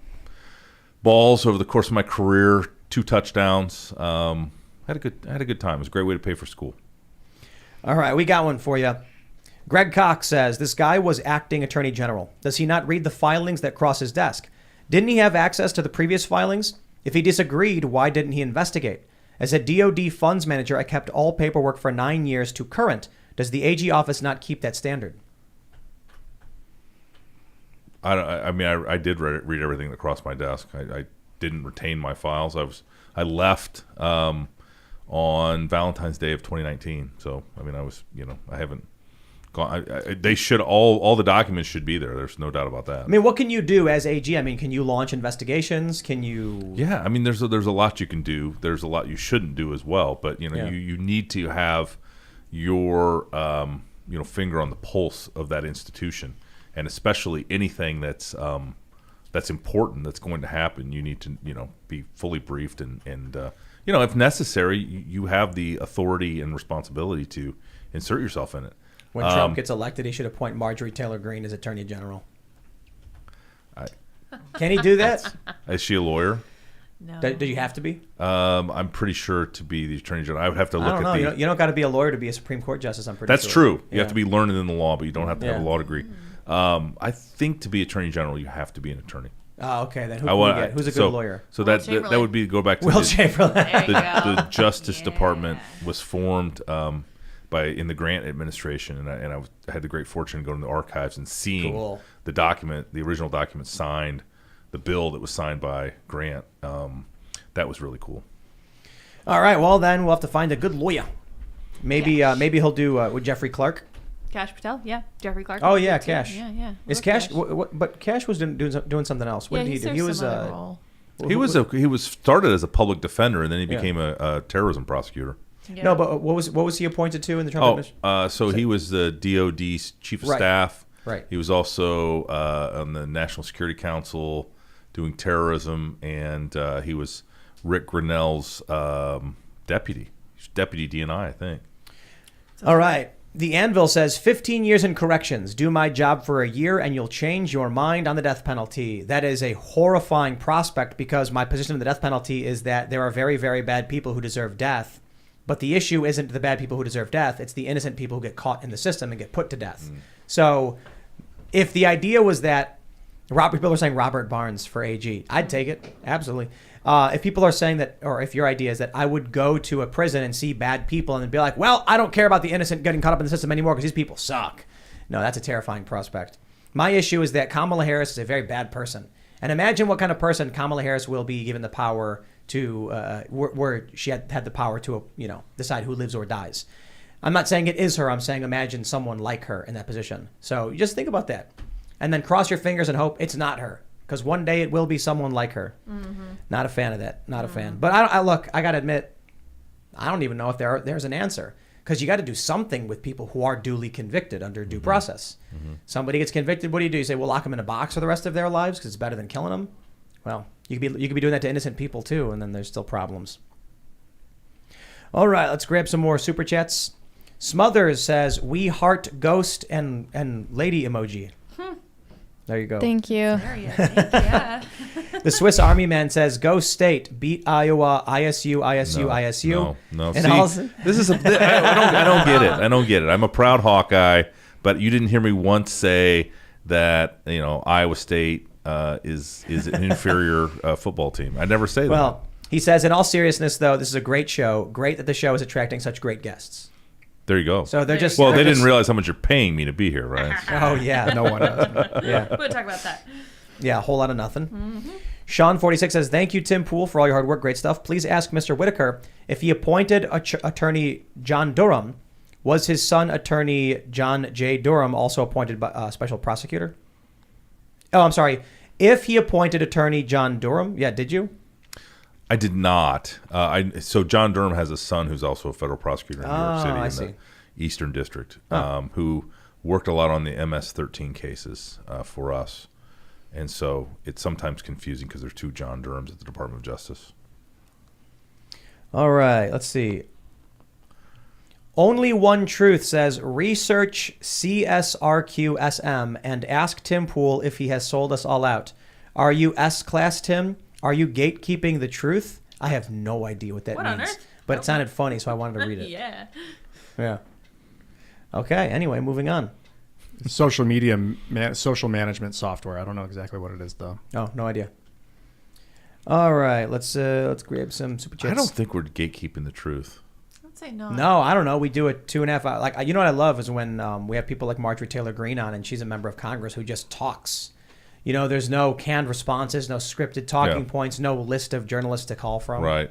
S2: balls over the course of my career, 2 touchdowns. Had a good time. It was a great way to pay for school.
S1: All right, we got one for you. Greg Cox says, this guy was acting attorney general. Does he not read the filings that cross his desk? Didn't he have access to the previous filings? If he disagreed, why didn't he investigate? As a DOD funds manager, I kept all paperwork for 9 years to current. Does the AG office not keep that standard?
S2: I did read everything that crossed my desk. I didn't retain my files. I left on Valentine's Day of 2019. So I was I haven't gone. They should all the documents should be there. There's no doubt about that.
S1: I mean, what can you do as AG? I mean, can you launch investigations? Can you?
S2: Yeah, I mean, there's a lot you can do. There's a lot you shouldn't do as well. But you need to have your finger on the pulse of that institution. And especially anything that's important that's going to happen, you need to be fully briefed and if necessary, you have the authority and responsibility to insert yourself in it.
S1: When Trump gets elected, he should appoint Marjorie Taylor Greene as Attorney General. Can he do that?
S2: Is she a lawyer?
S3: No.
S1: Do you have to be?
S2: I'm pretty sure to be the Attorney General. I would have to look
S1: I don't know.
S2: at
S1: You don't got to be a lawyer to be a Supreme Court justice. I'm pretty
S2: That's
S1: sure.
S2: true. You have to be learned in the law, but you don't have to have a law degree.
S3: Mm.
S2: I think to be Attorney General, you have to be an attorney.
S1: Oh, okay. Then who can we get? Who's a good lawyer?
S2: So that would be go back to
S1: Will Chamberlain.
S2: the Justice Department was formed in the Grant administration, and I had the great fortune to go to the archives and seeing
S1: Cool.
S2: the original document signed, the bill that was signed by Grant. That was really cool.
S1: All right. Well, then we'll have to find a good lawyer. Maybe maybe he'll do with Jeffrey Clark.
S3: Cash Patel, yeah. Jeffrey Clark.
S1: Oh yeah,
S3: too.
S1: Cash.
S3: Yeah.
S1: Is
S3: Love
S1: Cash? But Cash was doing something else. What
S3: Yeah,
S1: did he
S3: he's
S1: do?
S3: there
S1: He was
S3: some other role.
S2: He was started as a public defender, and then he became a terrorism prosecutor.
S3: Yeah.
S1: No, but what was he appointed to in the Trump administration?
S2: So he was the DOD's chief of
S1: Right.
S2: staff.
S1: Right.
S2: He was also on the National Security Council doing terrorism, and he was Rick Grinnell's deputy. He's deputy DNI, I think.
S1: All right. The Anvil says 15 years in corrections. Do my job for a year and you'll change your mind on the death penalty. That is a horrifying prospect because my position on the death penalty is that there are very, very bad people who deserve death. But the issue isn't the bad people who deserve death. It's the innocent people who get caught in the system and get put to death. So if the idea was that people are saying Robert Barnes for AG, I'd take it. Absolutely. If people are saying that, or if your idea is that I would go to a prison and see bad people and be like, well, I don't care about the innocent getting caught up in the system anymore because these people suck. No, that's a terrifying prospect. My issue is that Kamala Harris is a very bad person. And imagine what kind of person Kamala Harris will be given the power to, where she had the power to, decide who lives or dies. I'm not saying it is her. I'm saying imagine someone like her in that position. So just think about that. And then cross your fingers and hope it's not her. Because one day it will be someone like her. Mm-hmm. Not a fan of that. Not a fan. But I look, I got to admit, I don't even know if there's an answer. Because you got to do something with people who are duly convicted under due process. Mm-hmm. Somebody gets convicted, what do? You say, we'll lock them in a box for the rest of their lives because it's better than killing them? Well, you could be doing that to innocent people too, and then there's still problems. All right, let's grab some more super chats. Smothers says, we heart ghost and lady emoji. There you go.
S4: Thank you.
S3: There you go. Yeah.
S1: The Swiss Army Man says, go state, beat Iowa, ISU, ISU.
S2: No.
S1: And
S2: See, this is I don't get it. I don't get it. I'm a proud Hawkeye, but you didn't hear me once say that Iowa State is an inferior football team. I never say that.
S1: Well, he says, in all seriousness, though, this is a great show. Great that the show is attracting such great guests.
S2: There you go.
S1: So they're just
S2: well,
S1: they're
S2: they
S1: just,
S2: didn't realize how much you're paying me to be here, right?
S1: Oh yeah,
S5: No one does.
S1: yeah,
S3: We'll talk about that.
S1: yeah, a whole lot of nothing. Sean 46 says, thank you, Tim Pool, for all your hard work. Great stuff. Please ask Mr. Whitaker if he appointed attorney John Durham. Was his son, attorney John J. Durham, also appointed by special prosecutor? Oh, I'm sorry. If he appointed attorney John Durham, yeah, did you?
S2: I did not. So John Durham has a son who's also a federal prosecutor in New York City in the Eastern District, who worked a lot on the MS-13 cases for us. And so it's sometimes confusing because there's two John Durhams at the Department of Justice.
S1: All right, let's see. Only One Truth says, research CSRQSM and ask Tim Pool if he has sold us all out. Are you S-Class, Tim? Are you gatekeeping the truth? I have no idea what that
S3: What
S1: means.
S3: on earth?
S1: But it sounded funny, so I wanted to read it.
S3: Yeah.
S1: Yeah. Okay, anyway, moving on.
S5: Social management software. I don't know exactly what it is though.
S1: Oh, no idea. All right, let's grab some super chats.
S2: I don't think we're gatekeeping the truth.
S3: I'd say no.
S1: No, I don't know. We do it 2.5 hours. Like, you know what I love is when we have people like Marjorie Taylor Greene on, and she's a member of Congress who just talks. There's no canned responses, no scripted talking points, no list of journalists to call from.
S2: Right.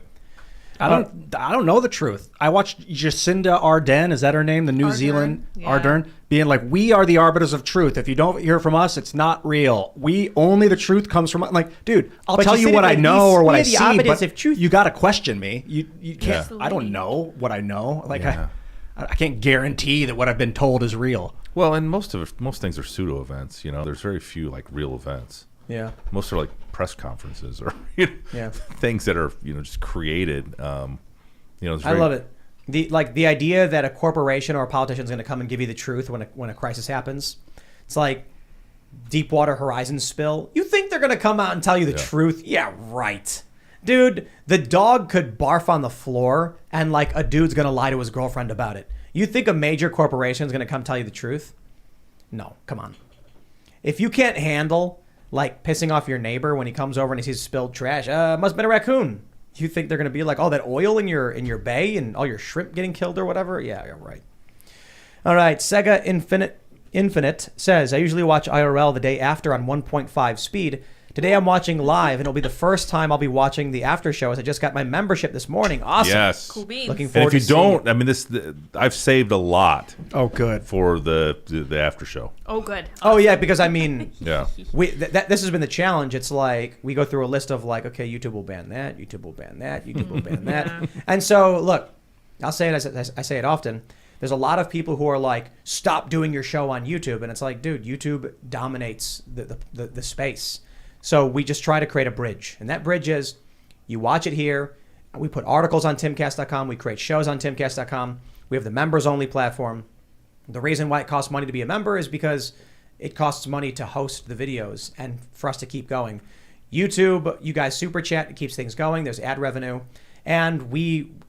S5: I don't know the truth. I watched Jacinda Ardern, is that her name? The New
S3: Ardern,
S5: Zealand
S3: yeah.
S5: Ardern, being like, we are the arbiters of truth. If you don't hear from us, it's not real. Only the truth comes from. I'm like, dude, I'll
S1: But
S5: tell
S1: you
S5: you
S1: said
S5: what
S1: it
S5: I
S1: like
S5: know
S1: these-
S5: or what
S1: we
S5: I
S1: are the
S5: see,
S1: arbiters
S5: but
S1: of truth.
S5: you got to question me. You can't.
S3: Yeah.
S5: I don't know what I know. Like
S2: Yeah.
S5: I can't guarantee that what I've been told is real.
S2: Well, and most things are pseudo events. There's very few like real events.
S1: Yeah.
S2: Most are like press conferences or
S1: Yeah.
S2: things that are just created. It's
S1: I love it. The idea that a corporation or a politician is going to come and give you the truth when a crisis happens. It's like Deepwater Horizon spill. You think they're going to come out and tell you the truth? Yeah, right. Dude, the dog could barf on the floor and like a dude's going to lie to his girlfriend about it. You think a major corporation is going to come tell you the truth? No, come on. If you can't handle like pissing off your neighbor when he comes over and he sees spilled trash, must have been a raccoon. You think they're going to be like, oh, that oil in your bay and all your shrimp getting killed or whatever? Yeah, right. All right, Sega Infinite says, I usually watch IRL the day after on 1.5 speed. Today I'm watching live, and it'll be the first time I'll be watching the after show as I just got my membership this morning. Awesome.
S2: Yes.
S3: Cool beans.
S1: Looking
S2: And
S1: forward
S2: if you
S1: to seeing
S2: don't, I mean, I've saved a lot
S5: Oh, good.
S2: for the after show.
S3: Oh, good.
S1: Oh, yeah, because I mean,
S2: Yeah.
S1: this has been the challenge. It's like we go through a list of like, okay, YouTube will ban that, YouTube will ban that, YouTube will ban that. And so, look, I'll say it as I say it often. There's a lot of people who are like, stop doing your show on YouTube. And it's like, dude, YouTube dominates the space. So we just try to create a bridge. And that bridge is you watch it here. We put articles on timcast.com. We create shows on timcast.com. We have the members only platform. The reason why it costs money to be a member is because it costs money to host the videos and for us to keep going. YouTube, you guys super chat, it keeps things going. There's ad revenue. And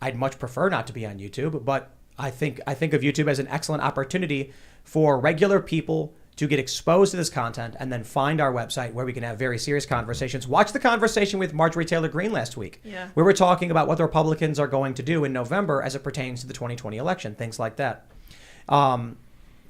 S1: I'd much prefer not to be on YouTube, but I think of YouTube as an excellent opportunity for regular people to get exposed to this content and then find our website where we can have very serious conversations. Watch the conversation with Marjorie Taylor Greene last week.
S3: Yeah.
S1: We were talking about what the Republicans are going to do in November as it pertains to the 2020 election, things like that.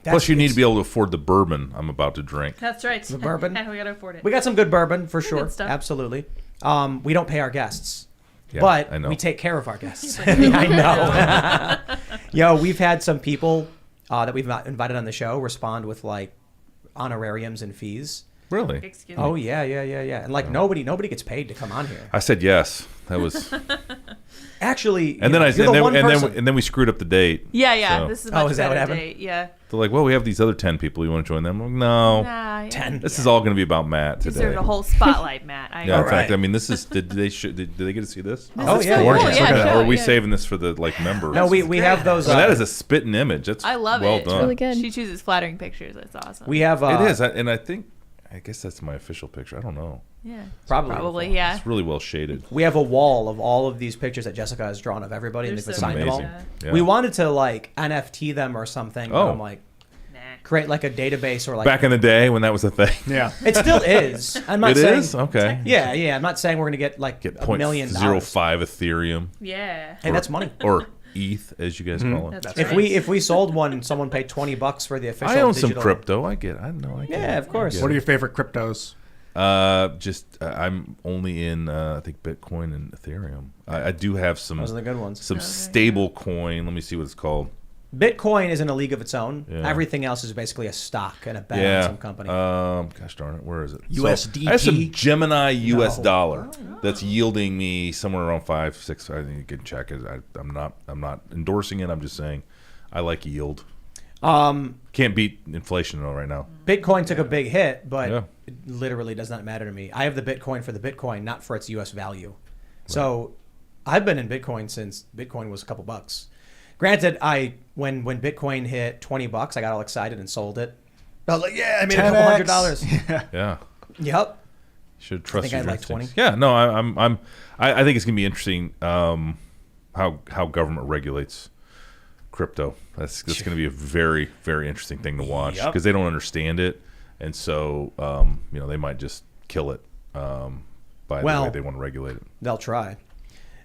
S2: Plus, you need to be able to afford the bourbon I'm about to drink.
S3: That's right.
S1: The bourbon.
S3: We got to afford it.
S1: We got some good bourbon for
S3: Good
S1: sure.
S3: stuff.
S1: Absolutely. We don't pay our guests.
S2: Yeah,
S1: But
S2: I know.
S1: we take care of our guests. I know. Yo, we've had some people that we've invited on the show respond with like honorariums and fees.
S2: Really?
S3: Excuse me.
S1: Oh yeah. And like nobody gets paid to come on here.
S2: I said yes. That was,
S1: Actually,
S2: and then then we screwed up the date.
S3: Yeah.
S2: So
S3: This is
S1: Oh,
S3: much
S1: is that what
S3: better
S1: happened?
S3: date. Yeah.
S2: they're like, well, we have these other 10 people. You want to join them? I'm like, no.
S3: Nah, yeah.
S1: 10.
S2: This is all going to be about Matt
S3: You
S2: today.
S3: deserve a whole spotlight, Matt. I
S2: Yeah, in
S1: All
S2: fact,
S1: right.
S2: I mean, this is. Did they get to see this?
S1: Oh,
S3: is
S1: yeah.
S3: so
S1: Gorgeous.
S3: cool.
S1: Look
S3: Yeah,
S1: at that.
S2: Or are we
S3: yeah.
S2: saving this for the like members?
S1: No, we have those.
S2: So that is a spitting image. That's
S3: I love
S2: well
S3: it.
S2: done.
S4: Really good.
S3: She chooses flattering pictures. That's awesome.
S1: we have.
S2: It is, and I guess that's my official picture. I don't know.
S3: Yeah.
S1: Probably.
S3: Yeah.
S2: It's really well shaded.
S1: We have a wall of all of these pictures that Jessica has drawn of everybody, and
S3: They're
S1: they've
S3: so
S1: signed them all.
S2: amazing. Yeah.
S1: We wanted to like NFT them or something. But
S2: Oh.
S1: I'm like,
S3: Nah.
S1: create like a database or like.
S2: Back in the day when that was a thing.
S5: Yeah.
S1: It still is. I'm not
S2: It
S1: saying.
S2: is? Okay.
S1: Yeah. I'm not saying we're gonna get like
S2: Get
S1: $1 million.
S2: .05 Ethereum.
S3: Yeah.
S1: Hey, that's money.
S2: Or ETH, as you guys call it.
S3: That's
S1: If
S3: right.
S1: if we sold one and someone paid $20 for the official
S2: I own some
S1: digital-
S2: crypto. I get. I know. I get
S1: Yeah,
S2: it.
S1: of course.
S2: I get
S5: What are
S2: it.
S5: your favorite cryptos?
S2: I'm only in I think Bitcoin and Ethereum. I do have some
S1: Those are the good ones.
S2: some stable coin. Let me see what it's called.
S1: Bitcoin is in a league of its own.
S2: Yeah.
S1: Everything else is basically a stock and a bet on
S2: Yeah.
S1: some company.
S2: Gosh darn it, where is it?
S5: USDT?
S2: So I have some Gemini US
S1: No.
S2: dollar that's yielding me somewhere around 5, 6. I think you can check it. I'm not endorsing it. I'm just saying I like yield. Can't beat inflation though right now.
S1: Bitcoin took a big hit, but
S2: Yeah.
S1: it literally does not matter to me. I have the Bitcoin for the Bitcoin, not for its U.S. value. So I've been in Bitcoin since Bitcoin was a couple bucks. Granted, when Bitcoin hit $20, I got all excited and sold it. I was like, yeah, I made a couple
S5: 10x.
S1: $100.
S2: Yeah.
S1: Yep.
S2: Should trust
S1: think I
S2: your
S1: had like
S2: instincts.
S1: 20.
S2: Yeah, no, I think it's gonna be interesting how government regulates crypto. That's gonna be a very, very interesting thing to watch
S1: Yep.
S2: because they don't understand it, and so they might just kill it by the
S1: Well-
S2: way they want to regulate it.
S1: They'll try.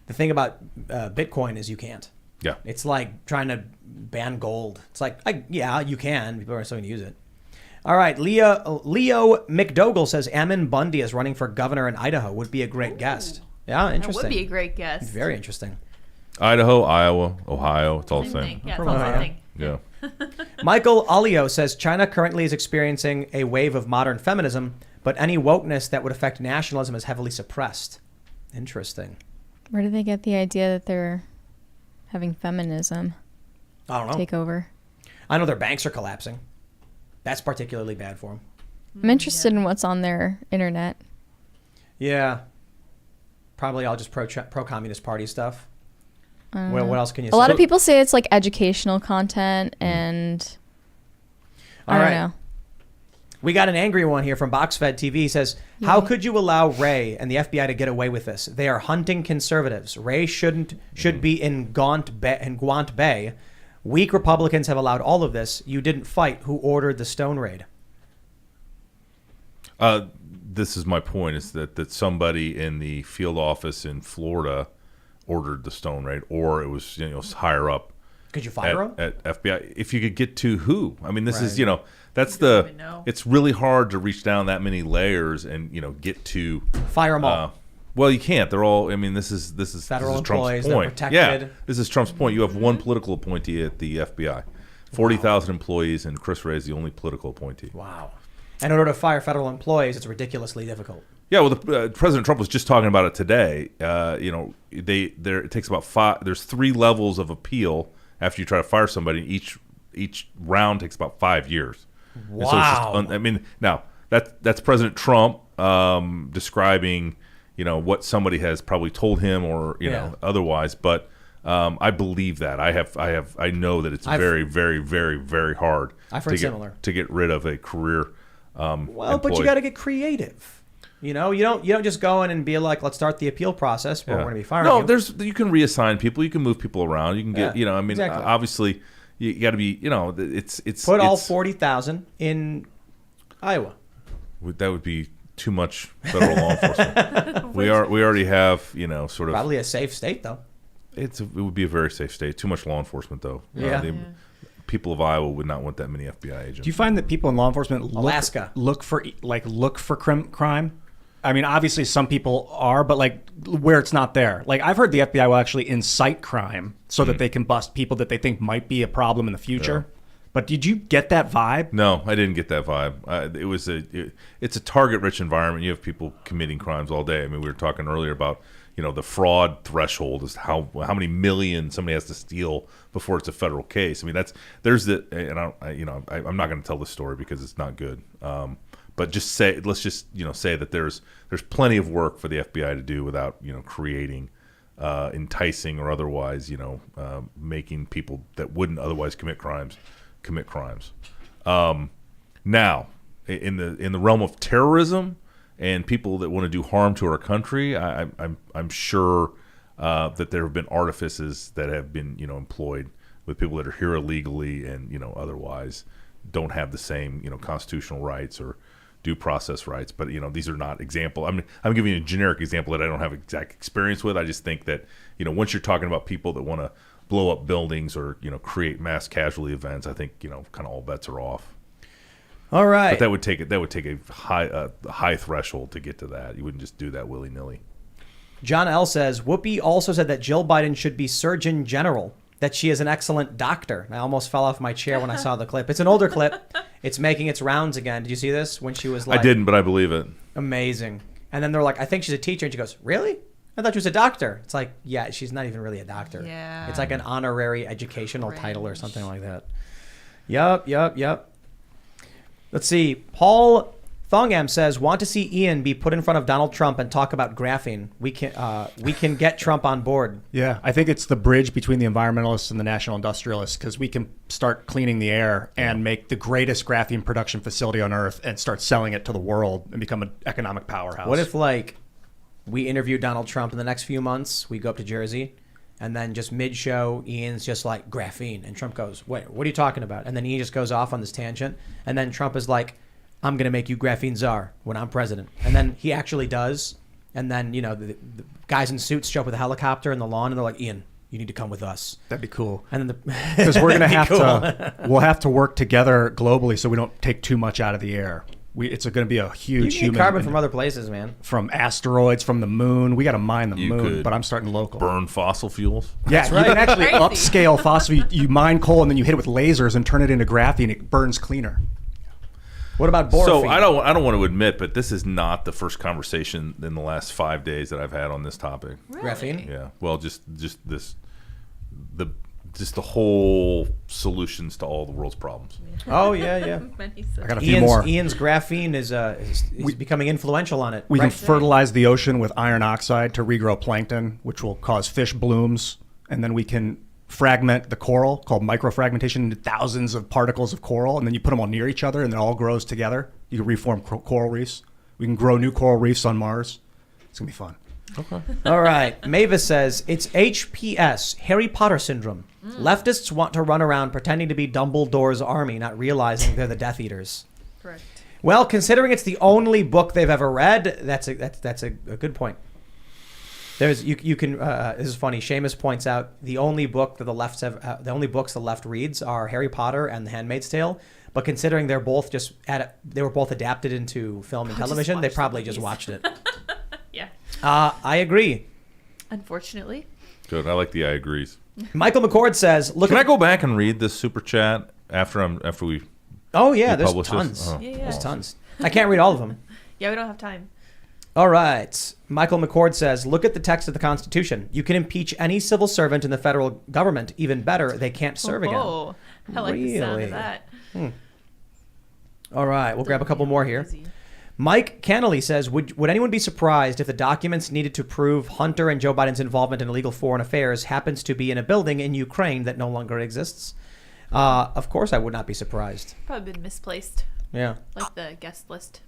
S1: The thing about Bitcoin is you can't.
S2: Yeah.
S1: It's like trying to ban gold. It's like, yeah, you can. People are still going to use it. All right. Leo McDougall says Ammon Bundy is running for governor in Idaho. Would be a great guest. Yeah,
S3: That
S1: interesting.
S3: would be a great guess.
S1: Very interesting.
S2: Idaho, Iowa, Ohio, it's all the
S3: Same
S2: same.
S3: thing. Yeah, it's all the
S1: Ohio.
S3: same thing.
S2: Yeah.
S1: Michael Alio says China currently is experiencing a wave of modern feminism, but any wokeness that would affect nationalism is heavily suppressed. Interesting.
S4: Where did they get the idea that they're having feminism
S1: I don't know.
S4: take over?
S1: I know their banks are collapsing. That's particularly bad for them.
S4: I'm interested in what's on their internet.
S1: Yeah. Probably all just pro-communist party stuff. Well, what else can you say?
S4: A lot of people say it's like educational content, and I
S1: All
S4: don't
S1: right.
S4: know.
S1: We got an angry one here from BoxFed TV. He says, how could you allow Ray and the FBI to get away with this? They are hunting conservatives. Ray should be in Gaunt Bay. Weak Republicans have allowed all of this. You didn't fight. Who ordered the stone raid?
S2: This is my point: is that somebody in the field office in Florida ordered the stone raid, or it was higher up
S1: Could you fire him?
S2: at FBI if you could get to who? I mean, this is
S1: Right.
S2: that's
S3: don't even know.
S2: it's really hard to reach down that many layers and get to
S1: Fire them all.
S2: well, you can't. They're all. I mean, this is
S1: Federal
S2: Trump's
S1: employees, they're
S2: point.
S1: protected.
S2: Yeah, this is Trump's point. You have one political appointee at the FBI, 40,000 employees, and Chris Wray is the only political appointee.
S1: Wow. And in order to fire federal employees, it's ridiculously difficult.
S2: Yeah, well, President Trump was just talking about it today. It takes about 5. There's 3 levels of appeal after you try to fire somebody. Each round takes about 5 years.
S1: Wow.
S2: And so it's just, now that's President Trump describing, what somebody has probably told him or otherwise. But I believe that I know that it's very, very, very, very hard.
S1: I've heard similar
S2: to get rid of a career.
S1: Well, but you got to get creative. You don't just go in and be like, let's start the appeal process. We're going to be firing.
S2: No,
S1: you.
S2: you can reassign people. You can move people around. You can get
S1: exactly.
S2: Obviously, you got to be. It's
S1: put all 40,000 in Iowa.
S2: That would be too much federal law enforcement. We already have sort of
S1: Probably a safe state though.
S2: It would be a very safe state. Too much law enforcement though.
S1: Yeah.
S2: People of Iowa would not want that many FBI agents.
S5: Do you find that people in law enforcement look for crime? I mean, obviously some people are, but where it's not there. I've heard the FBI will actually incite crime so that they can bust people that they think might be a problem in the future. Yeah. But did you get that vibe?
S2: No, I didn't get that vibe. It's a target-rich environment. You have people committing crimes all day. I mean, we were talking earlier about the fraud threshold is how many millions somebody has to steal before it's a federal case. I mean, I'm not going to tell the story because it's not good. But let's just say that there's plenty of work for the FBI to do without creating enticing or otherwise making people that wouldn't otherwise commit crimes. Now, in the realm of terrorism and people that want to do harm to our country, I'm sure that there have been artifices that have been employed with people that are here illegally and otherwise don't have the same constitutional rights or due process rights. But these are not example. I'm giving you a generic example that I don't have exact experience with. I just think that once you're talking about people that want to blow up buildings or create mass casualty events, I think kind of all bets are off.
S1: All right,
S2: but that would take a high threshold to get to that. You wouldn't just do that willy nilly.
S1: John L says Whoopi also said that Jill Biden should be Surgeon General. That she is an excellent doctor. I almost fell off my chair when I saw the clip. It's an older clip. It's making its rounds again. Did you see this when she was like?
S2: I didn't, but I believe it.
S1: Amazing. And then they're like, I think she's a teacher, and she goes, really? I thought she was a doctor. It's like, yeah, she's not even really a doctor.
S3: Yeah.
S1: It's like an honorary educational title or something like that. Yep. Let's see. Paul Thongam says, want to see Ian be put in front of Donald Trump and talk about graphene. We can get Trump on board.
S5: Yeah, I think it's the bridge between the environmentalists and the national industrialists, because we can start cleaning the air and make the greatest graphene production facility on Earth and start selling it to the world and become an economic powerhouse.
S1: What if we interview Donald Trump in the next few months, we go up to Jersey, and then just mid-show, Ian's just like, graphene. And Trump goes, wait, what are you talking about? And then Ian just goes off on this tangent. And then Trump is like, I'm going to make you graphene czar when I'm president. And then he actually does. And then, the guys in suits show up with a helicopter in the lawn, and they're like, Ian, you need to come with us.
S5: That'd be cool.
S1: And then
S5: because we're going to we'll have to work together globally so we don't take too much out of the air. It's going to be a huge
S1: human carbon from other places, man.
S5: From asteroids, from the moon. We got to mine the moon, but I'm starting local.
S2: Burn fossil fuels.
S5: Yeah,
S1: that's right.
S5: You can actually upscale fossil. You mine coal and then you hit it with lasers and turn it into graphene. It burns cleaner.
S1: What about borphine?
S2: So I don't want to admit, but this is not the first conversation in the last 5 days that I've had on this topic.
S3: Really?
S1: Graphene?
S2: Yeah. Well, just the whole solutions to all the world's problems.
S1: Oh yeah.
S5: I got a few more.
S1: Ian's graphene is becoming influential on it.
S5: We can fertilize the ocean with iron oxide to regrow plankton, which will cause fish blooms, and then we can fragment the coral, called microfragmentation, into thousands of particles of coral, and then you put them all near each other, and it all grows together. You can reform coral reefs. We can grow new coral reefs on Mars. It's gonna be fun.
S2: Okay.
S1: All right. Mavis says it's HPS, Harry Potter syndrome. Leftists want to run around pretending to be Dumbledore's army, not realizing they're the Death Eaters.
S3: Correct.
S1: Well, considering it's the only book they've ever read, that's a good point. There's you can. This is funny. Seamus points out the only book that the only books the left reads are Harry Potter and The Handmaid's Tale. But considering they were both adapted into film and television, they probably just watched it.
S3: Yeah.
S1: I agree.
S3: Unfortunately.
S2: Good. I like the I agrees.
S1: Michael McCord says, "Look,
S2: Can I go back and read this super chat after we?
S1: Oh yeah,
S2: we
S1: there's
S2: publish this?
S1: tons.
S2: Oh.
S3: Yeah.
S1: There's tons. I can't read all of them.
S3: Yeah, we don't have time.
S1: All right. Michael McCord says, look at the text of the Constitution. You can impeach any civil servant in the federal government. Even better, they can't serve again.
S3: Oh, I like the sound
S1: Really?
S3: of that.
S1: All right. We'll grab a couple more here. Mike Cannelly says, would anyone be surprised if the documents needed to prove Hunter and Joe Biden's involvement in illegal foreign affairs happens to be in a building in Ukraine that no longer exists? Of course, I would not be surprised.
S3: Probably been misplaced,
S1: Yeah.
S3: like the guest list.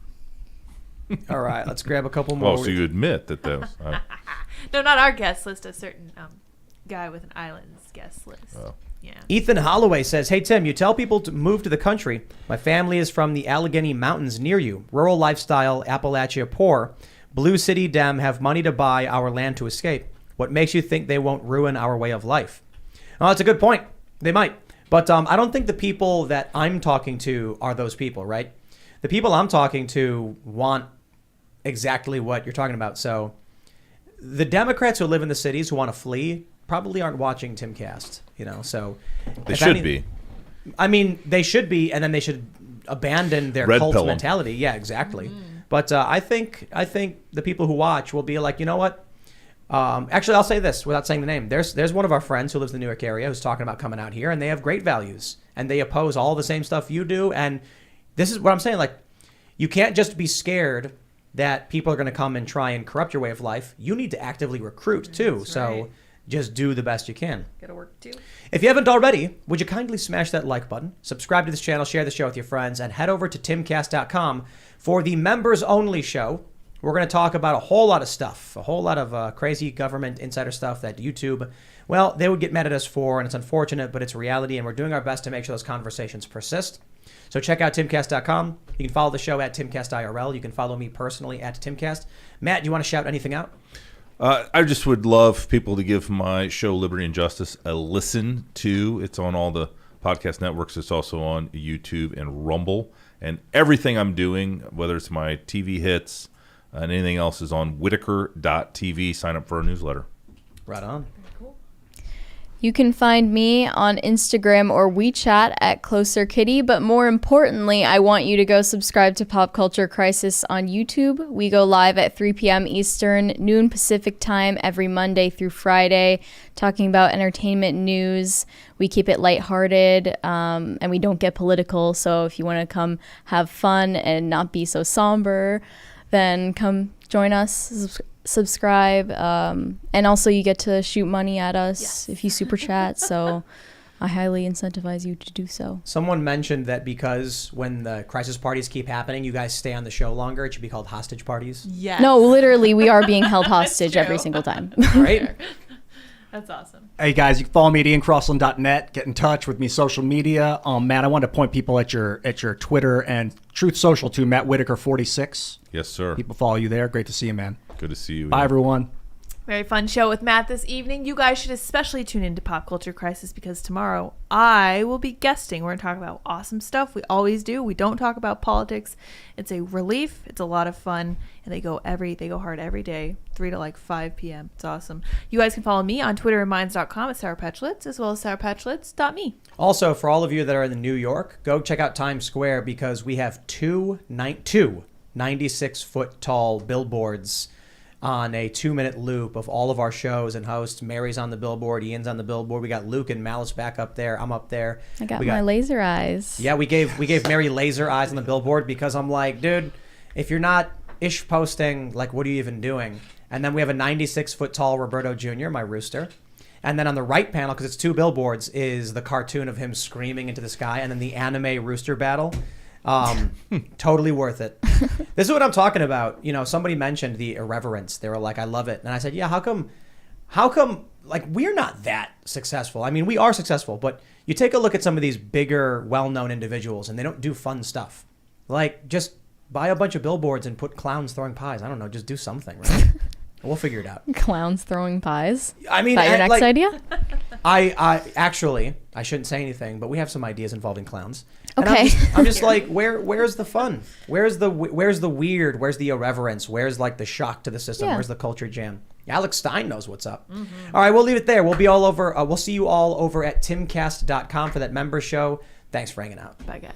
S1: All right. Let's grab a couple more.
S2: Oh, so you admit that was.
S3: No, not our guest list. A certain guy with an island's guest list.
S2: Oh.
S3: Yeah.
S1: Ethan Holloway says, hey, Tim, you tell people to move to the country. My family is from the Allegheny Mountains near you. Rural lifestyle, Appalachia poor. Blue City Dem have money to buy our land to escape. What makes you think they won't ruin our way of life? Oh, that's a good point. They might. But I don't think the people that I'm talking to are those people, right? The people I'm talking to want exactly what you're talking about. So the Democrats who live in the cities who want to flee probably aren't watching Timcast, so
S2: They should be.
S1: I mean, they should be, and then they should abandon their
S2: Red
S1: cult
S2: pill 'em.
S1: mentality. Yeah, exactly. But I think the people who watch will be like, you know what? Actually, I'll say this without saying the name. There's one of our friends who lives in the New York area who's talking about coming out here, and they have great values, and they oppose all the same stuff you do. And this is what I'm saying. Like, you can't just be scared that people are going to come and try and corrupt your way of life. You need to actively recruit too.
S3: That's
S1: So
S3: right.
S1: just do the best you can.
S3: Gotta work too.
S1: If you haven't already, would you kindly smash that like button, subscribe to this channel, share the show with your friends, and head over to timcast.com for the members-only show. We're going to talk about a whole lot of stuff, a whole lot of crazy government insider stuff that YouTube, well, they would get mad at us for, and it's unfortunate, but it's reality, and we're doing our best to make sure those conversations persist. So check out timcast.com. You can follow the show at Timcast IRL. You can follow me personally at Timcast. Matt, do you want to shout anything out?
S2: I just would love people to give my show Liberty and Justice a listen to. It's on all the podcast networks. It's also on YouTube and Rumble. And everything I'm doing, whether it's my TV hits and anything else, is on Whitaker.tv. Sign up for our newsletter.
S1: Right on.
S4: You can find me on Instagram or WeChat at Closer Kitty, but more importantly, I want you to go subscribe to Pop Culture Crisis on YouTube. We go live at 3 p.m. Eastern, noon Pacific time every Monday through Friday, talking about entertainment news. We keep it lighthearted, and we don't get political, so if you want to come have fun and not be so somber, then come join us. Subscribe, and also you get to shoot money at us if you super chat, so I highly incentivize you to do so.
S1: Someone mentioned that because when the crisis parties keep happening, you guys stay on the show longer. It should be called hostage parties.
S3: Yes.
S4: No, literally, we are being held hostage
S3: true.
S4: every single time.
S1: Right?
S3: That's awesome.
S5: Hey guys, you can follow me at IanCrossland.net. Get in touch with me social media. Matt, I want to point people at your Twitter and Truth Social to Matt Whitaker 46.
S2: Yes, sir.
S5: People follow you there. Great to see you, man.
S2: Good to see you.
S5: Bye, everyone.
S3: Very fun show with Matt this evening. You guys should especially tune into Pop Culture Crisis because tomorrow I will be guesting. We're going to talk about awesome stuff. We always do. We don't talk about politics. It's a relief. It's a lot of fun. And they go hard every day, 3 to 5 p.m. It's awesome. You guys can follow me on Twitter and Minds.com at SourPatchlets as well as SourPatchlets.me.
S1: Also, for all of you that are in New York, go check out Times Square because we have two 96-foot tall billboards on a 2-minute loop of all of our shows and hosts. Mary's on the billboard, Ian's on the billboard. We got Luke and Malice back up there. I'm up there.
S4: I got my laser eyes.
S1: Yeah, we gave Mary laser eyes on the billboard because I'm like, dude, if you're not ish posting, what are you even doing? And then we have a 96-foot tall Roberto Jr., my rooster. And then on the right panel, because it's 2 billboards, is the cartoon of him screaming into the sky, and then the anime rooster battle. Totally worth it. This is what I'm talking about. Somebody mentioned the irreverence. They were like, I love it. And I said, yeah, how come we're not that successful? I mean, we are successful, but you take a look at some of these bigger, well-known individuals and they don't do fun stuff. Just buy a bunch of billboards and put clowns throwing pies. I don't know, just do something, right? We'll figure it out.
S4: Clowns throwing pies.
S1: I mean,
S4: Is that your next
S1: like,
S4: idea?
S1: I actually, I shouldn't say anything, but we have some ideas involving clowns. And
S4: Okay.
S1: I'm just like, where's the fun? Where's the weird? Where's the irreverence? Where's like the shock to the system?
S4: Yeah.
S1: Where's the culture jam? Alex Stein knows what's up. All right, we'll leave it there. We'll be all over. We'll see you all over at timcast.com for that member show. Thanks for hanging out.
S3: Bye, guys.